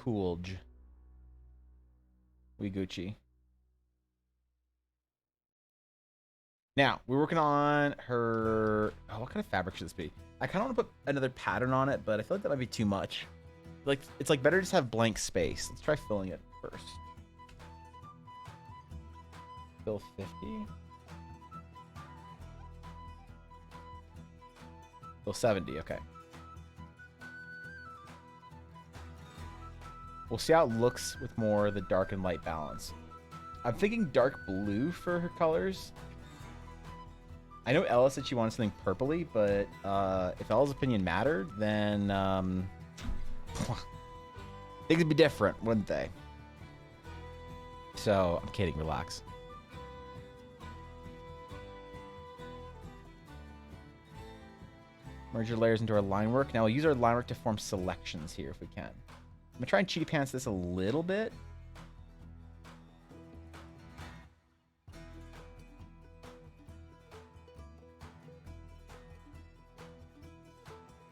Coolj. We Gucci. Now, we're working on her... Oh, what kind of fabric should this be? I kind of want to put another pattern on it, but I feel like that might be too much. Like, it's like better to just have blank space. Let's try filling it first. Fill 50. Fill 70, okay. We'll see how it looks with more of the dark and light balance. I'm thinking dark blue for her colors. I know Ella said she wanted something purpley, but if Ella's opinion mattered, then things would be different, wouldn't they? So, I'm kidding, relax. Merge your layers into our line work. Now we'll use our line work to form selections here if we can. I'm gonna try and cheaty pants this a little bit.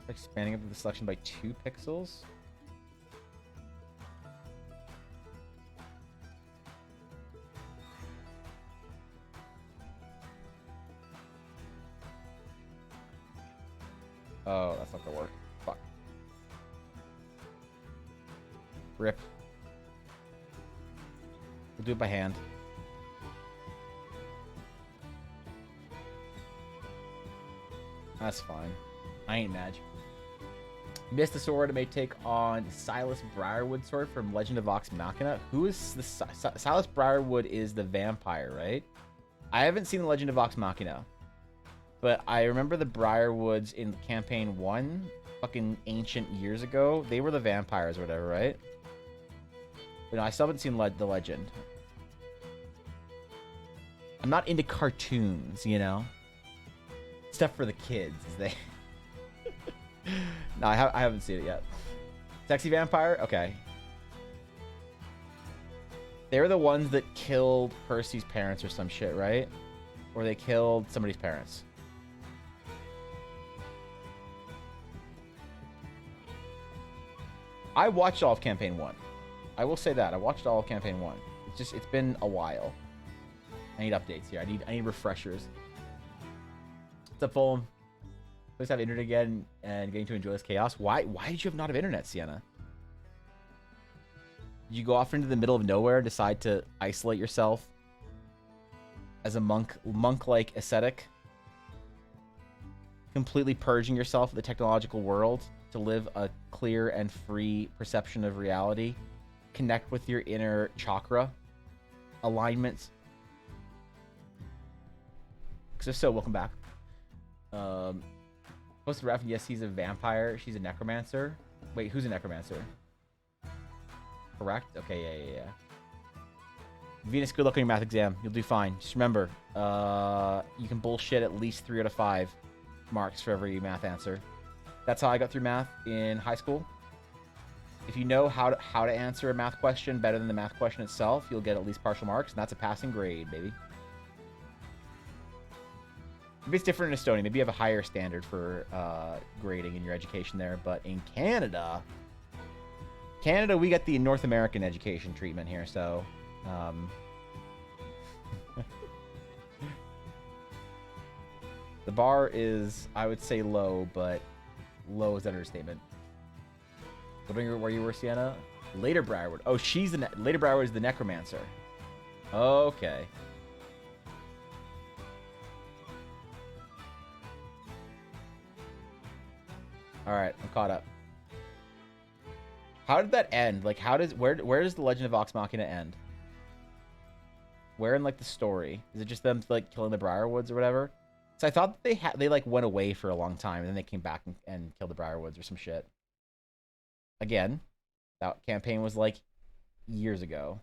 Expanding up the selection by 2 pixels. Oh, that's not gonna work. Fuck. Rip. We'll do it by hand. That's fine. I ain't mad. Missed the sword. It may take on Silas Briarwood sword from Legend of Vox Machina. Who is the Silas Briarwood? Is the vampire, right? I haven't seen the Legend of Vox Machina, but I remember the Briarwoods in campaign 1, fucking ancient years ago. They were the vampires or whatever, right? But no, I still haven't seen the Legend. I'm not into cartoons, you know. Stuff for the kids, they. No, I haven't seen it yet. Sexy vampire? Okay. They're the ones that killed Percy's parents or some shit, right? Or they killed somebody's parents. I watched all of campaign 1. I will say that. I watched all of campaign 1. It's been a while. I need updates here. I need refreshers. What's up, Fulham? Please have internet again and getting to enjoy this chaos. Why did you not have internet, Sienna? Did you go off into the middle of nowhere and decide to isolate yourself as a monk-like ascetic? Completely purging yourself of the technological world to live a clear and free perception of reality. Connect with your inner chakra alignments. Because if so, welcome back. Posted ref, yes, he's a vampire. She's a necromancer. Wait, who's a necromancer? Correct? Okay, yeah. Venus, good luck on your math exam. You'll do fine. Just remember, you can bullshit at least 3 out of 5 marks for every math answer. That's how I got through math in high school. If you know how to answer a math question better than the math question itself, you'll get at least partial marks, and that's a passing grade, baby. Maybe it's different in Estonia. Maybe you have a higher standard for grading in your education there. But in Canada, we got the North American education treatment here. So, the bar is, I would say, low, but low is an understatement. Where you were, Sienna? Later Briarwood. Oh, Later Briarwood is the necromancer. Okay. All right, I'm caught up. How did that end? Like, where does the Legend of Vox Machina end? Where in like the story? Is it just them like killing the Briarwoods or whatever? So I thought that they like went away for a long time and then they came back and killed the Briarwoods or some shit. Again, that campaign was like years ago.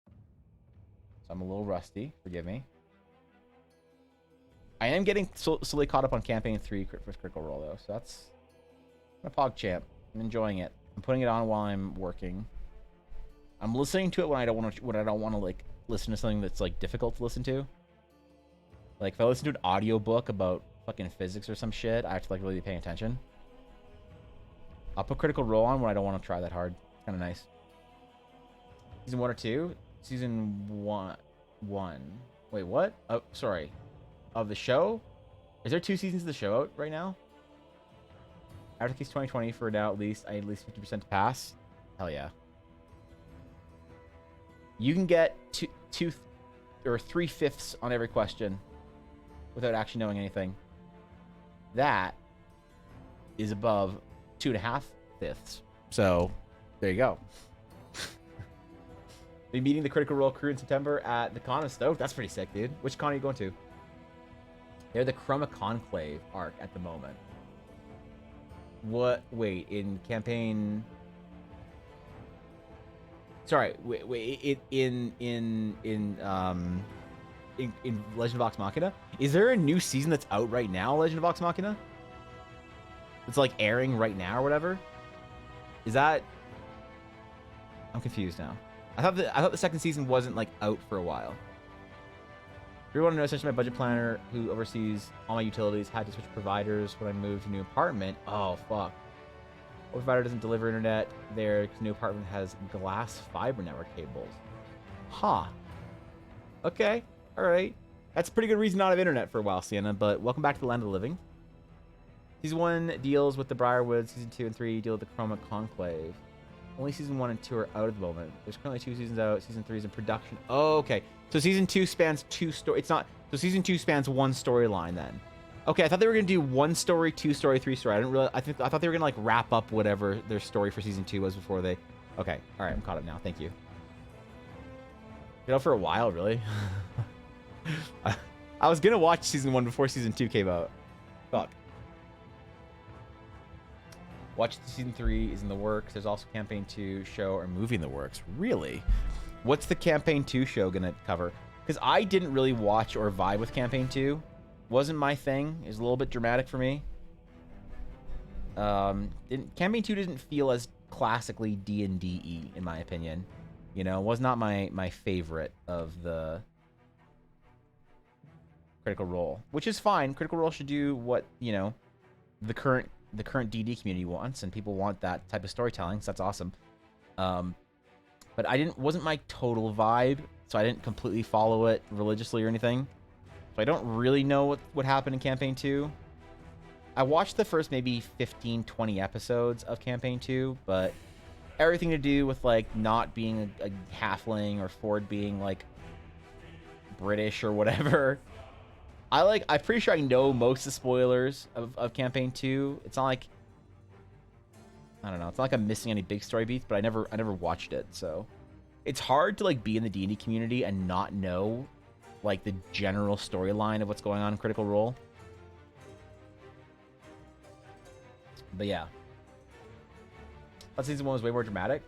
So I'm a little rusty. Forgive me. I am getting slowly caught up on campaign 3 first critical role though, so that's a PogChamp. I'm enjoying it. I'm putting it on while I'm working. I'm listening to it when I don't want to like listen to something that's like difficult to listen to. Like if I listen to an audiobook about fucking physics or some shit, I have to like really be paying attention. I'll put Critical Role on when I don't want to try that hard. Kind of nice. Season 1 or 2? Season 1. Wait, what? Oh, sorry. Of the show? Is there 2 seasons of the show out right now? After Case 2020 for now, at least I need at least 50% to pass. Hell yeah. You can get two or 3/5 on every question without actually knowing anything. That is above 2.5/5. So there you go. Be meeting the Critical Role crew in September at the Con of Stoke. That's pretty sick, dude. Which con are you going to? They're the Chroma Conclave arc at the moment. What? Wait, in campaign. Sorry, wait. In Legend of Vox Machina, is there a new season that's out right now? Legend of Vox Machina. It's like airing right now or whatever. Is that? I'm confused now. I thought the second season wasn't like out for a while. If you want to know, essentially my budget planner who oversees all my utilities had to switch providers when I moved to a new apartment. Oh fuck. Old provider doesn't deliver internet there because new apartment has glass fiber network cables. Huh. Okay. Alright. That's a pretty good reason not to have internet for a while, Sienna, but welcome back to the land of the living. Season 1 deals with the Briarwood. Season 2 and 3 deal with the Chroma Conclave. Only Season 1 and 2 are out at the moment. There's currently 2 seasons out. Season 3 is in production. Oh, okay. So Season 2 spans 2 stories. It's not... So Season 2 spans 1 storyline then. Okay, I thought they were going to do 1 story, 2 story, 3 story. I didn't really... I thought they were going to, like, wrap up whatever their story for Season 2 was before they... Okay. All right, I'm caught up now. Thank you. Been out for a while, really. I was going to watch Season 1 before Season 2 came out. Fuck. Watch Season 3 is in the works. There's also Campaign 2 show or movie in the works. Really? What's the Campaign 2 show going to cover? Because I didn't really watch or vibe with Campaign 2. Wasn't my thing. It was a little bit dramatic for me. Campaign 2 didn't feel as classically D&D-y, in my opinion. You know, was not my favorite of the Critical Role. Which is fine. Critical Role should do what, you know, the current D&D community wants, and people want that type of storytelling, so that's awesome. But wasn't my total vibe, so I didn't completely follow it religiously or anything. So I don't really know what happened in Campaign 2. I watched the first maybe 15, 20 episodes of Campaign 2, but everything to do with, like, not being a halfling or Ford being, like, British or whatever. I'm pretty sure I know most of the spoilers of Campaign 2. It's not like... I don't know. It's not like I'm missing any big story beats, but I never watched it, so... It's hard to, like, be in the D&D community and not know, like, the general storyline of what's going on in Critical Role. But yeah. That Season 1 was way more dramatic.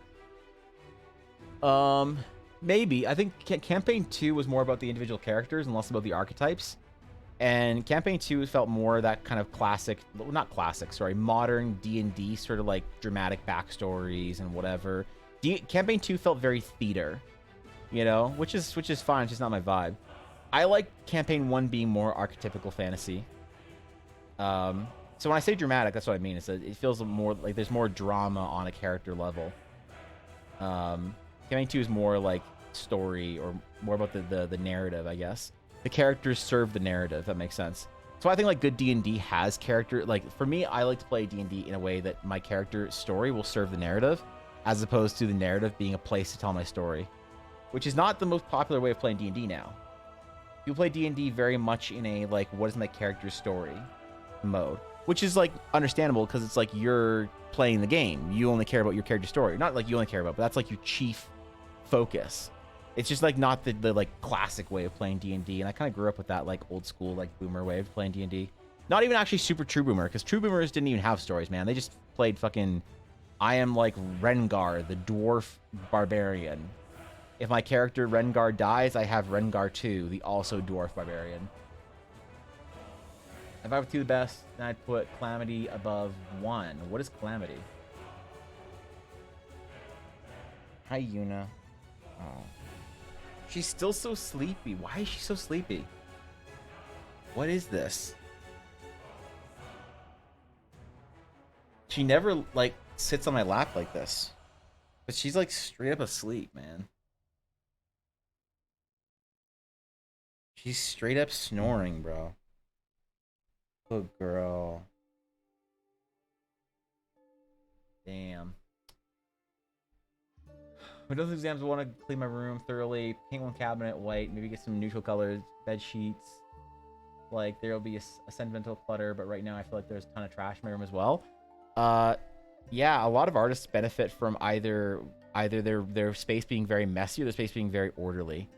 Maybe. I think Campaign 2 was more about the individual characters and less about the archetypes. And Campaign 2 felt more that kind of classic, well, not classic, sorry, modern D&D sort of like dramatic backstories and whatever. Campaign 2 felt very theater, you know, which is fine. It's just not my vibe. I like Campaign 1 being more archetypical fantasy. So when I say dramatic, that's what I mean. It feels more like there's more drama on a character level. Campaign 2 is more like story or more about the narrative, I guess. The characters serve the narrative, if that makes sense. So I think like good D&D has character. Like for me, I like to play D&D in a way that my character story will serve the narrative, as opposed to the narrative being a place to tell my story, which is not the most popular way of playing D&D now. You play D&D very much in a like, what is my character's story mode, which is like understandable because it's like you're playing the game. You only care about your character's story. Not like you only care about, but that's like your chief focus. It's just like not the like classic way of playing D&D, and I kind of grew up with that like old school like boomer way of playing D&D. Not even actually super true boomer, because true boomers didn't even have stories, man. They just played fucking. I am like Rengar, the dwarf barbarian. If my character Rengar dies, I have Rengar 2, the also dwarf barbarian. If I were to do the best, then I'd put Calamity above 1. What is Calamity? Hi, Yuna. Oh. She's still so sleepy. Why is she so sleepy? What is this? She never, like, sits on my lap like this. But she's like straight up asleep, man. She's straight up snoring, bro. Good girl. Damn. Windows exams, want to clean my room thoroughly, paint one cabinet white, maybe get some neutral colors, bed sheets. Like, there'll be a sentimental clutter, but right now I feel like there's a ton of trash in my room as well. Yeah, a lot of artists benefit from either their space being very messy or their space being very orderly.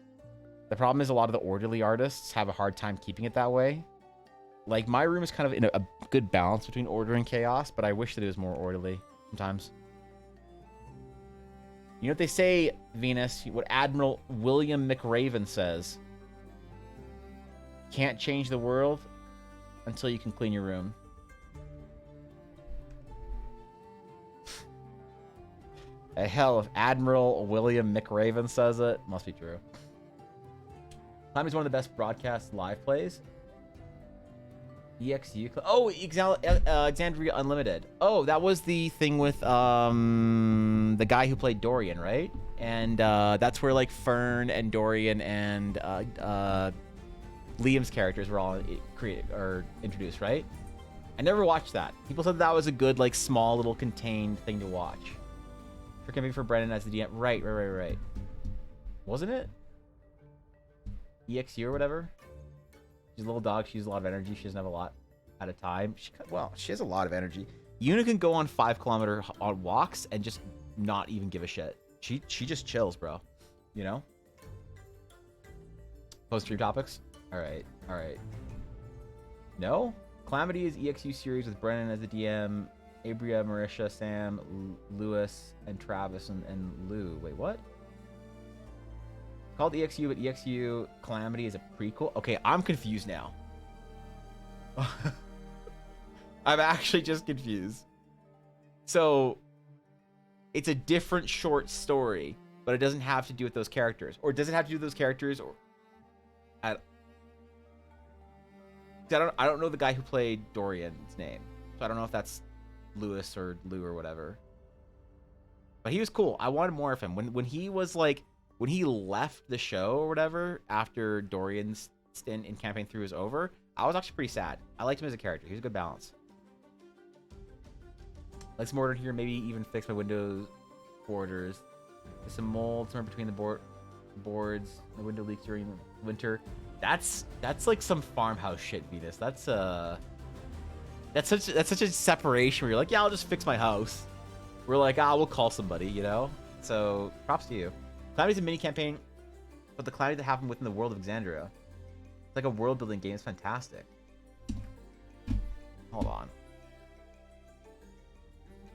The problem is a lot of the orderly artists have a hard time keeping it that way. Like, my room is kind of in a good balance between order and chaos, but I wish that it was more orderly sometimes. You know what they say, Venus? What Admiral William McRaven says. Can't change the world until you can clean your room. Hell, if Admiral William McRaven says it, must be true. Time is one of the best broadcast live plays. EXU. Oh, Exandria Unlimited. Oh, that was the thing with the guy who played Dorian, right? And that's where like Fern and Dorian and Liam's characters were all created or introduced, right? I never watched that. People said that was a good like small little contained thing to watch. For camping for Brennan as the DM. Right. Wasn't it? EXU or whatever? She's a little dog. She uses a lot of energy. She doesn't have a lot at a time. She has a lot of energy. Yuna can go on 5-kilometer walks and just not even give a shit. She just chills, bro. You know? Post-stream topics? All right. No? Calamity is EXU series with Brennan as the DM, Abria, Marisha, Sam, Lewis, and Travis, and Lou. Wait, what? Called EXU, but EXU Calamity is a prequel. Okay, I'm confused now. I'm actually just confused. So, it's a different short story, but it doesn't have to do with those characters. Or does it have to do with those characters? Or I don't know the guy who played Dorian's name. So I don't know if that's Lewis or Lou or whatever. But he was cool. I wanted more of him. When he was like... When he left the show or whatever, after Dorian's stint in Campaign 3 was over, I was actually pretty sad. I liked him as a character. He was a good balance. Like some order here, maybe even fix my windows borders. There's some mold somewhere between the boards. The window leaks during the winter. That's like some farmhouse shit, Venus. That's such a separation where you're like, yeah, I'll just fix my house. We're like, we'll call somebody, you know? So, props to you. Calamity's a mini campaign, but the calamity that happened within the world of Exandria. It's like a world building game. It's fantastic. Hold on.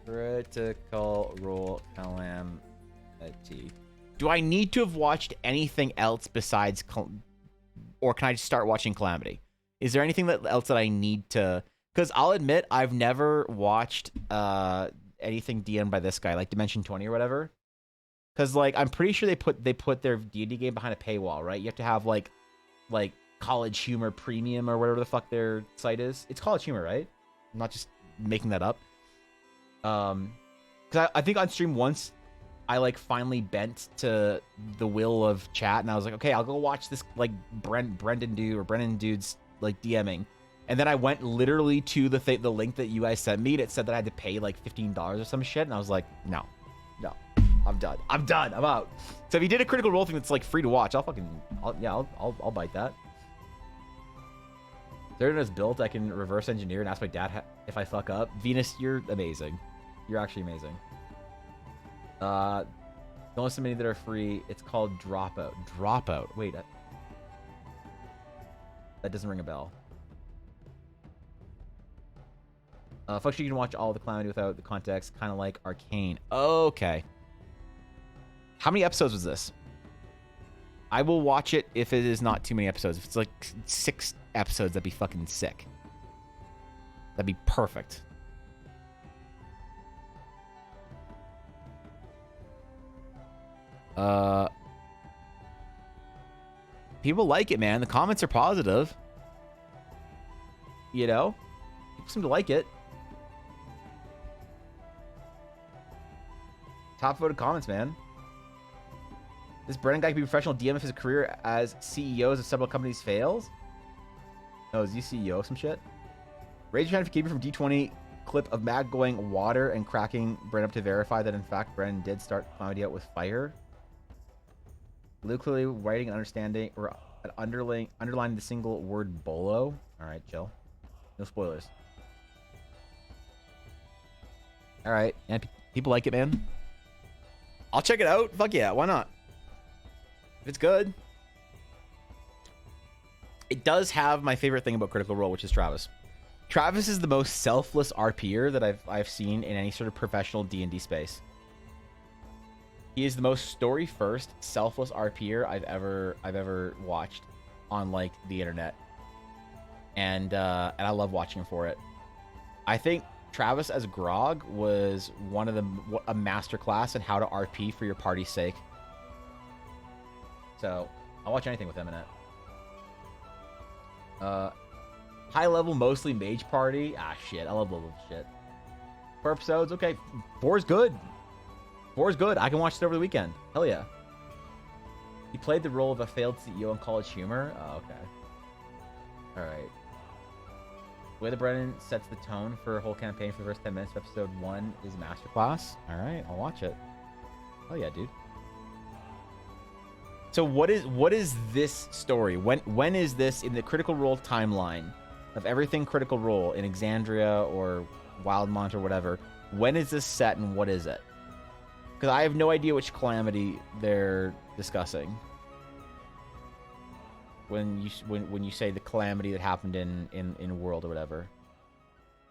Critical Role Calamity. Do I need to have watched anything else besides, or can I just start watching Calamity? Is there anything else that I need to? Because I'll admit I've never watched anything DM'd by this guy, like Dimension 20 or whatever. Because, like, I'm pretty sure they put their D&D game behind a paywall, right? You have to have, like College Humor Premium or whatever the fuck their site is. It's College Humor, right? I'm not just making that up. Because I think on stream once, I, like, finally bent to the will of chat, and I was like, okay, I'll go watch this, like, Brendan dude's, like, DMing. And then I went literally to the link that you guys sent me, and it said that I had to pay, like, $15 or some shit, and I was like, no. I'm done. I'm out. So if you did a Critical Role thing that's like free to watch, I'll bite that. They're just built. I can reverse engineer and ask my dad if I fuck up. Venus, you're amazing. You're actually amazing. Don't listen to many that are free. It's called Dropout. Dropout. Wait. That doesn't ring a bell. Function, you can watch all of the Calamity without the context, kind of like Arcane. Okay. How many episodes was this? I will watch it if it is not too many episodes. If it's like 6 episodes, that'd be fucking sick. That'd be perfect. People like it, man. The comments are positive. You know? People seem to like it. Top voted comments, man. This Brennan guy could be a professional DM if his career as CEOs of several companies fails. Oh, is he CEO of some shit? Raise your hand if you keep it from D20 clip of Mag going water and cracking Brennan up to verify that in fact Brennan did start Calamity out with fire. Lou clearly writing and understanding or underlining the single word bolo. Alright, chill. No spoilers. Alright, yeah, people like it, man. I'll check it out. Fuck yeah, why not? If it's good. It does have my favorite thing about Critical Role, which is Travis. Travis is the most selfless RPer that I've seen in any sort of professional D&D space. He is the most story first, selfless RPer I've ever watched on like the internet. And I love watching him for it. I think Travis as Grog was a masterclass in how to RP for your party's sake. So I'll watch anything with him in it. High level, mostly mage party. Ah, shit. I love level shit. 4 episodes. Okay. 4's good. 4's good. I can watch it over the weekend. Hell yeah. He played the role of a failed CEO in College Humor. Oh, okay. All right. The way that Brennan sets the tone for a whole campaign for the first 10 minutes of episode 1 is masterclass. All right. I'll watch it. Hell yeah, dude. So what is this story? When is this in the Critical Role timeline of everything Critical Role in Exandria or Wildmont or whatever? When is this set and what is it? Because I have no idea which calamity they're discussing. When you say the calamity that happened in World or whatever,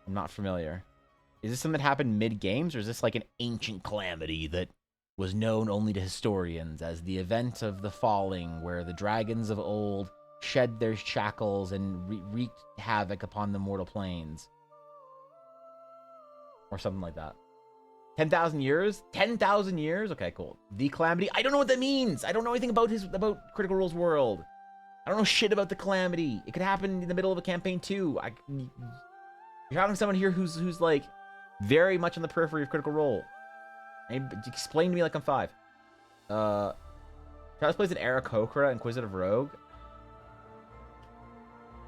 I'm not familiar. Is this something that happened mid games, or is this like an ancient calamity that was known only to historians as the event of the falling, where the dragons of old shed their shackles and wreaked havoc upon the mortal planes, or something like that? 10,000 years? 10,000 years? Okay, cool. The calamity. I don't know what that means. I don't know anything about Critical Role's world. I don't know shit about the calamity. It could happen in the middle of a campaign too. You're having someone here who's like very much on the periphery of Critical Role. Explain to me like I'm 5. Travis plays an Aarakocra, Inquisitive Rogue.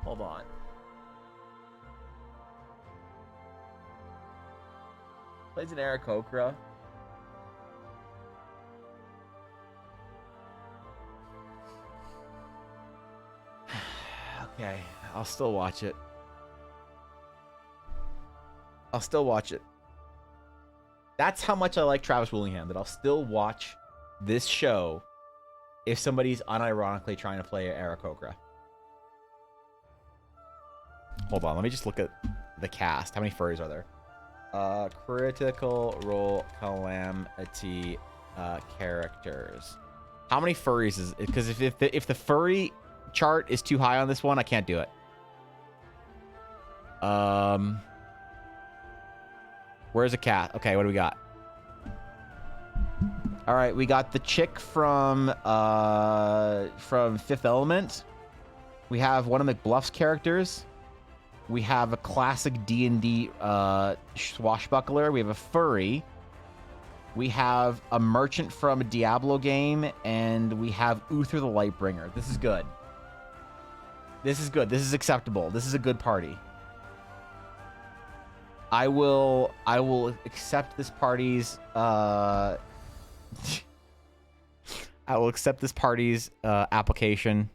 Hold on. Plays an Aarakocra. Okay, I'll still watch it. I'll still watch it. That's how much I like Travis Willingham, that I'll still watch this show if somebody's unironically trying to play Aarakocra. Hold on, let me just look at the cast. How many furries are there? Critical Role Calamity characters. How many furries is it? Because if the furry chart is too high on this one, I can't do it. Where's the cat? Okay, what do we got? All right, we got the chick from Fifth Element. We have one of McBluff's characters. We have a classic D&D swashbuckler. We have a furry. We have a merchant from a Diablo game, and we have Uther the Lightbringer. This is good. This is good. This is acceptable. This is a good party. I will accept this party's I will accept this party's application.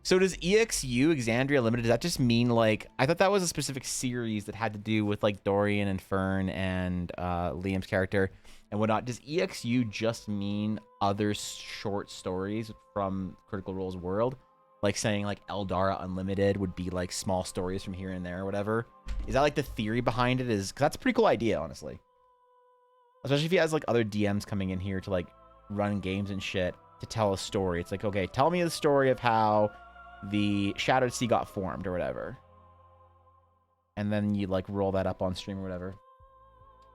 So does EXU, Exandria Limited, does that just mean like, I thought that was a specific series that had to do with like Dorian and Fern and Liam's character and whatnot. Does EXU just mean other short stories from Critical Role's world? Like saying like Eldara Unlimited would be like small stories from here and there or whatever. Is that like the theory behind it? Because that's a pretty cool idea, honestly. Especially if he has like other DMs coming in here to like run games and shit to tell a story. It's like, okay, tell me the story of how the Shattered Sea got formed or whatever. And then you like roll that up on stream or whatever.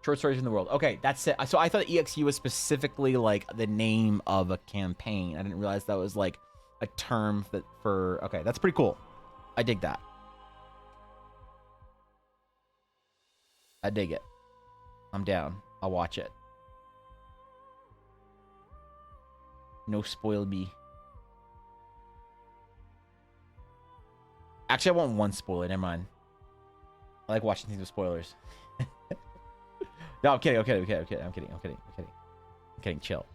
Short stories in the world. Okay, that's it. So I thought EXU was specifically like the name of a campaign. I didn't realize that was like a term that for... Okay, that's pretty cool. I dig that. I dig it. I'm down. I'll watch it. No spoil me. Actually, I want one spoiler. Never mind. I like watching things with spoilers. No, I'm kidding. I'm kidding. I'm kidding. I'm kidding. I'm kidding. I'm kidding. I'm kidding. Chill.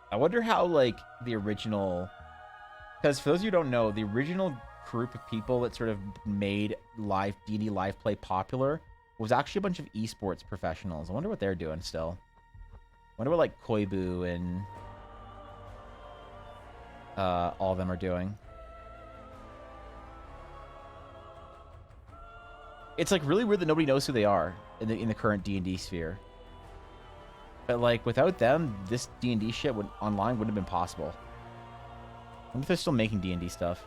I wonder how, like, the original... Because for those of you who don't know, the original group of people that sort of made live D&D live play popular was actually a bunch of esports professionals. I wonder what they're doing still. I wonder what, like, Koibu and all of them are doing. It's, like, really weird that nobody knows who they are in the current D&D sphere. But, like, without them, this D&D shit online wouldn't have been possible. I wonder if they're still making D&D stuff.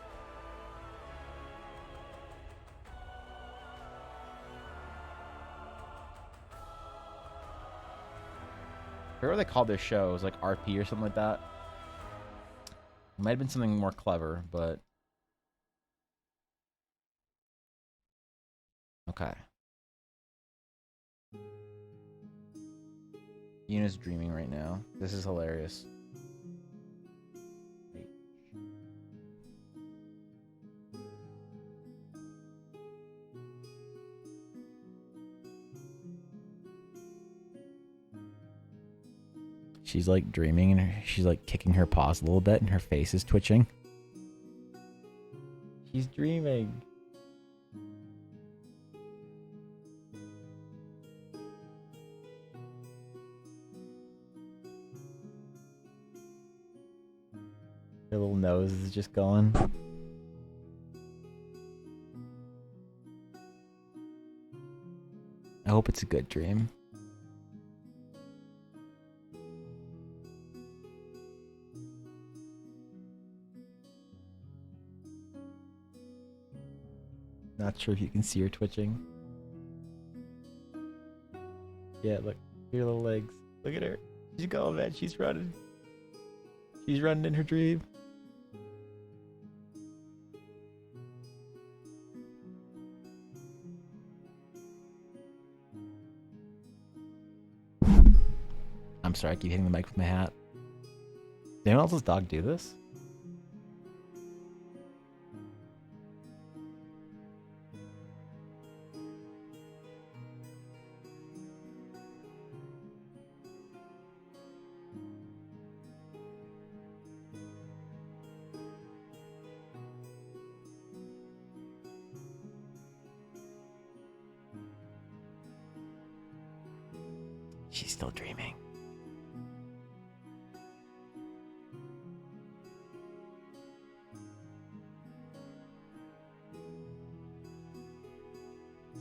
I forget what they called their show. It was like RP or something like that. It might have been something more clever, but... Okay. Yuna's dreaming right now. This is hilarious. She's like dreaming and she's like kicking her paws a little bit and her face is twitching. She's dreaming. Her little nose is just going. I hope it's a good dream. Not sure if you can see her twitching. Yeah, look. Your little legs. Look at her. She's going, man. She's running. She's running in her dream. I'm sorry, I keep hitting the mic with my hat. Did anyone else's dog do this? She's still dreaming.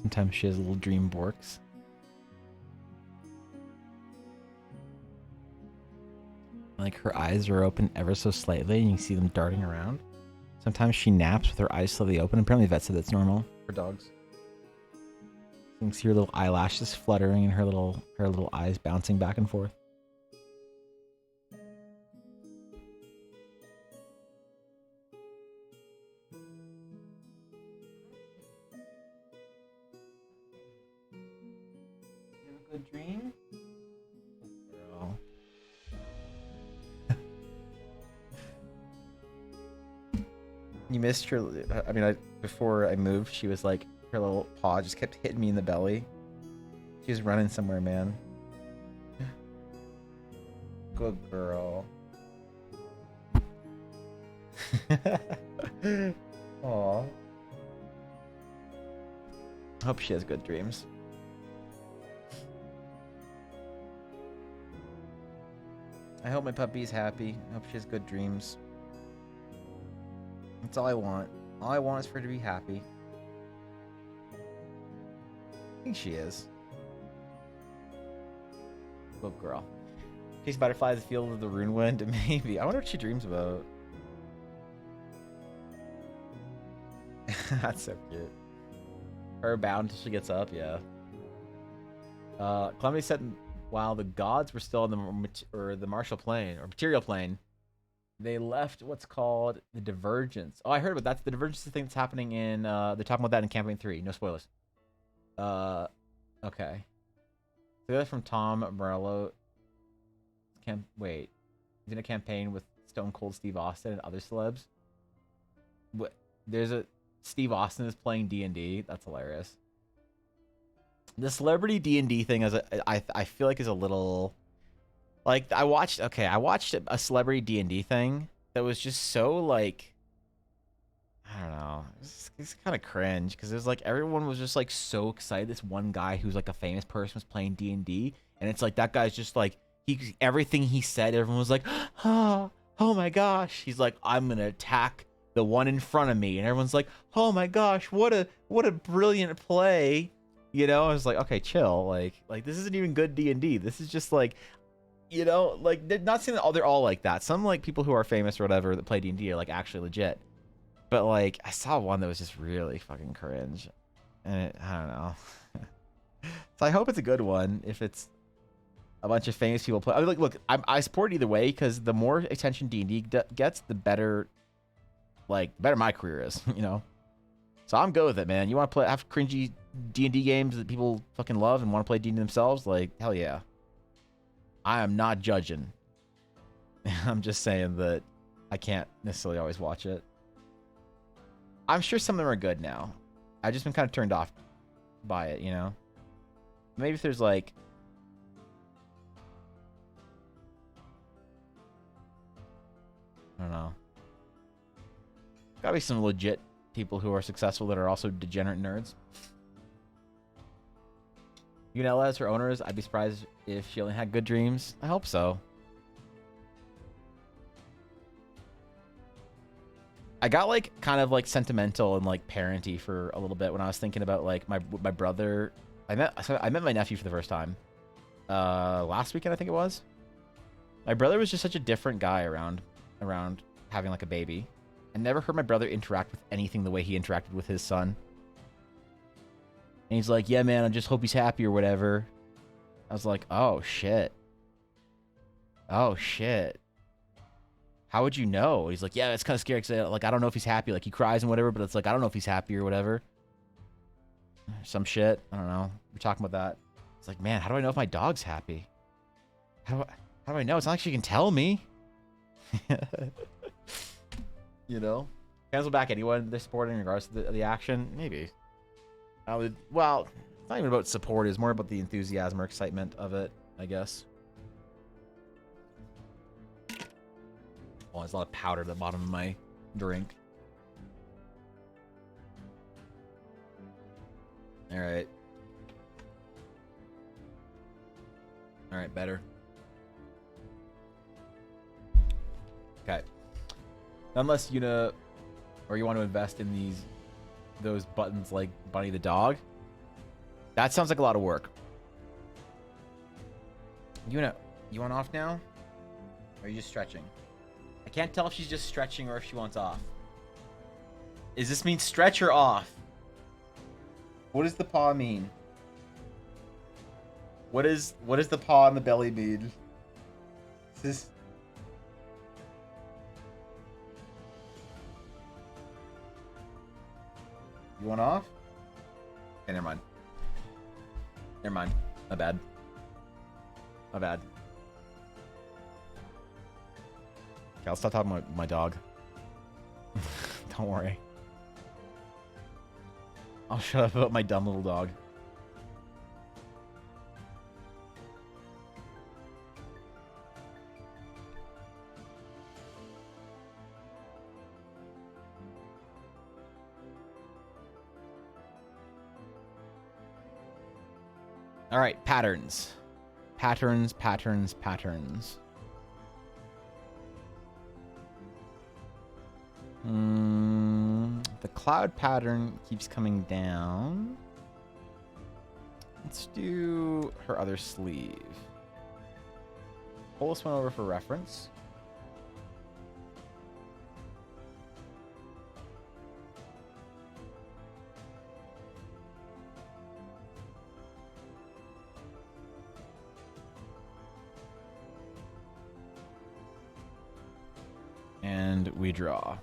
Sometimes she has little dream borks. Like her eyes are open ever so slightly and you see them darting around. Sometimes she naps with her eyes slightly open. Apparently vet said that's normal for dogs. You can see her little eyelashes fluttering and her little eyes bouncing back and forth. You have a good dream? Girl. You missed her. I mean, before I moved, she was like, her little paw just kept hitting me in the belly. She was running somewhere, man. Good girl. Aw. I hope she has good dreams. I hope my puppy's happy. I hope she has good dreams. That's all I want. All I want is for her to be happy. I think she is. Good girl. Case butterflies, the field of the rune wind. Maybe. I wonder what she dreams about. That's so cute. Her bound until she gets up, yeah. Calamity said while the gods were still in the martial plane or material plane, They left what's called the Divergence. Oh, I heard about that. That's the Divergence thing that's happening in. They're talking about that in Campaign 3. No spoilers. Okay. So that's from Tom Morello. Wait, he's in a campaign with Stone Cold Steve Austin and other celebs. What? There's a Steve Austin is playing D&D. That's hilarious. The celebrity D&D thing I feel like is a little like I watched a celebrity D&D thing that was just so like I don't know. It's kind of cringe because it was like everyone was just like so excited. This one guy who's like a famous person was playing D&D, and it's like that guy's just like everything he said, everyone was like, oh my gosh. He's like, I'm gonna attack the one in front of me, and everyone's like, oh my gosh, what a brilliant play. You know, I was like, okay, chill. Like this isn't even good D&D. This is just like, you know, like they're not saying that they're all like that. Some like people who are famous or whatever that play D&D are like actually legit. But like I saw one that was just really fucking cringe, and I don't know. So I hope it's a good one. If it's a bunch of famous people play, I mean, like, look, I support it either way because the more attention D&D gets, the better, like, the better my career is. You know. So I'm good with it, man. You want to have cringy D&D games that people fucking love and want to play D&D themselves? Like, hell yeah. I am not judging. I'm just saying that I can't necessarily always watch it. I'm sure some of them are good now. I've just been kind of turned off by it, you know? Maybe if there's like... I don't know. Gotta be some legit people who are successful that are also degenerate nerds. Unella as her owners, I'd be surprised if she only had good dreams. I hope so. I got like kind of like sentimental and like parenty for a little bit when I was thinking about like my brother. I met my nephew for the first time last weekend, I think it was. My brother was just such a different guy around having like a baby. I never heard my brother interact with anything the way he interacted with his son. And he's like, yeah, man, I just hope he's happy or whatever. I was like, oh, shit. Oh, shit. How would you know? He's like, yeah, it's kind of scary because like, I don't know if he's happy. Like, he cries and whatever, but it's like, I don't know if he's happy or whatever. Some shit. I don't know. We're talking about that. It's like, man, how do I know if my dog's happy? How do I know? It's not like she can tell me. You know? Cancel back anyone they're supporting in regards to the action? Maybe. Well, it's not even about support. It's more about the enthusiasm or excitement of it, I guess. Oh, there's a lot of powder at the bottom of my drink. Alright. Alright, better. Okay. Unless you know, or you want to invest in those buttons like Bunny the dog. That sounds like a lot of work. You want off now? Or are you just stretching? I can't tell if she's just stretching or if she wants off. Does this mean stretch or off? What does the paw mean? What is the paw on the belly mean? Is this... You want off? Okay, never mind. Never mind. My bad. My bad. Okay, I'll stop talking about my dog. Don't worry. I'll shut up about my dumb little dog. All right, patterns. Patterns, patterns, patterns. The cloud pattern keeps coming down. Let's do her other sleeve. Pull this one over for reference. and we draw.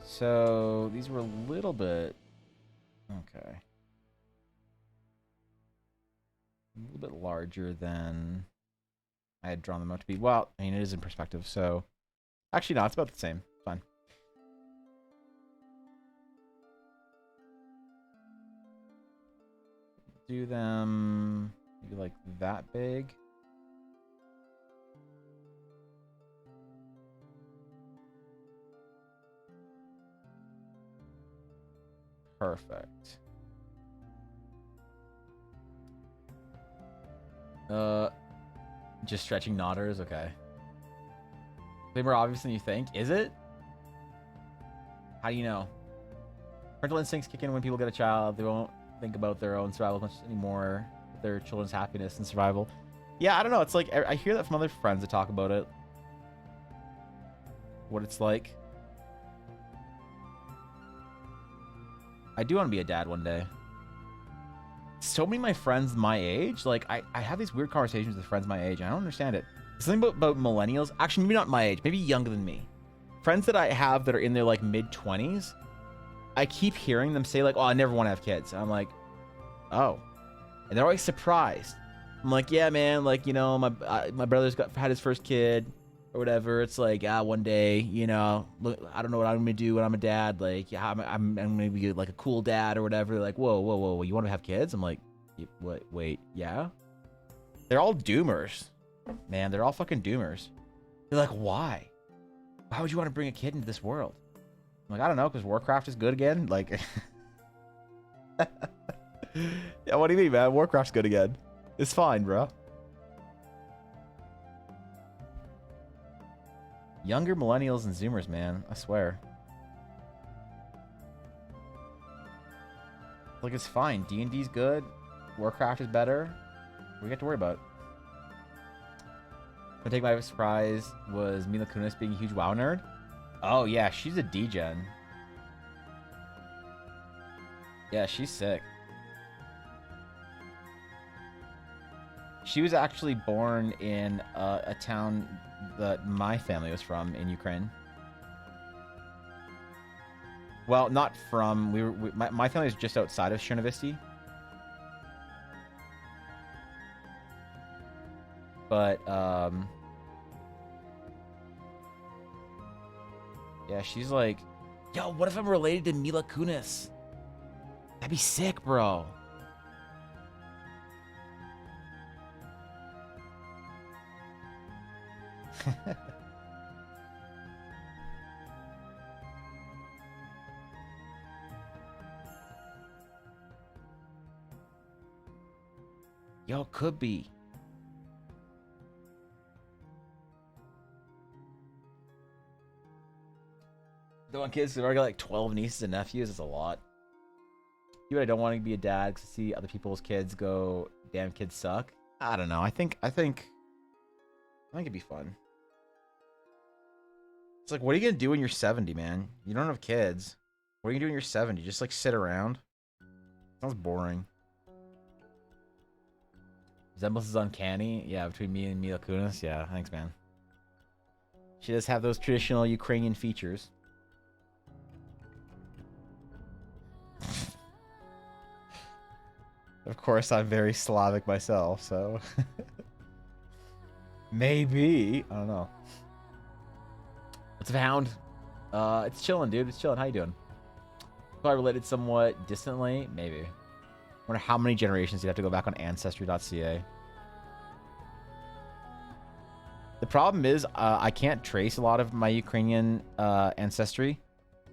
So these were a little bit okay. A little bit larger than I had drawn them out to be. Well, I mean, it is in perspective, so actually no, it's about the same. Fine. Do them maybe like that big. Perfect. Just stretching nodders, okay. Way more obvious than you think. Is it? How do you know? Parental instincts kick in when people get a child. They won't think about their own survival much anymore. Their children's happiness and survival. Yeah, I don't know. It's like, I hear that from other friends that talk about it. What it's like. I do want to be a dad one day. So many of my friends my age, like, I have these weird conversations with friends my age, and I don't understand it. Something about millennials, actually, maybe not my age, maybe younger than me. Friends that I have that are in their, like, mid-20s, I keep hearing them say, like, oh, I never want to have kids. And I'm like, oh. And they're always surprised. I'm like, yeah, man, like, you know, my brother's had his first kid, or whatever. It's like, one day, you know, look, I don't know what I'm gonna do when I'm a dad. Like, yeah, I'm gonna be like a cool dad or whatever. Like, whoa, you want to have kids? I'm like, what? Wait, yeah. They're all doomers, man. They're all fucking doomers. They're like, why? Why would you want to bring a kid into this world? I'm like, I don't know, because Warcraft is good again. Like, yeah, what do you mean, man? Warcraft's good again. It's fine, bro. Younger millennials and Zoomers, man. I swear. Like, it's fine. D&D's good. Warcraft is better. What do we got to worry about? What take my surprise was Mila Kunis being a huge WoW nerd. Oh, yeah. She's a D-gen. Yeah, she's sick. She was actually born in a town that my family was from in Ukraine. Well, not from. My family is just outside of Chernovisty. But yeah, she's like, yo, what if I'm related to Mila Kunis? That'd be sick, bro. Yo, could be. Don't want kids. I've already got like 12 nieces and nephews. It's a lot. You I don't want to be a dad to see other people's kids go, damn, kids suck. I don't know. I think it'd be fun. It's like, what are you gonna do when you're 70, man? You don't have kids. What are you gonna do when you're 70? Just like sit around? Sounds boring. Resemblance is uncanny. Yeah, between me and Mila Kunis. Yeah, thanks, man. She does have those traditional Ukrainian features. Of course, I'm very Slavic myself, so maybe. I don't know. What's a hound? It's chilling, dude. It's chilling. How you doing? Probably related somewhat distantly, maybe. Wonder how many generations you'd have to go back on Ancestry.ca. The problem is, I can't trace a lot of my Ukrainian ancestry.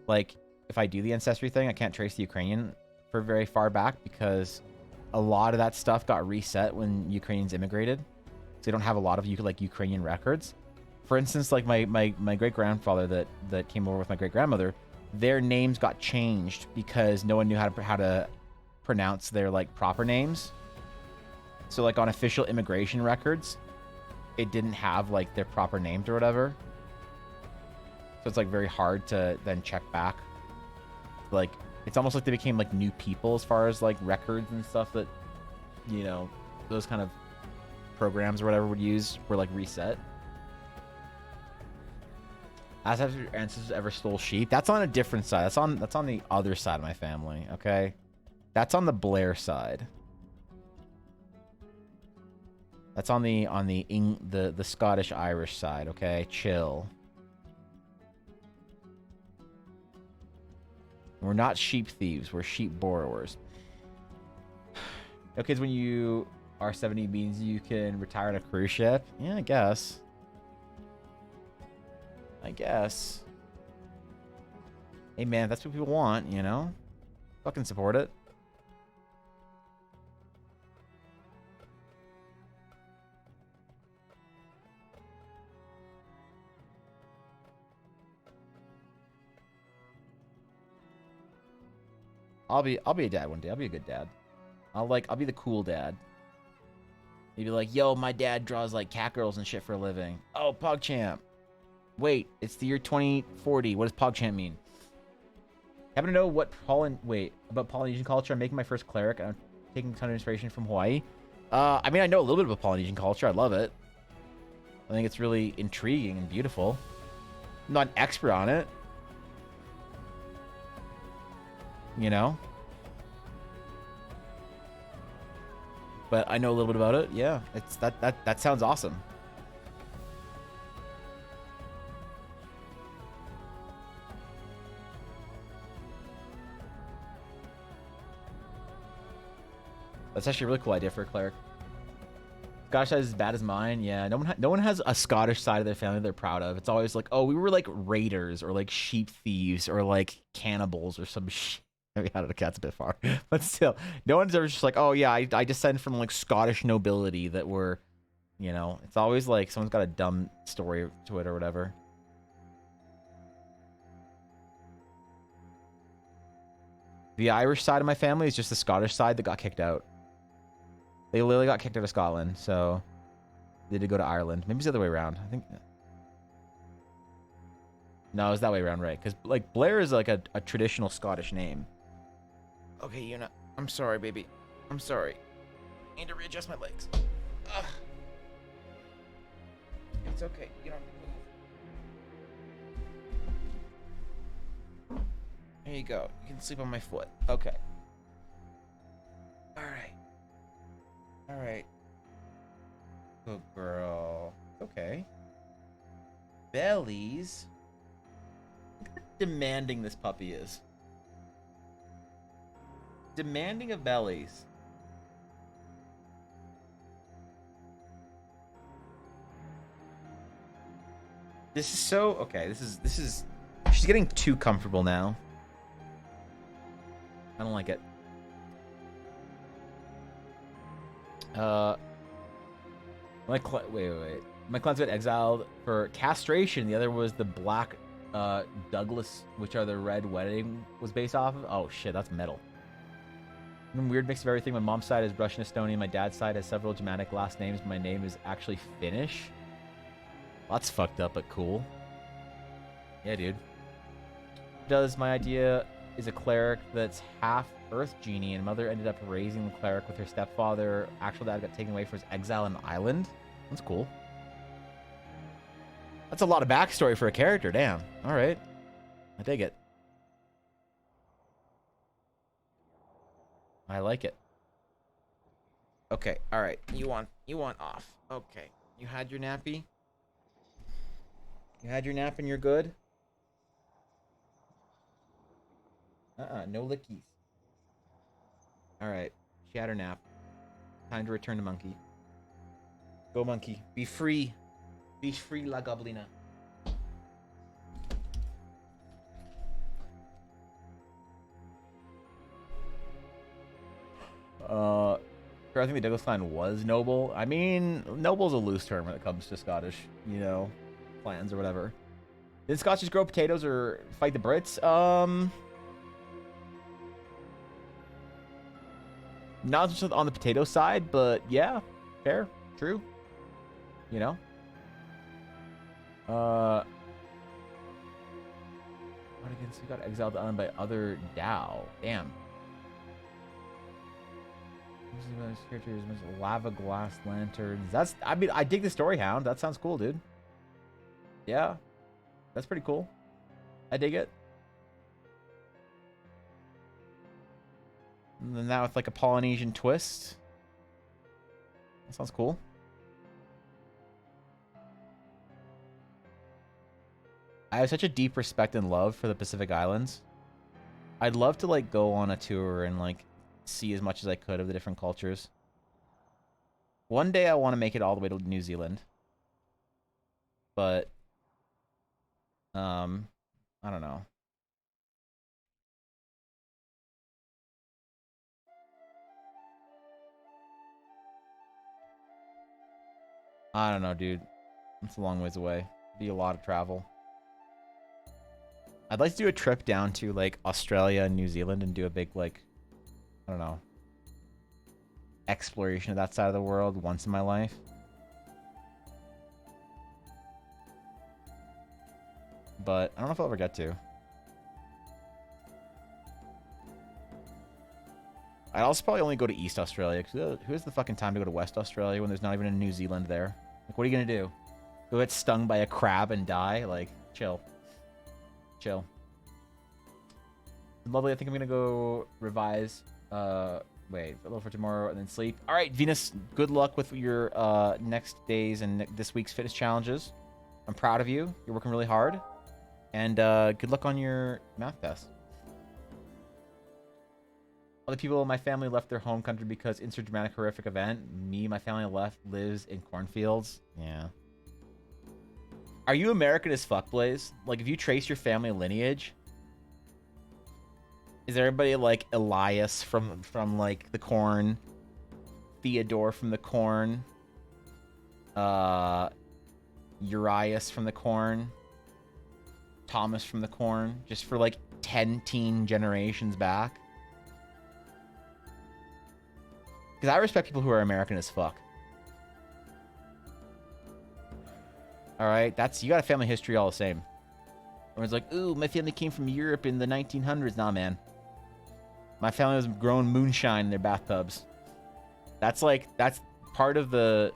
Like, if I do the ancestry thing, I can't trace the Ukrainian for very far back because a lot of that stuff got reset when Ukrainians immigrated. So they don't have a lot of Ukrainian records. For instance, like my great-grandfather that came over with my great-grandmother, their names got changed because no one knew how to pronounce their like proper names. So like on official immigration records, it didn't have like their proper names or whatever. So it's like very hard to then check back. Like it's almost like they became like new people as far as like records and stuff that, you know, those kind of programs or whatever would use were like reset. As have your ancestors ever stole sheep? That's on a different side. That's on the other side of my family. Okay, that's on the Blair side. That's on the Scottish Irish side. Okay, chill. We're not sheep thieves. We're sheep borrowers. Okay, when you are 70 means you can retire on a cruise ship. Yeah, I guess. Hey, man, that's what people want, you know? Fucking support it. I'll be a dad one day. I'll be a good dad. I'll be the cool dad. He'd be like, yo, my dad draws like cat girls and shit for a living. Oh, PogChamp. Wait, it's the year 2040. What does PogChamp mean? Happen to know what about Polynesian culture? I'm making my first cleric. And I'm taking a ton of inspiration from Hawaii. I mean, I know a little bit about Polynesian culture. I love it. I think it's really intriguing and beautiful. I'm not an expert on it. You know? But I know a little bit about it. Yeah, it's that sounds awesome. That's actually a really cool idea for a cleric. Scottish side is as bad as mine. Yeah, no one has a Scottish side of their family they're proud of. It's always like, oh, we were like raiders or like sheep thieves or like cannibals or some shit. I mean, I don't know, that's a bit far, but still, no one's ever just like, oh yeah, I descend from like Scottish nobility that were, you know. It's always like someone's got a dumb story to it or whatever. The Irish side of my family is just the Scottish side that got kicked out. They literally got kicked out of Scotland, so they did go to Ireland. Maybe it's the other way around. I think. No, it was that way around, right? Because like Blair is like a traditional Scottish name. Okay, Una. I'm sorry, baby. I'm sorry. I need to readjust my legs. Ugh. It's okay. You don't have to move. There you go. You can sleep on my foot. Okay. Alright. Alright. Good girl. Okay. Bellies. Look how demanding this puppy is. Demanding of bellies. This is so okay. This is. She's getting too comfortable now. I don't like it. Wait. My clients got exiled for castration. The other was the Black Douglas, which are the Red Wedding was based off of. Oh shit, that's metal. Weird mix of everything. My mom's side is Russian Estonian. My dad's side has several Germanic last names. My name is actually Finnish. Well, that's fucked up, but cool. Yeah, dude. Does my idea is a cleric that's half Earth Genie, and mother ended up raising the cleric with her stepfather. Actual dad got taken away for his exile on an island. That's cool. That's a lot of backstory for a character. Damn. All right. I dig it. I like it. Okay, all right. You want off. Okay. You had your nappy? You had your nap and you're good? No lickies. All right. She had her nap. Time to return to monkey. Go monkey. Be free. Be free, la goblina. I think the Douglas clan was noble. I mean, noble's a loose term when it comes to Scottish, you know, clans or whatever. Did Scotches grow potatoes or fight the Brits? Not just on the potato side, but yeah, fair, true. You know. What against we got exiled on by other Dao. Damn. Lava glass lanterns. That's, I mean, I dig the story hound. That sounds cool, dude. Yeah. That's pretty cool. I dig it. And then that with like a Polynesian twist. That sounds cool. I have such a deep respect and love for the Pacific Islands. I'd love to like go on a tour and like see as much as I could of the different cultures. One day I want to make it all the way to New Zealand. But I don't know. I don't know, dude. It's a long ways away. Be a lot of travel. I'd like to do a trip down to like Australia and New Zealand and do a big like, I don't know, exploration of that side of the world once in my life. But I don't know if I'll ever get to. I'd also probably only go to East Australia, because who has the fucking time to go to West Australia when there's not even a New Zealand there? Like, what are you gonna do? Go get stung by a crab and die? Like, chill. Chill. Lovely, I think I'm gonna go revise, wait, a little for tomorrow and then sleep. Alright, Venus, good luck with your, next days and this week's fitness challenges. I'm proud of you. You're working really hard. And, good luck on your math test. Other people in my family left their home country because insert dramatic horrific event. Me, my family lives in cornfields. Yeah. Are you American as fuck, Blaze? Like, if you trace your family lineage, is everybody like Elias from like the corn, Theodore from the corn, Urias from the corn, Thomas from the corn, just for like 10 generations back? Because I respect people who are American as fuck. Alright, you got a family history all the same. Everyone's like, ooh, my family came from Europe in the 1900s. Nah, man. My family was growing moonshine in their bathtubs. That's part of the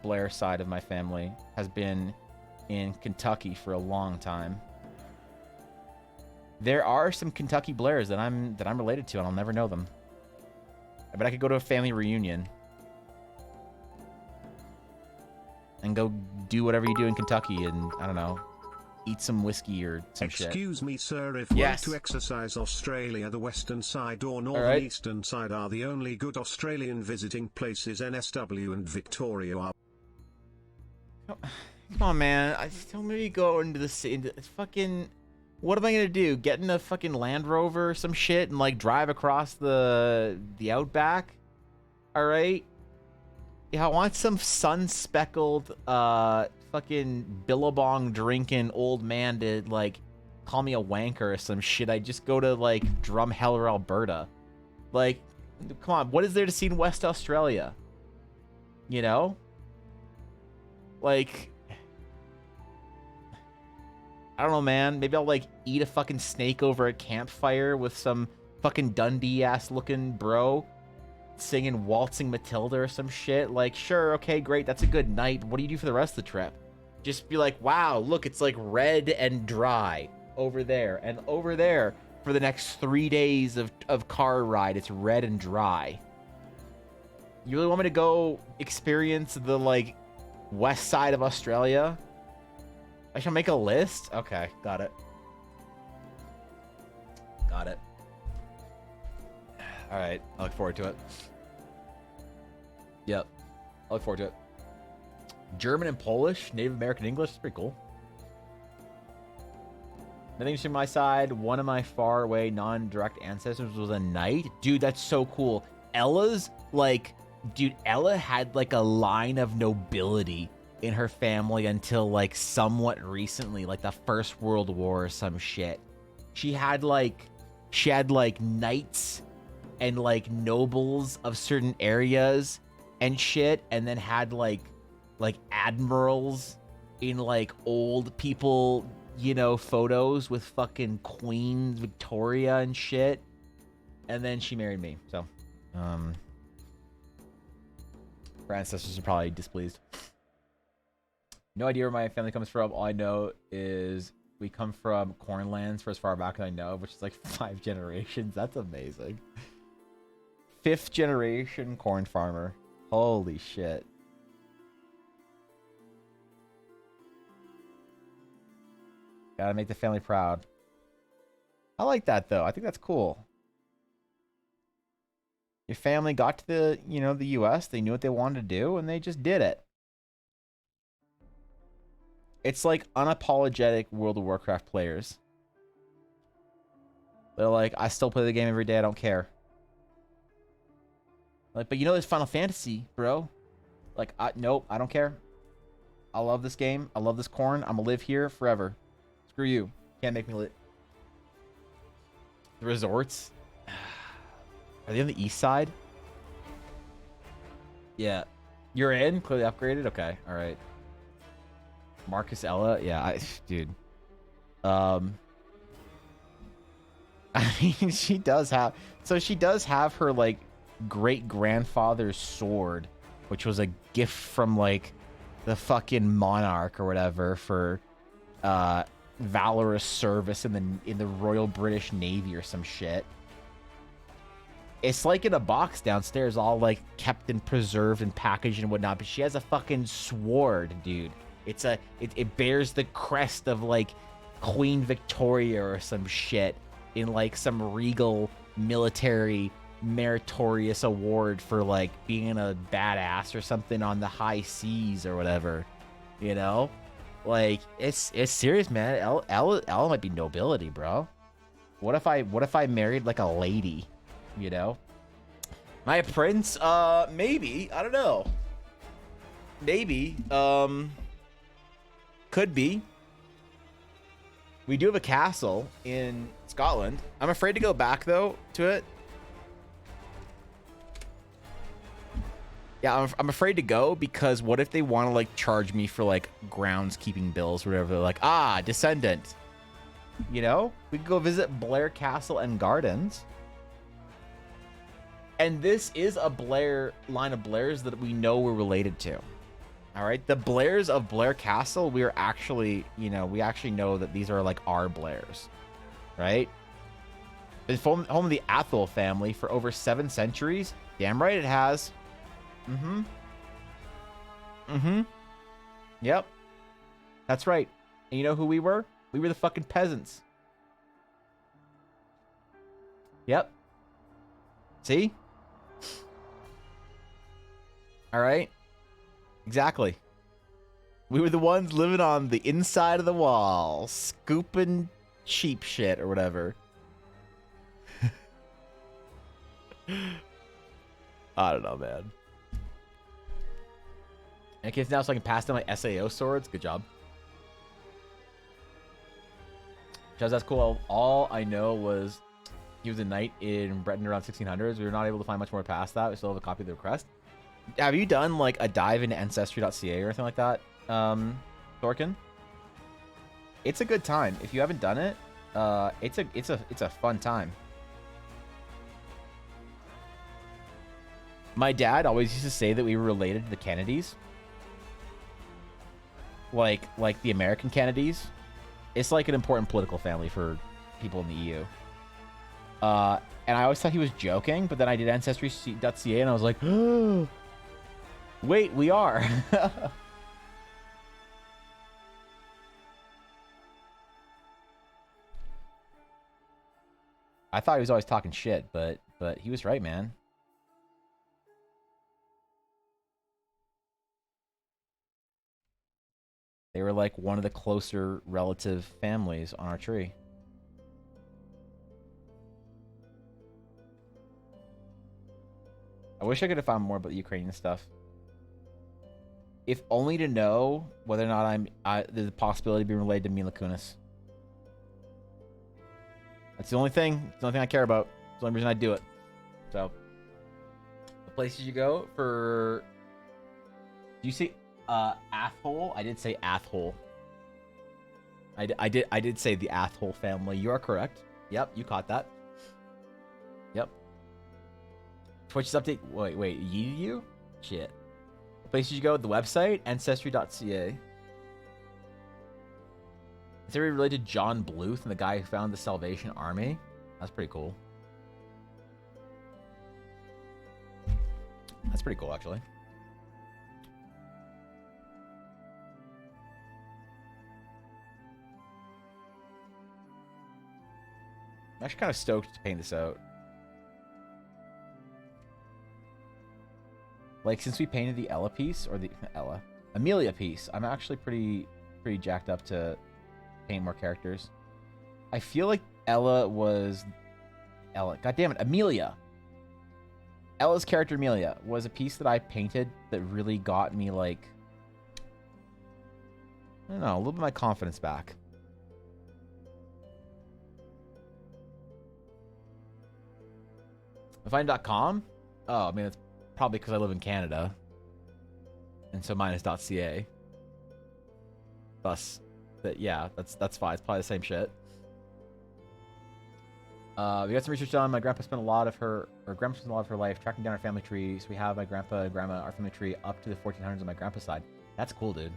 Blair side of my family has been in Kentucky for a long time. There are some Kentucky Blairs that I'm related to, and I'll never know them. I bet I could go to a family reunion and go do whatever you do in Kentucky and, I don't know, eat some whiskey or some shit. Excuse me, sir, if yes. way to exercise Australia, the western side or northern eastern side are the only good Australian visiting places. NSW and Victoria are. Come on, man. I still maybe go into the fucking... What am I gonna do? Get in a fucking Land Rover or some shit and like drive across the outback? All right. Yeah, I want some sun-speckled fucking Billabong drinking old man to like call me a wanker or some shit. I just go to like Drumheller, Alberta. Like, come on, what is there to see in West Australia? You know? Like, I don't know, man. Maybe I'll, like, eat a fucking snake over a campfire with some fucking Dundee-ass looking bro singing Waltzing Matilda or some shit. Like, sure, okay, great. That's a good night. What do you do for the rest of the trip? Just be like, wow, look, it's, like, red and dry over there. And over there, for the next 3 days of car ride, it's red and dry. You really want me to go experience the, like, west side of Australia? I shall make a list? Okay, got it. Got it. Alright, I look forward to it. Yep. I look forward to it. German and Polish, Native American English, it's pretty cool. Nothing to my side, one of my far away non-direct ancestors was a knight. Dude, that's so cool. Ella's, like, dude, Ella had, like, a line of nobility in her family until like somewhat recently, like the First World War or some shit. She had like knights and like nobles of certain areas and shit, and then had like admirals in like old people, you know, photos with fucking Queen Victoria and shit. And then she married me, so Our ancestors are probably displeased. No idea where my family comes from. All I know is we come from Cornlands for as far back as I know, which is like 5 generations. That's amazing. 5th generation corn farmer. Holy shit. Gotta make the family proud. I like that though. I think that's cool. Your family got to the, you know, the US, they knew what they wanted to do, and they just did it. It's like unapologetic World of Warcraft players. They're like, I still play the game every day, I don't care. Like, but you know there's Final Fantasy, bro. Like, nope, I don't care. I love this game. I love this corn. I'm gonna live here forever. Screw you. Can't make me lit. The resorts. Are they on the east side? Yeah. You're in? Clearly upgraded? Okay. Alright. Marcus Ella? Yeah, dude. I mean, she does have... So she does have her, like, great-grandfather's sword, which was a gift from, like, the fucking monarch or whatever for, valorous service in the Royal British Navy or some shit. It's like in a box downstairs, all like kept and preserved and packaged and whatnot. But she has a fucking sword, dude. It bears the crest of like Queen Victoria or some shit in like some regal military meritorious award for like being a badass or something on the high seas or whatever. You know, like it's serious, man. Ella might be nobility, bro. What if I married like a lady? You know, my prince, maybe, I don't know, maybe, could be. We do have a castle in Scotland. I'm afraid to go back though to it. Yeah, I'm afraid to go because what if they want to like charge me for like groundskeeping bills or whatever? They're like, descendant, you know, we could go visit Blair Castle and Gardens. And this is a Blair line of Blairs that we know we're related to. All right. The Blairs of Blair Castle, we are actually, you know, we actually know that these are like our Blairs. Right. Been home of the Athol family for over 7 centuries. Damn right it has. Yep. That's right. And you know who we were? We were the fucking peasants. Yep. See? All right. Exactly. We were the ones living on the inside of the wall, scooping sheep shit or whatever. I don't know, man. And kids now, so I can pass down my SAO swords. Good job. Because that's cool. All I know was he was a knight in Breton around 1600s. We were not able to find much more past that. We still have a copy of the request. Have you done like a dive into ancestry.ca or anything like that, Thorkin? It's a good time. If you haven't done it, it's a fun time. My dad always used to say that we were related to the Kennedys. Like the American Kennedys. It's like an important political family for people in the EU. And I always thought he was joking, but then I did ancestry.ca and I was like, oh, wait, we are. I thought he was always talking shit, but he was right, man. They were like one of the closer relative families on our tree. I wish I could have found more about the Ukrainian stuff. If only to know whether or not there's a possibility of being related to Mila Kunis. That's the only thing. It's the only thing I care about. It's the only reason I do it. So, the places you go for... Do you see Athol? I did say Athol. I did say the Athol family. You are correct. Yep, you caught that. Yep. Twitch's update. Wait, yeeted you? Shit. Places you go, the website, ancestry.ca. Is it related to John Bluth and the guy who found the Salvation Army? That's pretty cool. That's pretty cool, actually. I'm actually kind of stoked to paint this out. Like, since we painted the Ella piece, or the Amelia piece, I'm actually pretty jacked up to paint more characters. I feel like Ella. God damn it, Amelia. Ella's character Amelia was a piece that I painted that really got me, like, I don't know, a little bit of my confidence back. Vine.com? Oh, I mean, it's probably because I live in Canada. And so mine is .ca. Thus, yeah, that's fine. It's probably the same shit. We got some research done. My grandpa spent a lot of her life tracking down our family tree. So we have my grandpa and grandma, our family tree, up to the 1400s on my grandpa's side. That's cool, dude.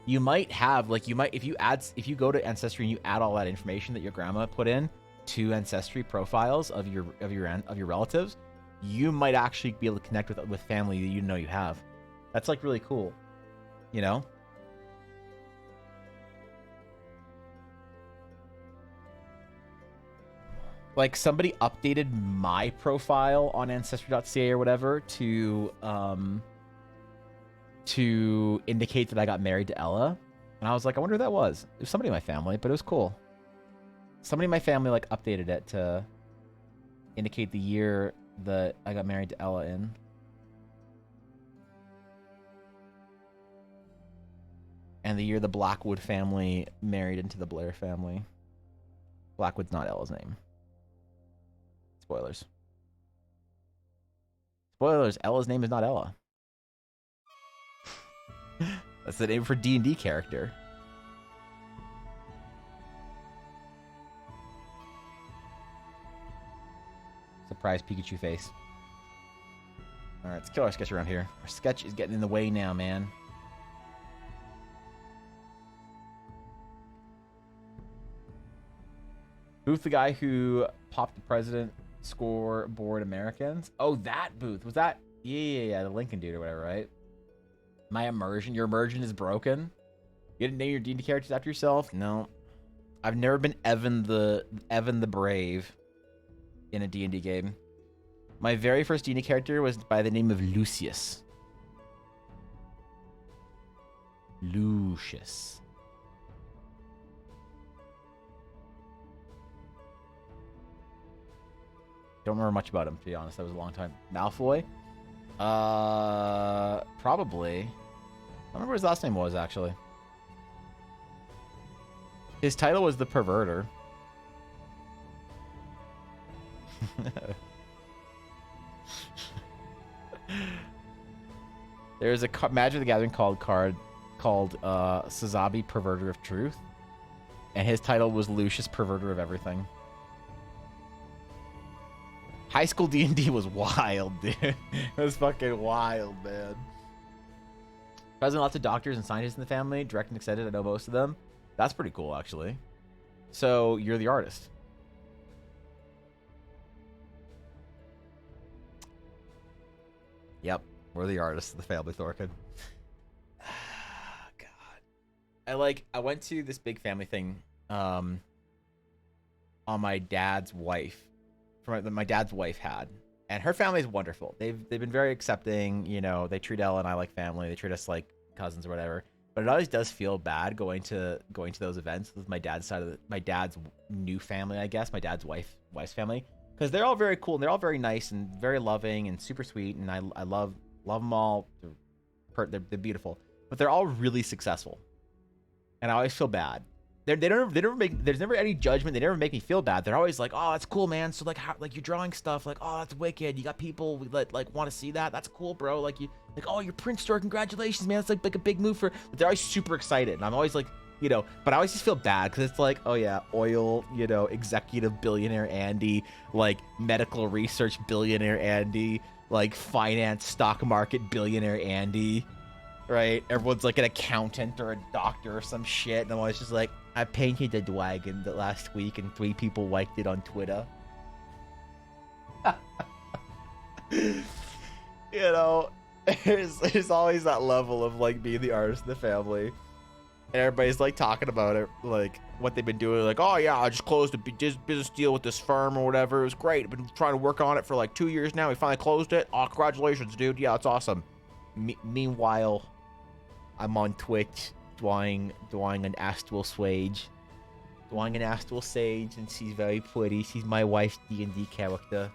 You might have, like, if you go to Ancestry and you add all that information that your grandma put in to Ancestry profiles of your relatives, you might actually be able to connect with family that you know you have. That's, like, really cool, you know? Like, somebody updated my profile on Ancestry.ca or whatever to indicate that I got married to Ella. And I was like, I wonder who that was. It was somebody in my family, but it was cool. Somebody in my family, like, updated it to indicate the year that I got married to Ella in. And the year the Blackwood family married into the Blair family. Blackwood's not Ella's name. Spoilers. Spoilers, Ella's name is not Ella. That's the name for D&D character. Surprise Pikachu face. Alright, let's kill our sketch around here. Our sketch is getting in the way now, man. Booth, the guy who popped the president scoreboard Americans. Oh, that Booth. Was that? Yeah, the Lincoln dude or whatever, right? Your immersion is broken. You didn't name your D&D characters after yourself? No. I've never been Evan the Brave in a D&D game. My very first D&D character was by the name of Lucius. Lucius. Don't remember much about him, to be honest. That was a long time. Malfoy? Probably. I don't remember what his last name was, actually. His title was the Perverter. There's a Magic the Gathering card called Sazabi, Perverter of Truth. And his title was Lucius, Perverter of Everything. High school D&D was wild, dude. It was fucking wild, man. Present lots of doctors and scientists in the family, direct and extended. I know most of them. That's pretty cool, actually. So, you're the artist. Yep, we're the artists of the family, Thorkin. God. I went to this big family thing on my dad's wife. My dad's wife had, and her family is wonderful. They've been very accepting. You know, they treat Ella and I like family. They treat us like cousins or whatever. But it always does feel bad going to those events with my dad's side of my dad's new family, I guess, my dad's wife's family, because they're all very cool and they're all very nice and very loving and super sweet, and I love them all. They're beautiful, but they're all really successful, and I always feel bad. They never make. There's never any judgment. They never make me feel bad. They're always like, "Oh, that's cool, man." So like, you're drawing stuff. Like, "Oh, that's wicked. You got people that like want to see that. That's cool, bro." Like "Oh, your print store. Congratulations, man. It's like a big move for." But they're always super excited, and I'm always like, you know. But I always just feel bad because it's like, oh yeah, oil, you know, executive billionaire Andy, like medical research billionaire Andy, like finance stock market billionaire Andy, right? Everyone's like an accountant or a doctor or some shit, and I'm always just like, I painted a dragon the last week and 3 people liked it on Twitter. You know, there's always that level of like being the artist in the family, and everybody's like talking about it, like what they've been doing, like, oh yeah, I just closed a business deal with this firm or whatever. It was great. I've been trying to work on it for like 2 years now. We finally closed it. Oh, congratulations, dude. Yeah, it's awesome. Meanwhile, I'm on Twitch drawing an astral sage. Drawing an astral sage, and she's very pretty. She's my wife's D&D character.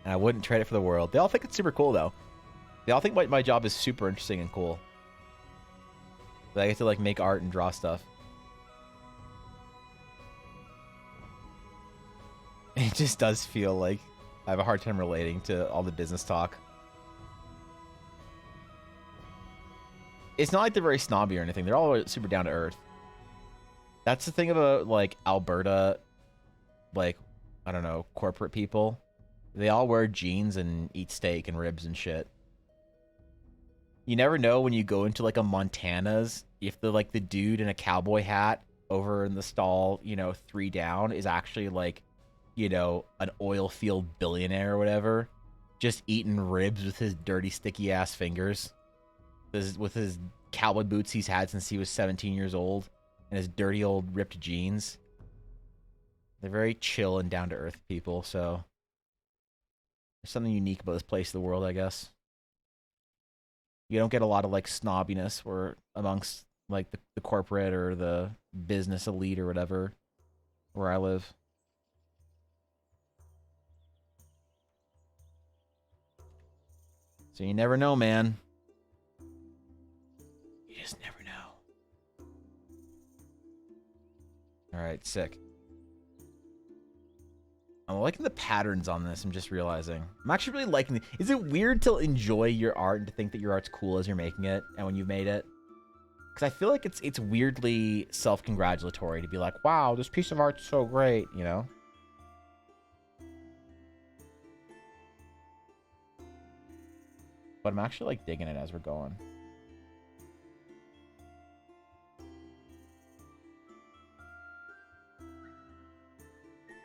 And I wouldn't trade it for the world. They all think it's super cool, though. They all think my job is super interesting and cool. That I get to, like, make art and draw stuff. It just does feel like I have a hard time relating to all the business talk. It's not like they're very snobby or anything. They're all super down to earth. That's the thing about, like, Alberta, like, I don't know, corporate people. They all wear jeans and eat steak and ribs and shit. You never know when you go into, like, a Montana's if the, like, the dude in a cowboy hat over in the stall, you know, 3 down is actually, like, you know, an oil field billionaire or whatever, just eating ribs with his dirty, sticky-ass fingers. With his cowboy boots he's had since he was 17 years old, and his dirty old ripped jeans. They're very chill and down-to-earth people, so there's something unique about this place in the world, I guess. You don't get a lot of, like, snobbiness where amongst, like, the corporate or the business elite or whatever where I live. So you never know, man. You just never know. Alright, sick. I'm liking the patterns on this, I'm just realizing. I'm actually really liking it. Is it weird to enjoy your art and to think that your art's cool as you're making it and when you've made it? Because I feel like it's weirdly self-congratulatory to be like, wow, this piece of art's so great, you know? But I'm actually, like, digging it as we're going.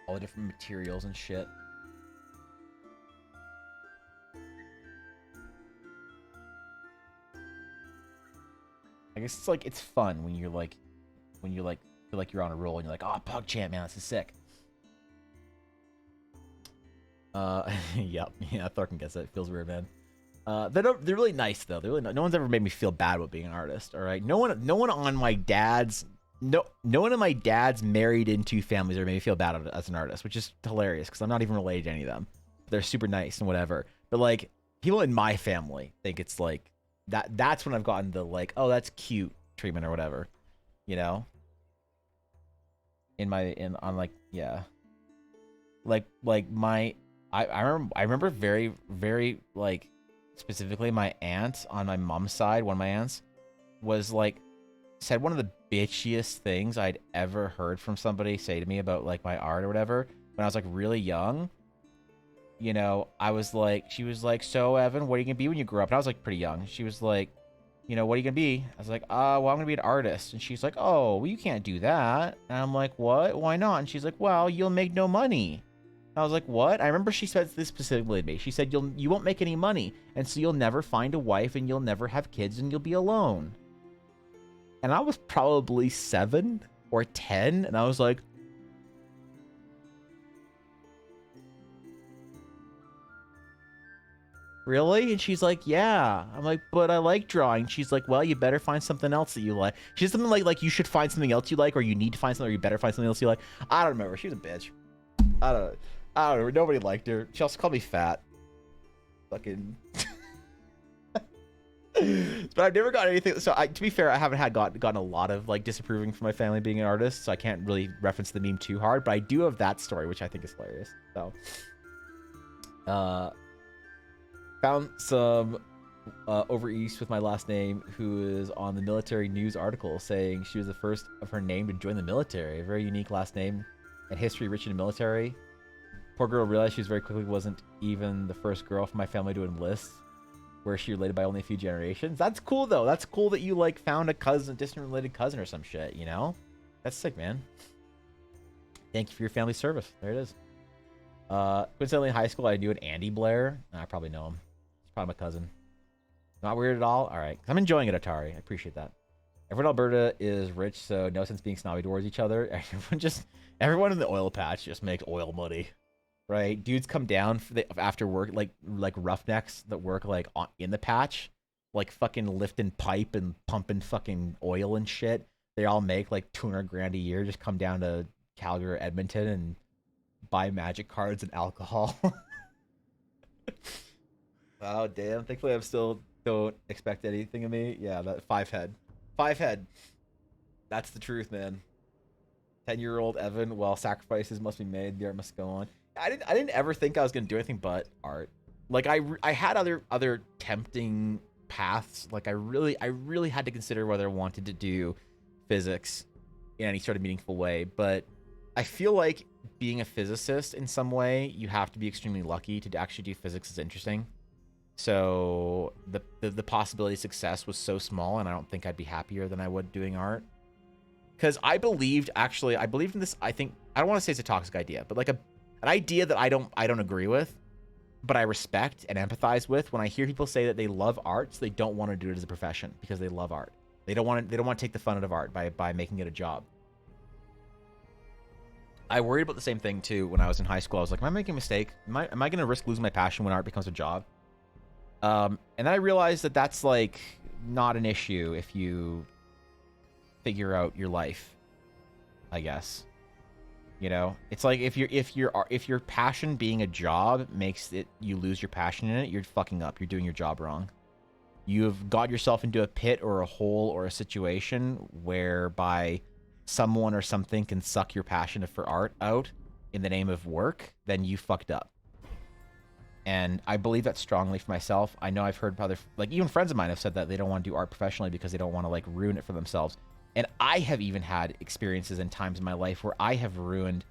All the different materials and shit. I guess it's like, it's fun when you're like, feel like you're on a roll and you're like, oh, PogChamp, man, this is sick. Yep, yeah, Thorkin gets it. It feels weird, man. They're really nice though. They're really no one's ever made me feel bad about being an artist. All right, no one on my dad's no one of my dad's married into families ever made me feel bad as an artist, which is hilarious because I'm not even related to any of them. They're super nice and whatever. But like people in my family think it's like that. That's when I've gotten the like, oh, that's cute treatment or whatever, you know. On like yeah, like my I remember very like. Specifically, my aunt on my mom's side, one of my aunts, was like, said one of the bitchiest things I'd ever heard from somebody say to me about like my art or whatever. When I was like really young, you know, I was like, she was like, so Evan, what are you gonna be when you grow up? And I was like pretty young. She was like, you know, what are you gonna be? I was like, well, I'm gonna be an artist. And she's like, oh, well, you can't do that. And I'm like, what? Why not? And she's like, well, you'll make no money. I was like, what? I remember she said this specifically to me. She said, you won't make any money, and so you'll never find a wife, and you'll never have kids, and you'll be alone. And I was probably 7 or 10, and I was like, really? And she's like, yeah. I'm like, but I like drawing. She's like, well, you better find something else that you like. She's something like you should find something else you like, or you need to find something, or you better find something else you like. I don't remember. She was a bitch. I don't know. Nobody liked her. She also called me fat. Fucking. But I've never got anything. So to be fair, I haven't gotten a lot of like disapproving from my family being an artist, so I can't really reference the meme too hard. But I do have that story, which I think is hilarious. So, found some over east with my last name who is on the military news article saying she was the first of her name to join the military. A very unique last name. and history rich in the military. Poor girl realized she was very quickly wasn't even the first girl from my family to enlist, where she related by only a few generations. That's cool, though. That's cool that you, like, found a cousin, distant related cousin or some shit, you know? That's sick, man. Thank you for your family service. There it is. Coincidentally, in high school, I knew an Andy Blair. I probably know him. He's probably my cousin. Not weird at all? All right. I'm enjoying it, Atari. I appreciate that. Everyone in Alberta is rich, so no sense being snobby towards each other. Everyone in the oil patch just makes oil money, right? Dudes come down after work, like roughnecks that work like in the patch, like fucking lifting pipe and pumping fucking oil and shit. They all make like 200 grand a year. Just come down to Calgary or Edmonton and buy magic cards and alcohol. Oh damn! Thankfully, I'm still don't expect anything of me. Yeah, that 5 head. 5 head. That's the truth, man. 10-year-old Evan. Well, sacrifices must be made. The art must go on. I didn't ever think I was gonna do anything but art. Like I had other tempting paths. Like I really had to consider whether I wanted to do physics in any sort of meaningful way. But I feel like being a physicist in some way, you have to be extremely lucky to actually do physics is interesting. So the possibility of success was so small, and I don't think I'd be happier than I would doing art. Because I believed in this. I think I don't want to say it's a toxic idea, but like an idea that I don't agree with, but I respect and empathize with. When I hear people say that they love art, so they don't want to do it as a profession because they love art. They don't want to take the fun out of art by making it a job. I worried about the same thing too when I was in high school. I was like, am I making a mistake? Am I going to risk losing my passion when art becomes a job? And then I realized that that's like not an issue if you figure out your life, I guess. You know, it's like if your passion being a job makes it you lose your passion in it, you're fucking up. You're doing your job wrong. You've got yourself into a pit or a hole or a situation whereby someone or something can suck your passion for art out in the name of work, then you fucked up. And I believe that strongly for myself. I know I've heard other, like even friends of mine have said that they don't want to do art professionally because they don't want to like ruin it for themselves. And I have even had experiences and times in my life where I have ruined,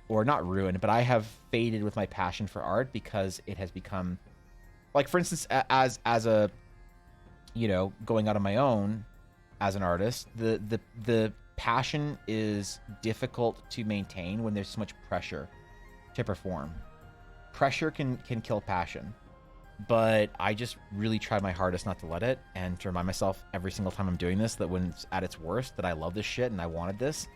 or not ruined, but I have faded with my passion for art because it has become, like for instance, as a, you know, going out on my own as an artist, the passion is difficult to maintain when there's so much pressure to perform. Pressure can kill passion, but I just really tried my hardest not to let it, and to remind myself every single time I'm doing this that when it's at its worst that I love this shit and I wanted this.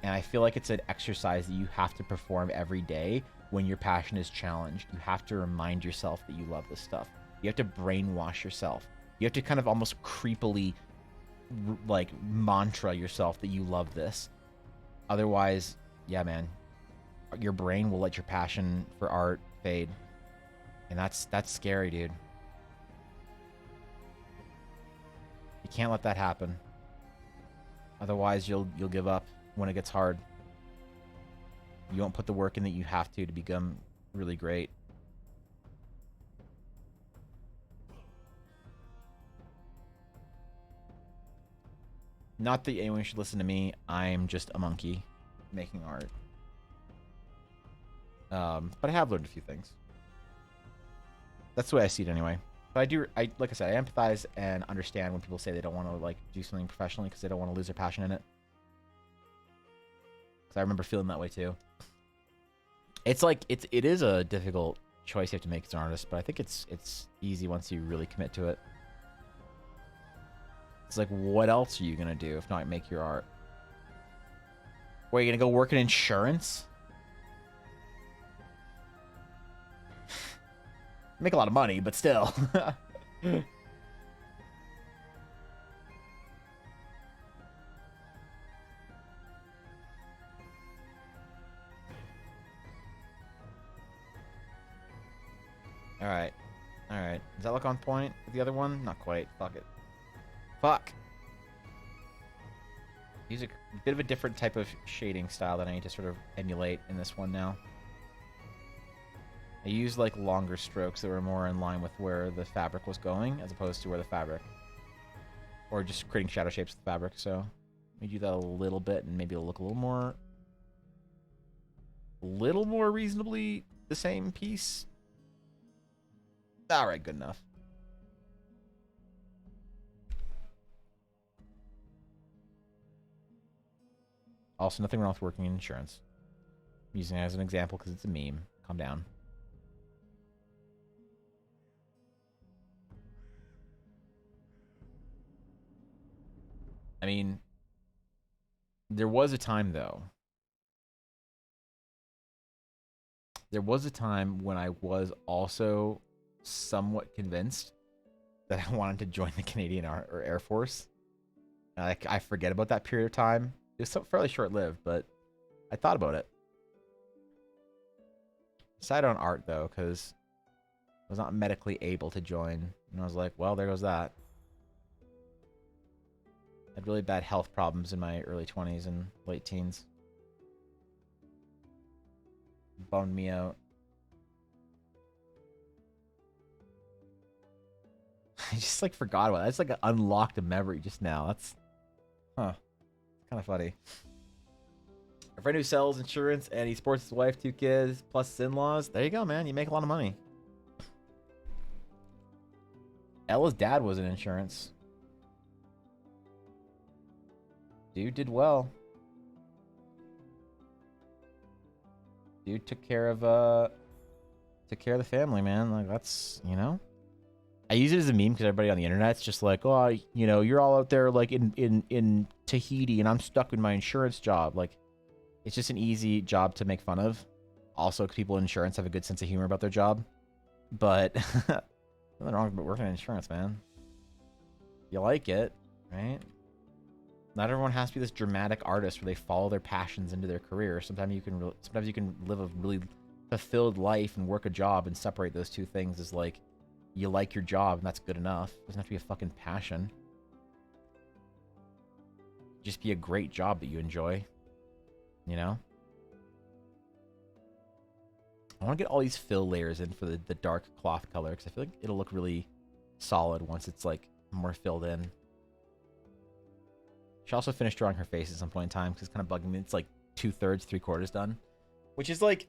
And I feel like it's an exercise that you have to perform every day when your passion is challenged. You have to remind yourself that you love this stuff. You have to brainwash yourself. You have to kind of almost creepily like mantra yourself that you love this. Otherwise, yeah, man, your brain will let your passion for art fade, and that's scary, dude. You can't let that happen. Otherwise, you'll give up when it gets hard. You won't put the work in that you have to become really great. Not that anyone should listen to me. I'm just a monkey making art. But I have learned a few things. That's the way I see it anyway. But like I said, I empathize and understand when people say they don't want to like do something professionally because they don't want to lose their passion in it. Because I remember feeling that way too. It's like it is a difficult choice you have to make as an artist, but I think it's easy once you really commit to it. It's like, what else are you gonna do if not make your art? Where are you gonna go work in insurance? Make a lot of money, but still. Alright. Alright. Does that look on point with the other one? Not quite. Fuck it. Fuck! Use a bit of a different type of shading style that I need to sort of emulate in this one now. I used like longer strokes that were more in line with where the fabric was going as opposed to where the fabric, or just creating shadow shapes with the fabric. So let me do that a little bit and maybe it'll look a little more little more reasonably the same piece. All right, good enough. Also, nothing wrong with working in insurance. I'm using it as an example because it's a meme. Calm down. I mean, there was a time, though. There was a time when I was also somewhat convinced that I wanted to join the Canadian Air Force. I forget about that period of time. It was so fairly short-lived, but I thought about it. Decided on art, though, because I was not medically able to join. And I was like, well, there goes that. I had really bad health problems in my early 20s and late teens. Bummed me out. I just like forgot about it. I just like unlocked a memory just now. That's kind of funny. A friend who sells insurance and he sports his wife, 2 kids, plus his in-laws. There you go, man. You make a lot of money. Ella's dad was in insurance. Dude did well. Dude took care of the family, man. Like, that's, you know. I use it as a meme because everybody on the internet's just like, oh, you know, you're all out there like in Tahiti and I'm stuck in my insurance job. Like, it's just an easy job to make fun of. Also, 'cause people in insurance have a good sense of humor about their job. But nothing wrong with working in insurance, man. You like it, right? Not everyone has to be this dramatic artist where they follow their passions into their career. Sometimes you can live a really fulfilled life and work a job and separate those two things as like you like your job and that's good enough. It doesn't have to be a fucking passion. Just be a great job that you enjoy. You know? I want to get all these fill layers in for the dark cloth color because I feel like it'll look really solid once it's like more filled in. She also finished drawing her face at some point in time because it's kind of bugging me. It's like 2/3, 3/4 done. Which is like...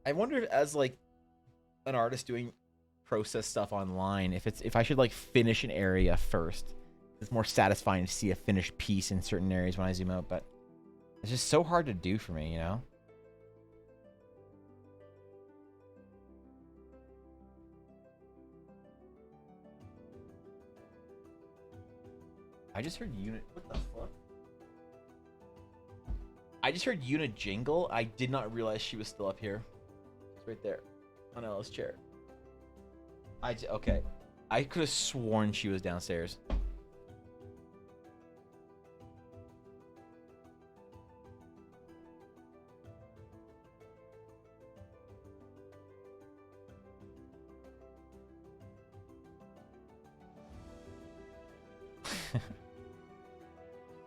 I wonder if as like an artist doing process stuff online, if I should like finish an area first. It's more satisfying to see a finished piece in certain areas when I zoom out, but it's just so hard to do for me, you know? I just heard unit. What the fuck? I just heard unit jingle. I did not realize she was still up here. It's right there on Ella's chair. Okay. I could have sworn she was downstairs.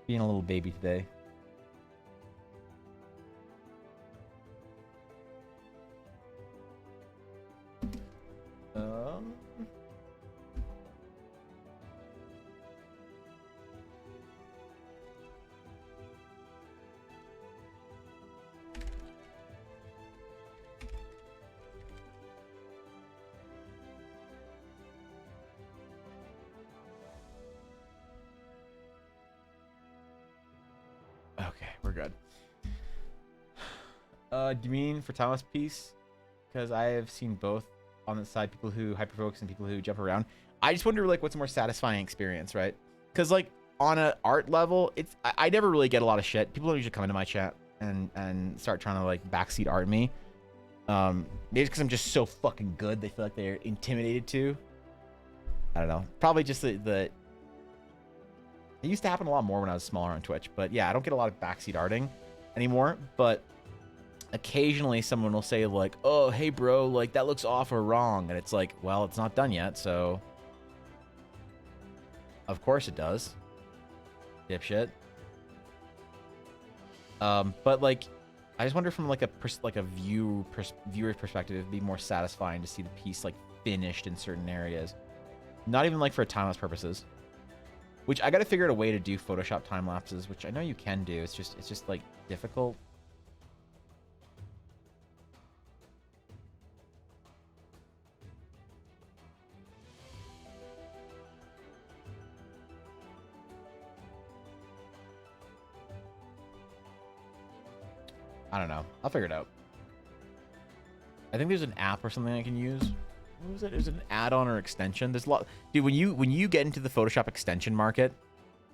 Being a little baby today. Okay, we're good. Do you mean for timeless piece? Because I have seen both on the side, people who hyperfocus and people who jump around. I just wonder like what's a more satisfying experience, right? Because like on an art level, I never really get a lot of shit. People don't usually come into my chat and start trying to like backseat art me. Maybe it's because I'm just so fucking good they feel like they're intimidated to. I don't know. Probably just the it used to happen a lot more when I was smaller on Twitch, but yeah, I don't get a lot of backseat arting anymore, but occasionally someone will say like, oh, hey bro, like that looks off or wrong. And it's like, well, it's not done yet. So of course it does. Dipshit. But like, I just wonder from like a viewer's perspective, it'd be more satisfying to see the piece like finished in certain areas. Not even like for timeless purposes. Which I got to figure out a way to do Photoshop time lapses, which I know you can do. It's just like difficult. I don't know. I'll figure it out. I think there's an app or something I can use. What was it? Is it an add-on or extension? There's a lot. Dude, when you get into the Photoshop extension market,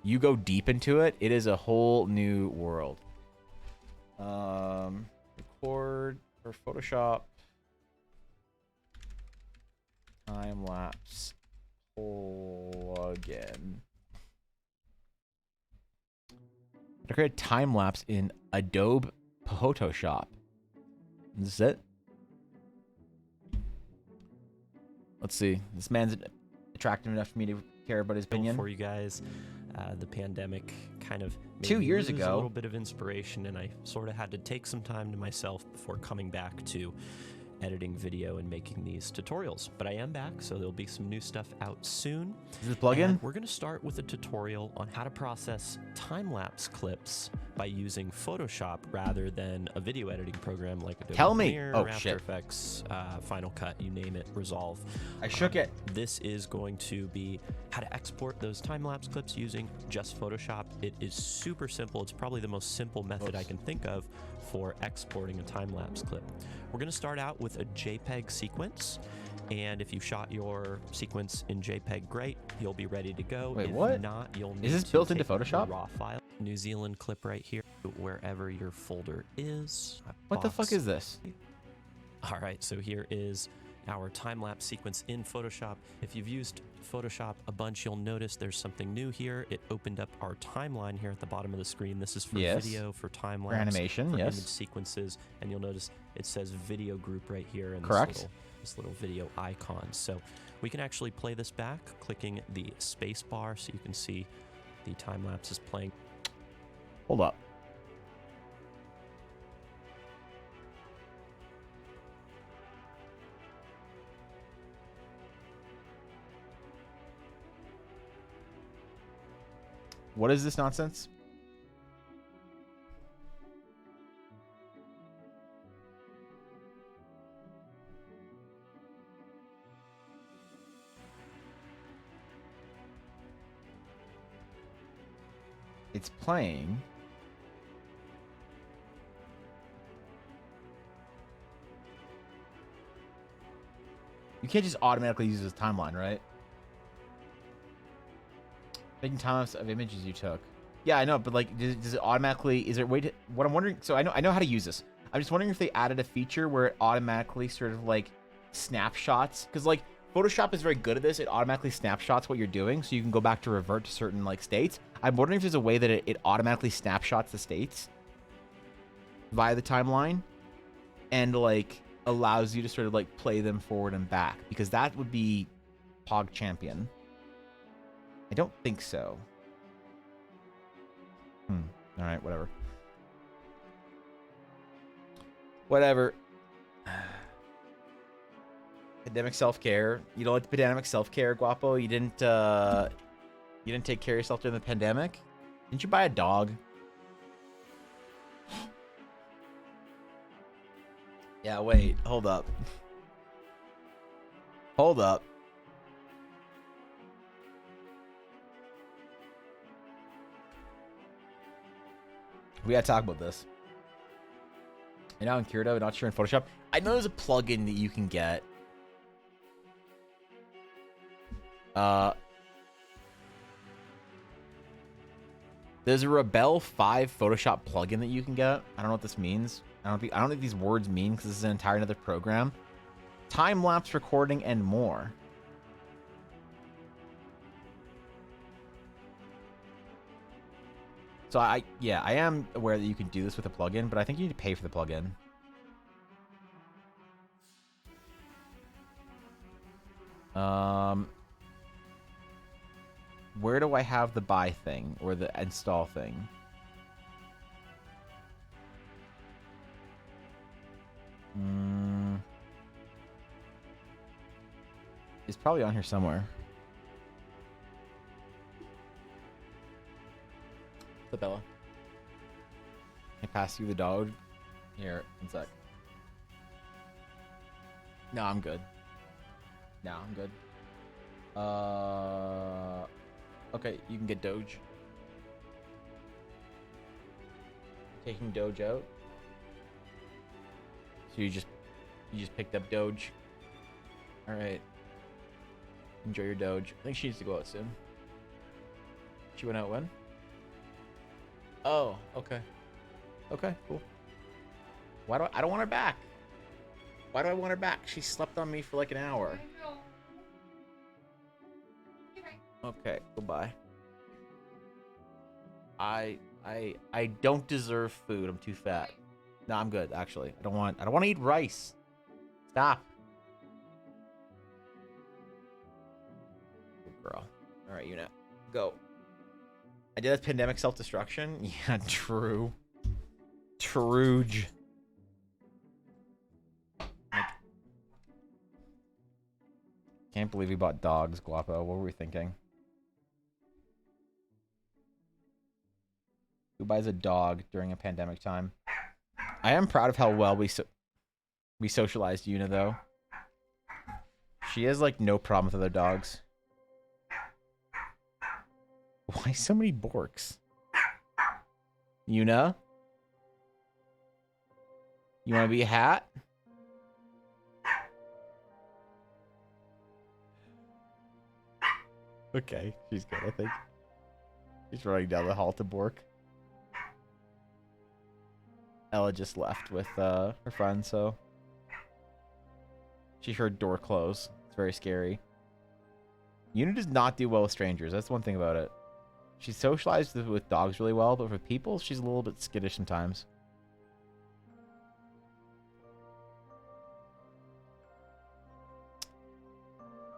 you go deep into it. It is a whole new world. Record for Photoshop. Time lapse plugin. I create a time lapse in Adobe Photoshop. Is this it? Let's see. This man's attractive enough for me to care about his opinion. For you guys, the pandemic kind of made 2 me years lose ago. a little bit of inspiration, and I sort of had to take some time to myself before coming back to editing video and making these tutorials. But I am back, so there'll be some new stuff out soon. Is this a plugin? And we're going to start with a tutorial on how to process time-lapse clips by using Photoshop rather than a video editing program like Adobe Tell me. Premiere, Oh, After shit. Effects, Final Cut, you name it, Resolve. I shook it. This is going to be how to export those time-lapse clips using just Photoshop. It is super simple. It's probably the most simple method I can think of for exporting a time-lapse clip. We're going to start out with a JPEG sequence, and if you shot your sequence in JPEG, great, you'll be ready to go. Wait, if what? not, you'll need Is this to built into take the Photoshop? raw file, New Zealand clip right here, wherever your folder is. What the fuck is this? All right, so here is our time-lapse sequence in Photoshop. If you've used Photoshop a bunch, you'll notice there's something new here. It opened up our timeline here at the bottom of the screen. This is for Yes. video, for time-lapse, For animation, for yes. image sequences, and you'll notice it says video group right here in Correct. this little video icon. So we can actually play this back, clicking the space bar so you can see the time-lapse is playing. Hold up. What is this nonsense? It's playing. You can't just automatically use this timeline, right? Making time-lapse of images you took. Yeah, I know, but like, does it automatically? Is there a way to? What I'm wondering. So I know how to use this. I'm just wondering if they added a feature where it automatically sort of like snapshots, because like Photoshop is very good at this. It automatically snapshots what you're doing, so you can go back to revert to certain like states. I'm wondering if there's a way that it automatically snapshots the states via the timeline, and like allows you to sort of like play them forward and back, because that would be Pog Champion. I don't think so. All right, whatever. Whatever. Pandemic self-care. You don't like the pandemic self-care, Guapo? You didn't take care of yourself during the pandemic? Didn't you buy a dog? Yeah, wait. Hold up. Hold up. We gotta talk about this. And now in Curito, not sure in Photoshop. I know there's a plugin that you can get. There's a Rebel 5 Photoshop plugin that you can get. I don't know what this means. I don't think these words mean, because this is an entire another program. Time-lapse recording and more. So I am aware that you can do this with a plugin, but I think you need to pay for the plugin. Where do I have the buy thing or the install thing? It's probably on here somewhere. What's up, Bella? Can I pass you the dog? Here, one sec. No, I'm good. No, I'm good. Okay, you can get Doge. Taking Doge out. So you just picked up Doge. All right. Enjoy your Doge. I think she needs to go out soon. She went out when? Oh, okay. Okay, cool. I don't want her back. Why do I want her back? She slept on me for like an hour. Okay, goodbye. I don't deserve food. I'm too fat. No, I'm good actually. I don't want to eat rice. Stop. Good girl. All right, Una, go. I did that pandemic self-destruction. Yeah, true. Truge. Can't believe we bought dogs, Guapo. What were we thinking? Who buys a dog during a pandemic time? I am proud of how well we socialized Una, though. She has, like, no problem with other dogs. Why so many Borks? Una? You want to be a hat? Okay, she's good, I think. She's running down the hall to Bork. Ella just left with her friend, so she heard door close. It's very scary. Una does not do well with strangers. That's one thing about it. She socialized with dogs really well, but for people, she's a little bit skittish sometimes.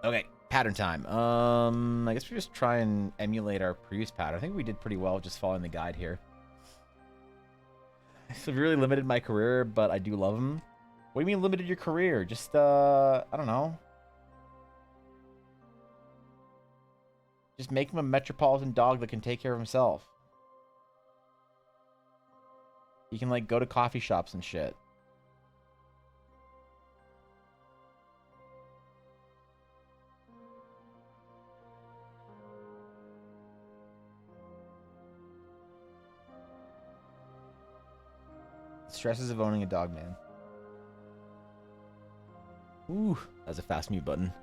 Okay, pattern time. I guess we just try and emulate our previous pattern. I think we did pretty well just following the guide here. So we really limited my career, but I do love him. What do you mean limited your career? Just, I don't know. Just make him a metropolitan dog that can take care of himself. He can, like, go to coffee shops and shit. Stresses of owning a dog, man. Ooh, that's a fast mute button.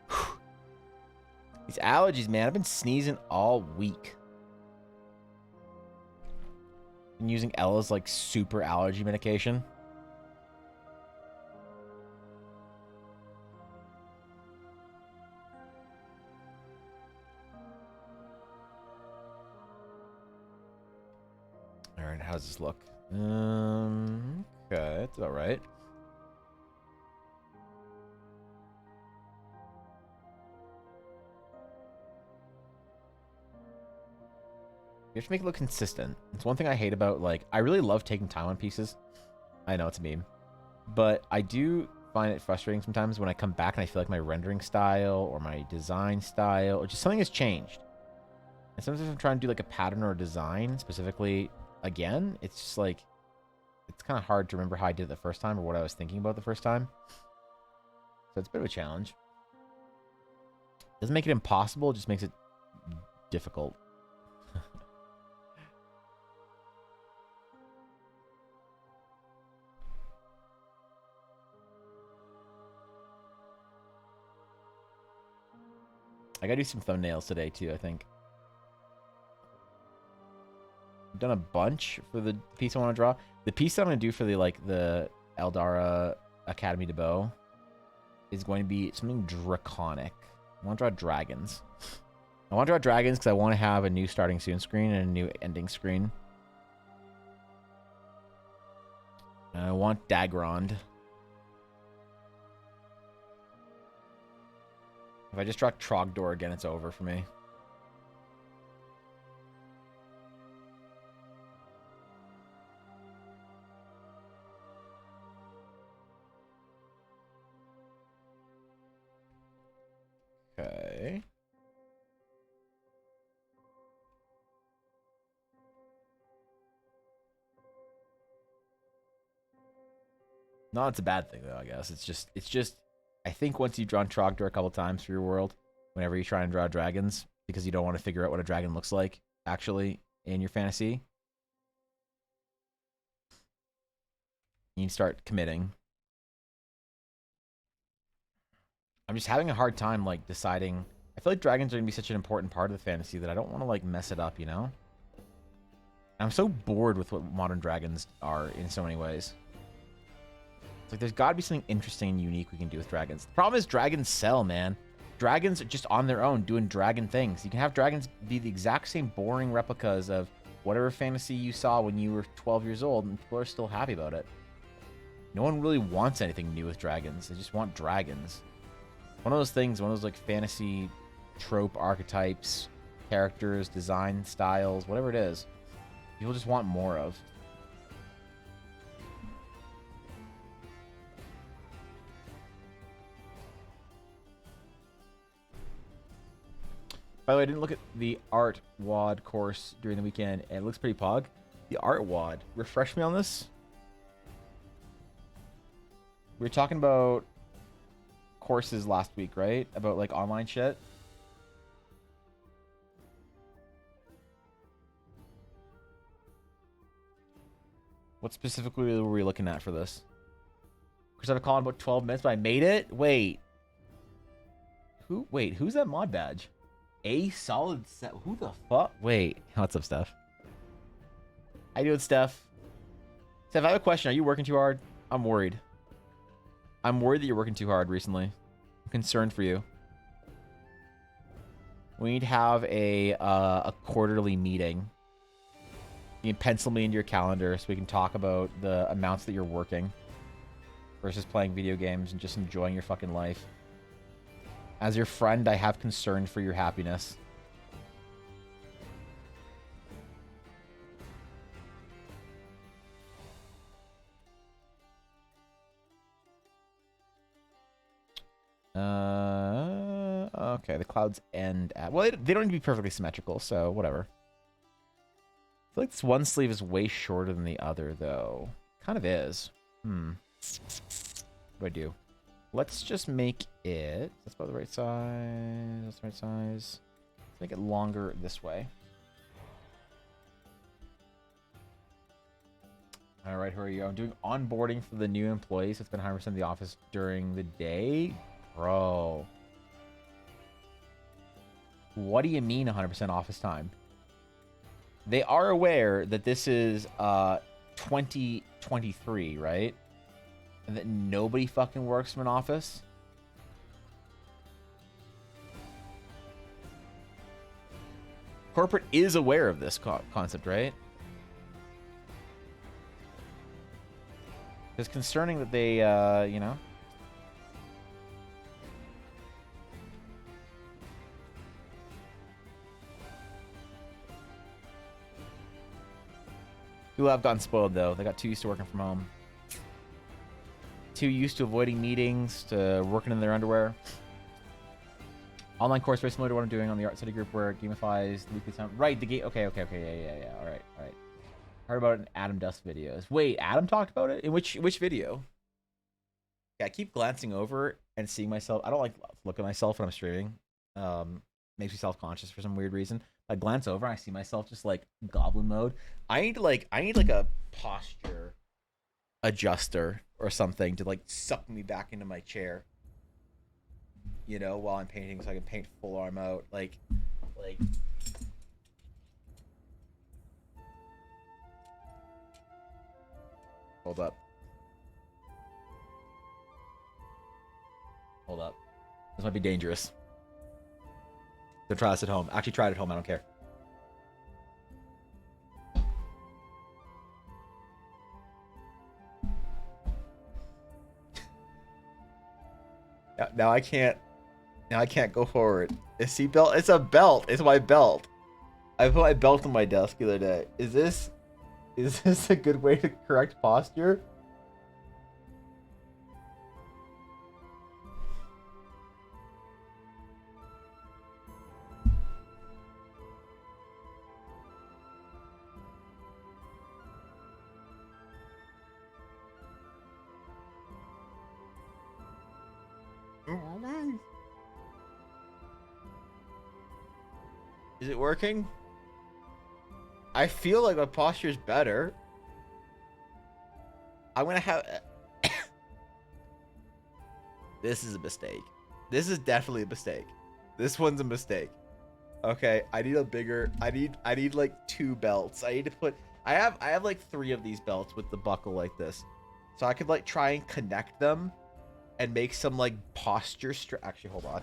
Whew. These allergies, man. I've been sneezing all week. Been using Ella's, like, super allergy medication. Alright, how does this look? Okay, that's about right. You have to make it look consistent. It's one thing I hate about, like, I really love taking time on pieces. I know it's a meme. But I do find it frustrating sometimes when I come back and I feel like my rendering style or my design style or just something has changed. And sometimes if I'm trying to do like a pattern or a design specifically again, it's just like, it's kind of hard to remember how I did it the first time or what I was thinking about the first time. So it's a bit of a challenge. Doesn't make it impossible, it just makes it difficult. I gotta do some thumbnails today too, I think. I've done a bunch for the piece I want to draw. The piece that I'm gonna do for the Eldara Academy de Beau is going to be something draconic. I want to draw dragons. I want to draw dragons because I want to have a new starting soon screen and a new ending screen. And I want Dagrond. If I just draw Trogdor again, it's over for me. Okay. No, it's a bad thing though, I guess. It's just I think once you've drawn Trogdor a couple times for your world, whenever you try and draw dragons, because you don't want to figure out what a dragon looks like, actually, in your fantasy, you start committing. I'm just having a hard time, like, deciding. I feel like dragons are going to be such an important part of the fantasy that I don't want to, like, mess it up, you know? I'm so bored with what modern dragons are in so many ways. It's like, there's got to be something interesting and unique we can do with dragons. The problem is dragons sell, man. Dragons are just on their own doing dragon things. You can have dragons be the exact same boring replicas of whatever fantasy you saw when you were 12 years old, and people are still happy about it. No one really wants anything new with dragons. They just want dragons. One of those things, one of those like fantasy trope archetypes, characters, design styles, whatever it is, people just want more of. By the way, I didn't look at the art WOD course during the weekend, and it looks pretty pog. The art WOD. Refresh me on this. We were talking about courses last week, right? About like online shit. What specifically were we looking at for this? Because I have a call in about 12 minutes, but I made it? Wait. Wait, who's that mod badge? A solid set. Who the fuck? Wait. What's up, Steph? How you doing, Steph? Steph, I have a question. Are you working too hard? I'm worried. I'm worried that you're working too hard recently. I'm concerned for you. We need to have a quarterly meeting. You can pencil me into your calendar so we can talk about the amounts that you're working versus playing video games and just enjoying your fucking life. As your friend, I have concern for your happiness. Okay, the clouds end at... Well, they don't need to be perfectly symmetrical, so whatever. I feel like this one sleeve is way shorter than the other, though. Kind of is. What do I do? Let's just make it... That's about the right size. That's the right size. Let's make it longer this way. All right, who are you? I'm doing onboarding for the new employees. It's been 100% of the office during the day. Bro. What do you mean 100% office time? They are aware that this is 2023, right? And that nobody fucking works from an office? Corporate is aware of this concept, right? It's concerning that they, you know... People have gotten spoiled, though. They got too used to working from home. Too used to avoiding meetings, to working in their underwear. Online course very similar to what I'm doing on the Art Study group where it gamifies the weekly time. Right, the game. Okay. Yeah. All right. Heard about it in Adam Dust videos. Wait, Adam talked about it? In which video? Yeah, I keep glancing over and seeing myself. I don't like to look at myself when I'm streaming. Makes me self-conscious for some weird reason. I glance over and I see myself just like goblin mode. I need like a posture adjuster or something to like suck me back into my chair. You know, while I'm painting so I can paint full arm out. Like Hold up. This might be dangerous. So try this at home. Actually, try it at home. I don't care. Now I can't. Now I can't go forward. A seatbelt? It's a belt. It's my belt. I put my belt on my desk the other day. Is this a good way to correct posture? Is it working? I feel like my posture is better. I'm gonna have... This is a mistake. This is definitely a mistake. This one's a mistake. Okay, I need a bigger. I need like 2 belts. I need to put. I have like 3 of these belts with the buckle like this, so I could like try and connect them, and make some like posture. Actually, hold on.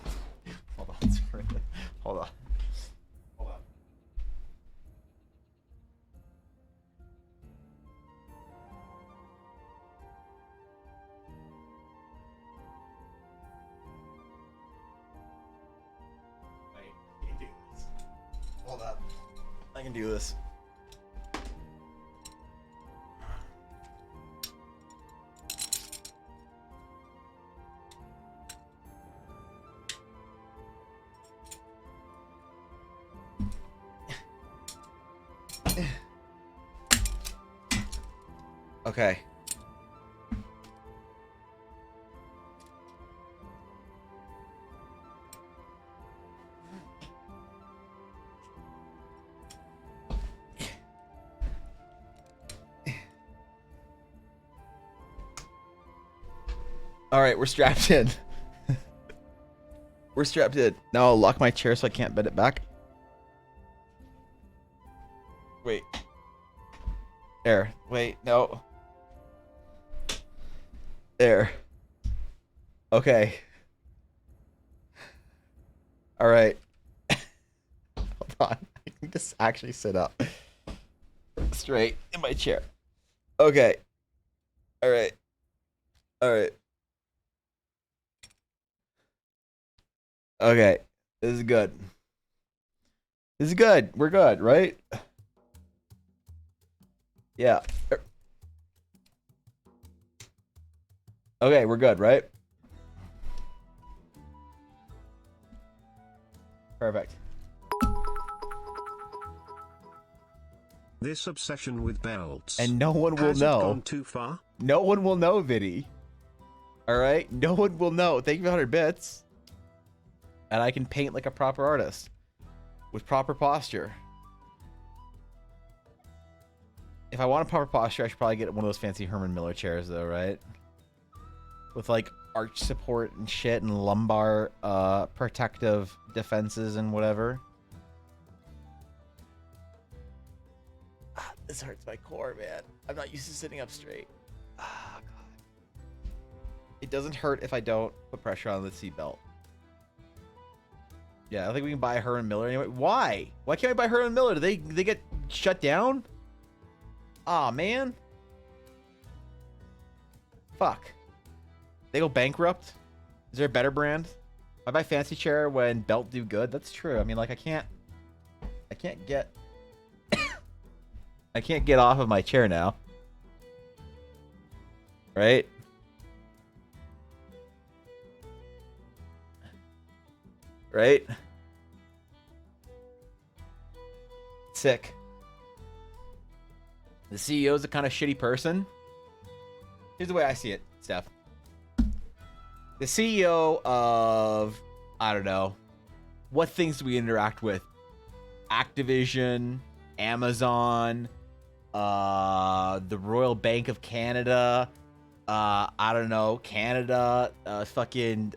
Hold on. Hold on. Hold on. Wait, I can do this. Hold up. I can do this. Okay. All right, we're strapped in. We're strapped in. Now I'll lock my chair so I can't bend it back. Wait. There. Wait, no. There. Okay. All right. Hold on. I can just actually sit up straight in my chair. Okay. All right. All right. Okay. This is good. This is good. We're good, right? Yeah. Okay, we're good, right? Perfect. This obsession with belts. And no one will Has it know. gone too far? No one will know, Viddy. All right? No one will know. Thank you for 100 bits. And I can paint like a proper artist with proper posture. If I want a proper posture, I should probably get one of those fancy Herman Miller chairs, though, right? With like arch support and shit and lumbar protective defenses and whatever. This hurts my core, man. I'm not used to sitting up straight. Ah, God. It doesn't hurt if I don't put pressure on the seatbelt. Yeah, I think we can buy Herman Miller anyway. Why? Why can't we buy Herman Miller? Do they get shut down? Aw, man. Fuck. They go bankrupt? Is there a better brand? I buy fancy chair when belt do good. That's true. I mean, like I can't get I can't get off of my chair now. Right? Right? Sick. The CEO is a kind of shitty person. Here's the way I see it, Steph. The CEO of, I don't know, what things do we interact with? Activision, Amazon, the Royal Bank of Canada, I don't know, Canada, fucking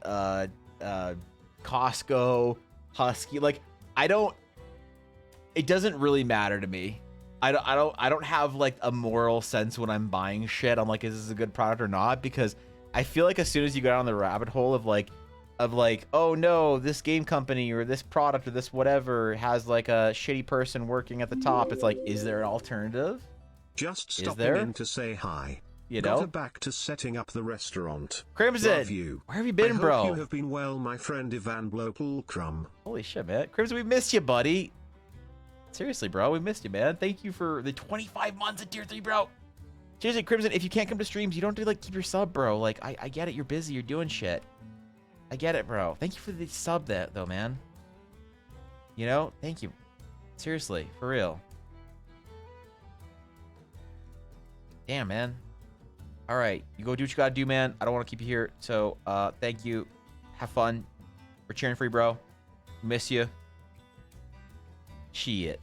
Costco, Husky. Like, it doesn't really matter to me. I don't have like a moral sense when I'm buying shit. I'm like, is this a good product or not? Because I feel like as soon as you go down the rabbit hole of like, oh no, this game company or this product or this whatever has like a shitty person working at the top, it's like, is there an alternative? Just Is stopping there? in to say hi. You Got know? her back to setting up the restaurant. Crimson, Love you. where have you been, I bro? hope you have been well, my friend Ivan Blopulcrum. Holy shit, man. Crimson, we missed you, buddy. Seriously, bro, we missed you, man. Thank you for the 25 months of Tier 3, bro. Seriously, Crimson, if you can't come to streams, you don't have to, like, keep your sub, bro. Like, I get it. You're busy. You're doing shit. I get it, bro. Thank you for the sub, though, man. You know? Thank you. Seriously, for real. Damn, man. All right. You go do what you gotta do, man. I don't want to keep you here. So, thank you. Have fun. We're cheering for you, bro. Miss you. Shit.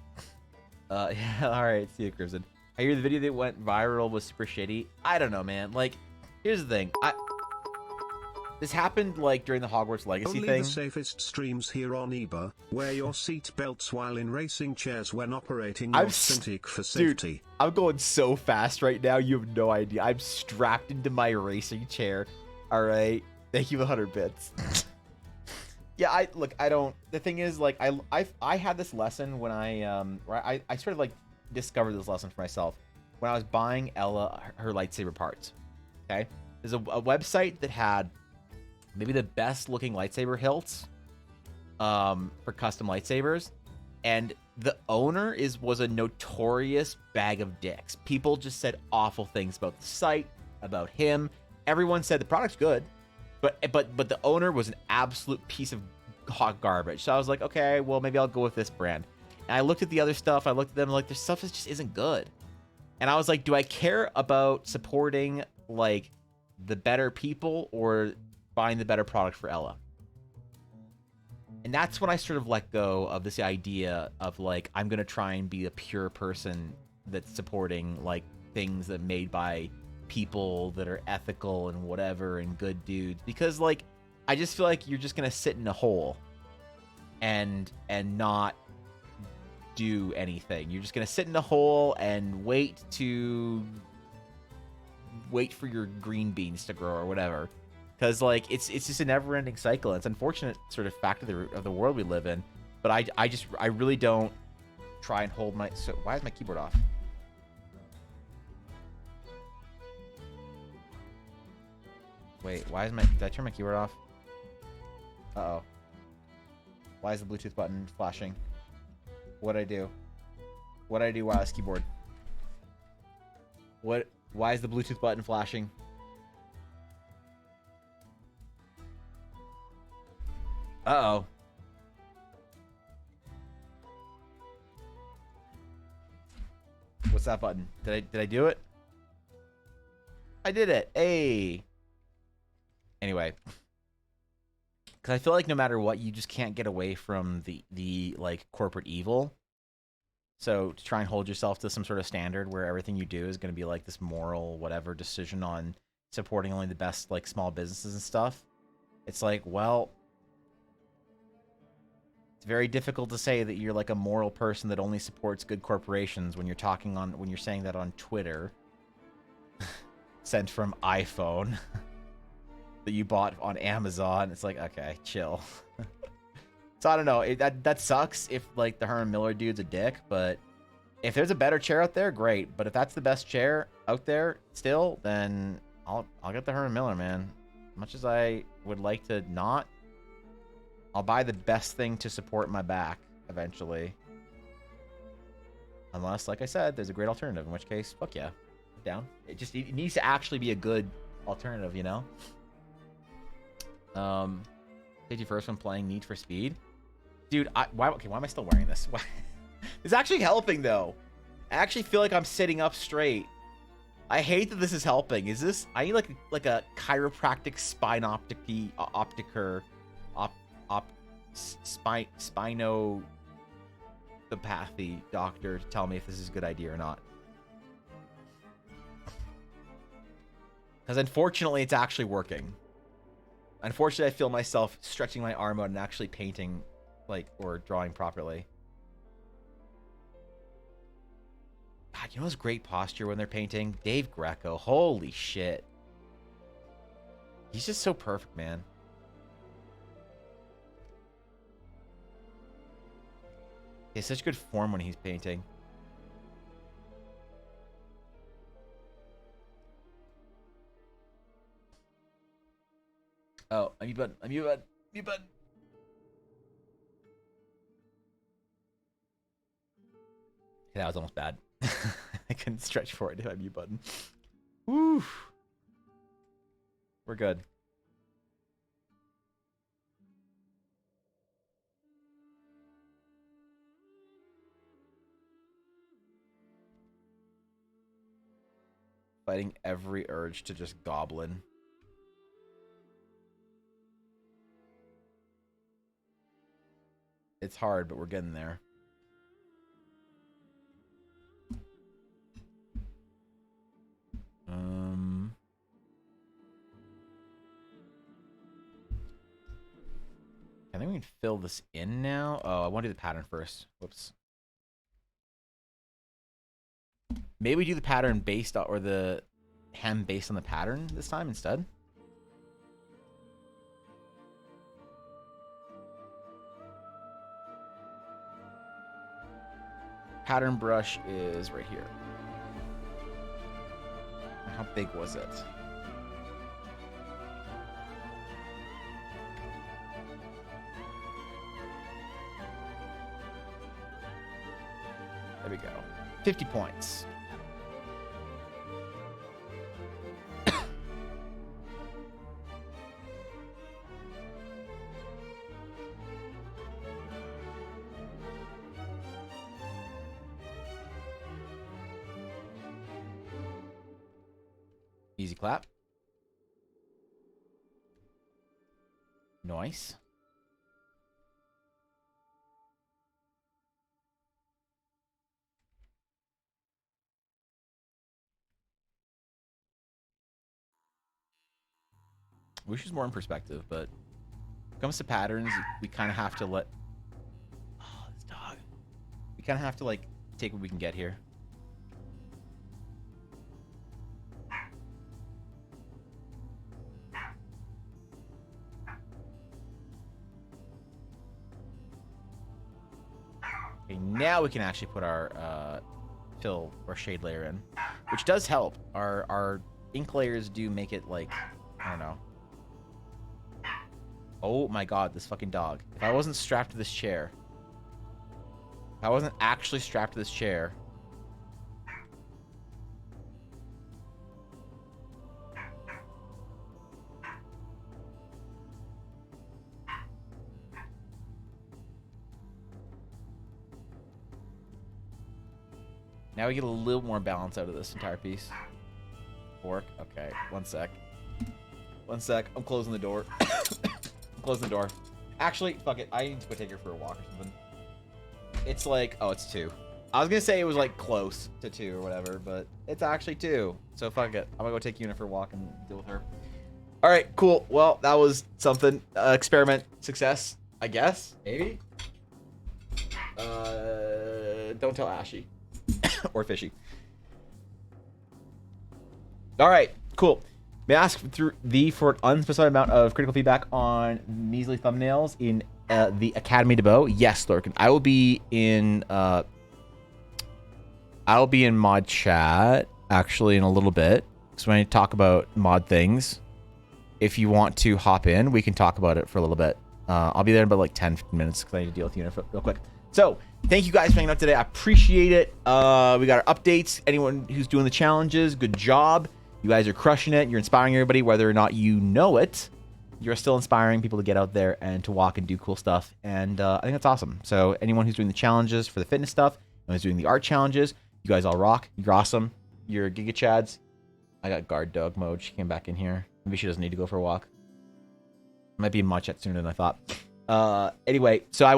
Yeah, all right. See you, Crimson. I hear the video that went viral was super shitty. I don't know, man. Like, here's the thing. This happened like during the Hogwarts Legacy Only thing. the safest streams here on EBA. Wear your seat belts while in racing chairs when operating your Cintiq for safety. Dude, I'm going so fast right now. You have no idea. I'm strapped into my racing chair. All right. Thank you, 100 bits. Yeah, I don't. The thing is, like, I had this lesson when I sort of like discovered this lesson for myself when I was buying Ella her lightsaber parts. Okay, there's a website that had maybe the best looking lightsaber hilts for custom lightsabers, and the owner was a notorious bag of dicks. People just said awful things about the site, about him. Everyone said the product's good, but the owner was an absolute piece of hot garbage. So I was like, okay, well, maybe I'll go with this brand. And I looked at the other stuff. I looked at them like, their stuff just isn't good. And I was like, do I care about supporting like the better people or buying the better product for Ella? And that's when I sort of let go of this idea of like, I'm gonna try and be a pure person that's supporting like things that are made by people that are ethical and whatever and good dudes, because like I just feel like you're just gonna sit in a hole and not do anything. You're just gonna sit in a hole and wait for your green beans to grow or whatever, because like it's just a never-ending cycle. It's an unfortunate sort of fact of the world we live in, but I really don't try and hold my. So why is my keyboard off? Wait, why is my... Did I turn my keyboard off? Uh-oh. Why is the Bluetooth button flashing? What'd I do? What'd I do, wireless keyboard? What? Why is the Bluetooth button flashing? Uh-oh. What's that button? Did I do it? I did it. Hey. Anyway, because I feel like no matter what, you just can't get away from the like corporate evil. So to try and hold yourself to some sort of standard where everything you do is going to be like this moral whatever decision on supporting only the best like small businesses and stuff, it's like, well, it's very difficult to say that you're like a moral person that only supports good corporations when you're saying that on Twitter, sent from iPhone. That you bought on Amazon. It's like, okay, chill. So I don't know. That sucks if like the Herman Miller dude's a dick, but if there's a better chair out there, great. But if that's the best chair out there still, then I'll get the Herman Miller, man. As much as I would like to not, I'll buy the best thing to support my back eventually. Unless, like I said, there's a great alternative, in which case, fuck yeah, I'm down. It needs to actually be a good alternative, you know? Safety first when playing Need for Speed. Dude, why am I still wearing this? Why? It's actually helping, though. I actually feel like I'm sitting up straight. I hate that this is helping. Is this... I need like a chiropractic spine opticer... spinopathy doctor to tell me if this is a good idea or not. Because unfortunately, it's actually working. Unfortunately, I feel myself stretching my arm out and actually painting, like, or drawing properly. God, you know what's great posture when they're painting? Dave Greco. Holy shit. He's just so perfect, man. He has such good form when he's painting. Oh, mute button. Mute button. Mute button. That was almost bad. I couldn't stretch for it to my mute button. Woo. We're good. Fighting every urge to just goblin. It's hard, but we're getting there. can fill this in now. Oh, I want to do the pattern first. Whoops. Maybe we do the pattern based on, or the hem based on the pattern this time instead. Pattern brush is right here. How big was it? There we go. 50 points. Easy clap. Nice. Wish was more in perspective, but when it comes to patterns, we kind of have to let... Oh, this dog. We kind of have to, like, take what we can get here. Okay, now we can actually put our fill or shade layer in, which does help. Our ink layers do make it, like, I don't know. Oh my god, this fucking dog. If I wasn't strapped to this chair. If I wasn't actually strapped to this chair. Now we get a little more balance out of this entire piece. Fork. Okay, one sec. One sec. I'm closing the door. Closing the door. Actually, fuck it. I need to go take her for a walk or something. It's like, oh, it's 2. I was gonna say it was like close to 2 or whatever, but it's actually 2. So fuck it. I'm gonna go take Una for a walk and deal with her. All right, cool. Well, that was something. Experiment success, I guess. Maybe. Don't tell Ashy or Fishy. All right, cool. May I ask for an unspecified amount of critical feedback on measly thumbnails in the Academy to Bow? Yes, Lurkin. I will be in mod chat actually in a little bit. So when I talk about mod things, if you want to hop in, we can talk about it for a little bit. I'll be there in about like 10-15 minutes because I need to deal with Una real quick. So thank you guys for hanging out today. I appreciate it. We got our updates. Anyone who's doing the challenges, good job. You guys are crushing it. You're inspiring everybody, whether or not you know it. You're still inspiring people to get out there and to walk and do cool stuff. And I think that's awesome. So anyone who's doing the challenges for the fitness stuff, anyone who's doing the art challenges, you guys all rock. You're awesome. You're Giga Chads. I got guard dog mode. She came back in here. Maybe she doesn't need to go for a walk. Might be in mod chat sooner than I thought. Anyway, so I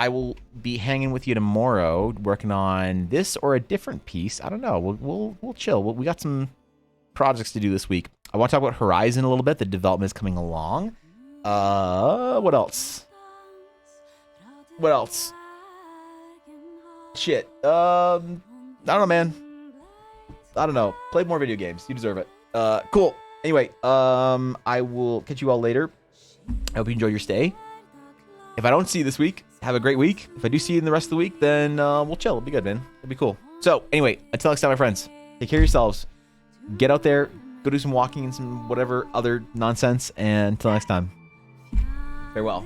will be hanging with you tomorrow, working on this or a different piece. I don't know. We'll chill. We got some projects to do this week. I want to talk about Horizon a little bit. The development is coming along. What else? What else? Shit. I don't know, man. I don't know. Play more video games. You deserve it. Cool. Anyway, I will catch you all later. I hope you enjoy your stay. If I don't see you this week, have a great week. If I do see you in the rest of the week, then we'll chill. It'll be good, man. It'll be cool. So, anyway, until next time, my friends, take care of yourselves. Get out there, go do some walking and some whatever other nonsense, and until next time, farewell.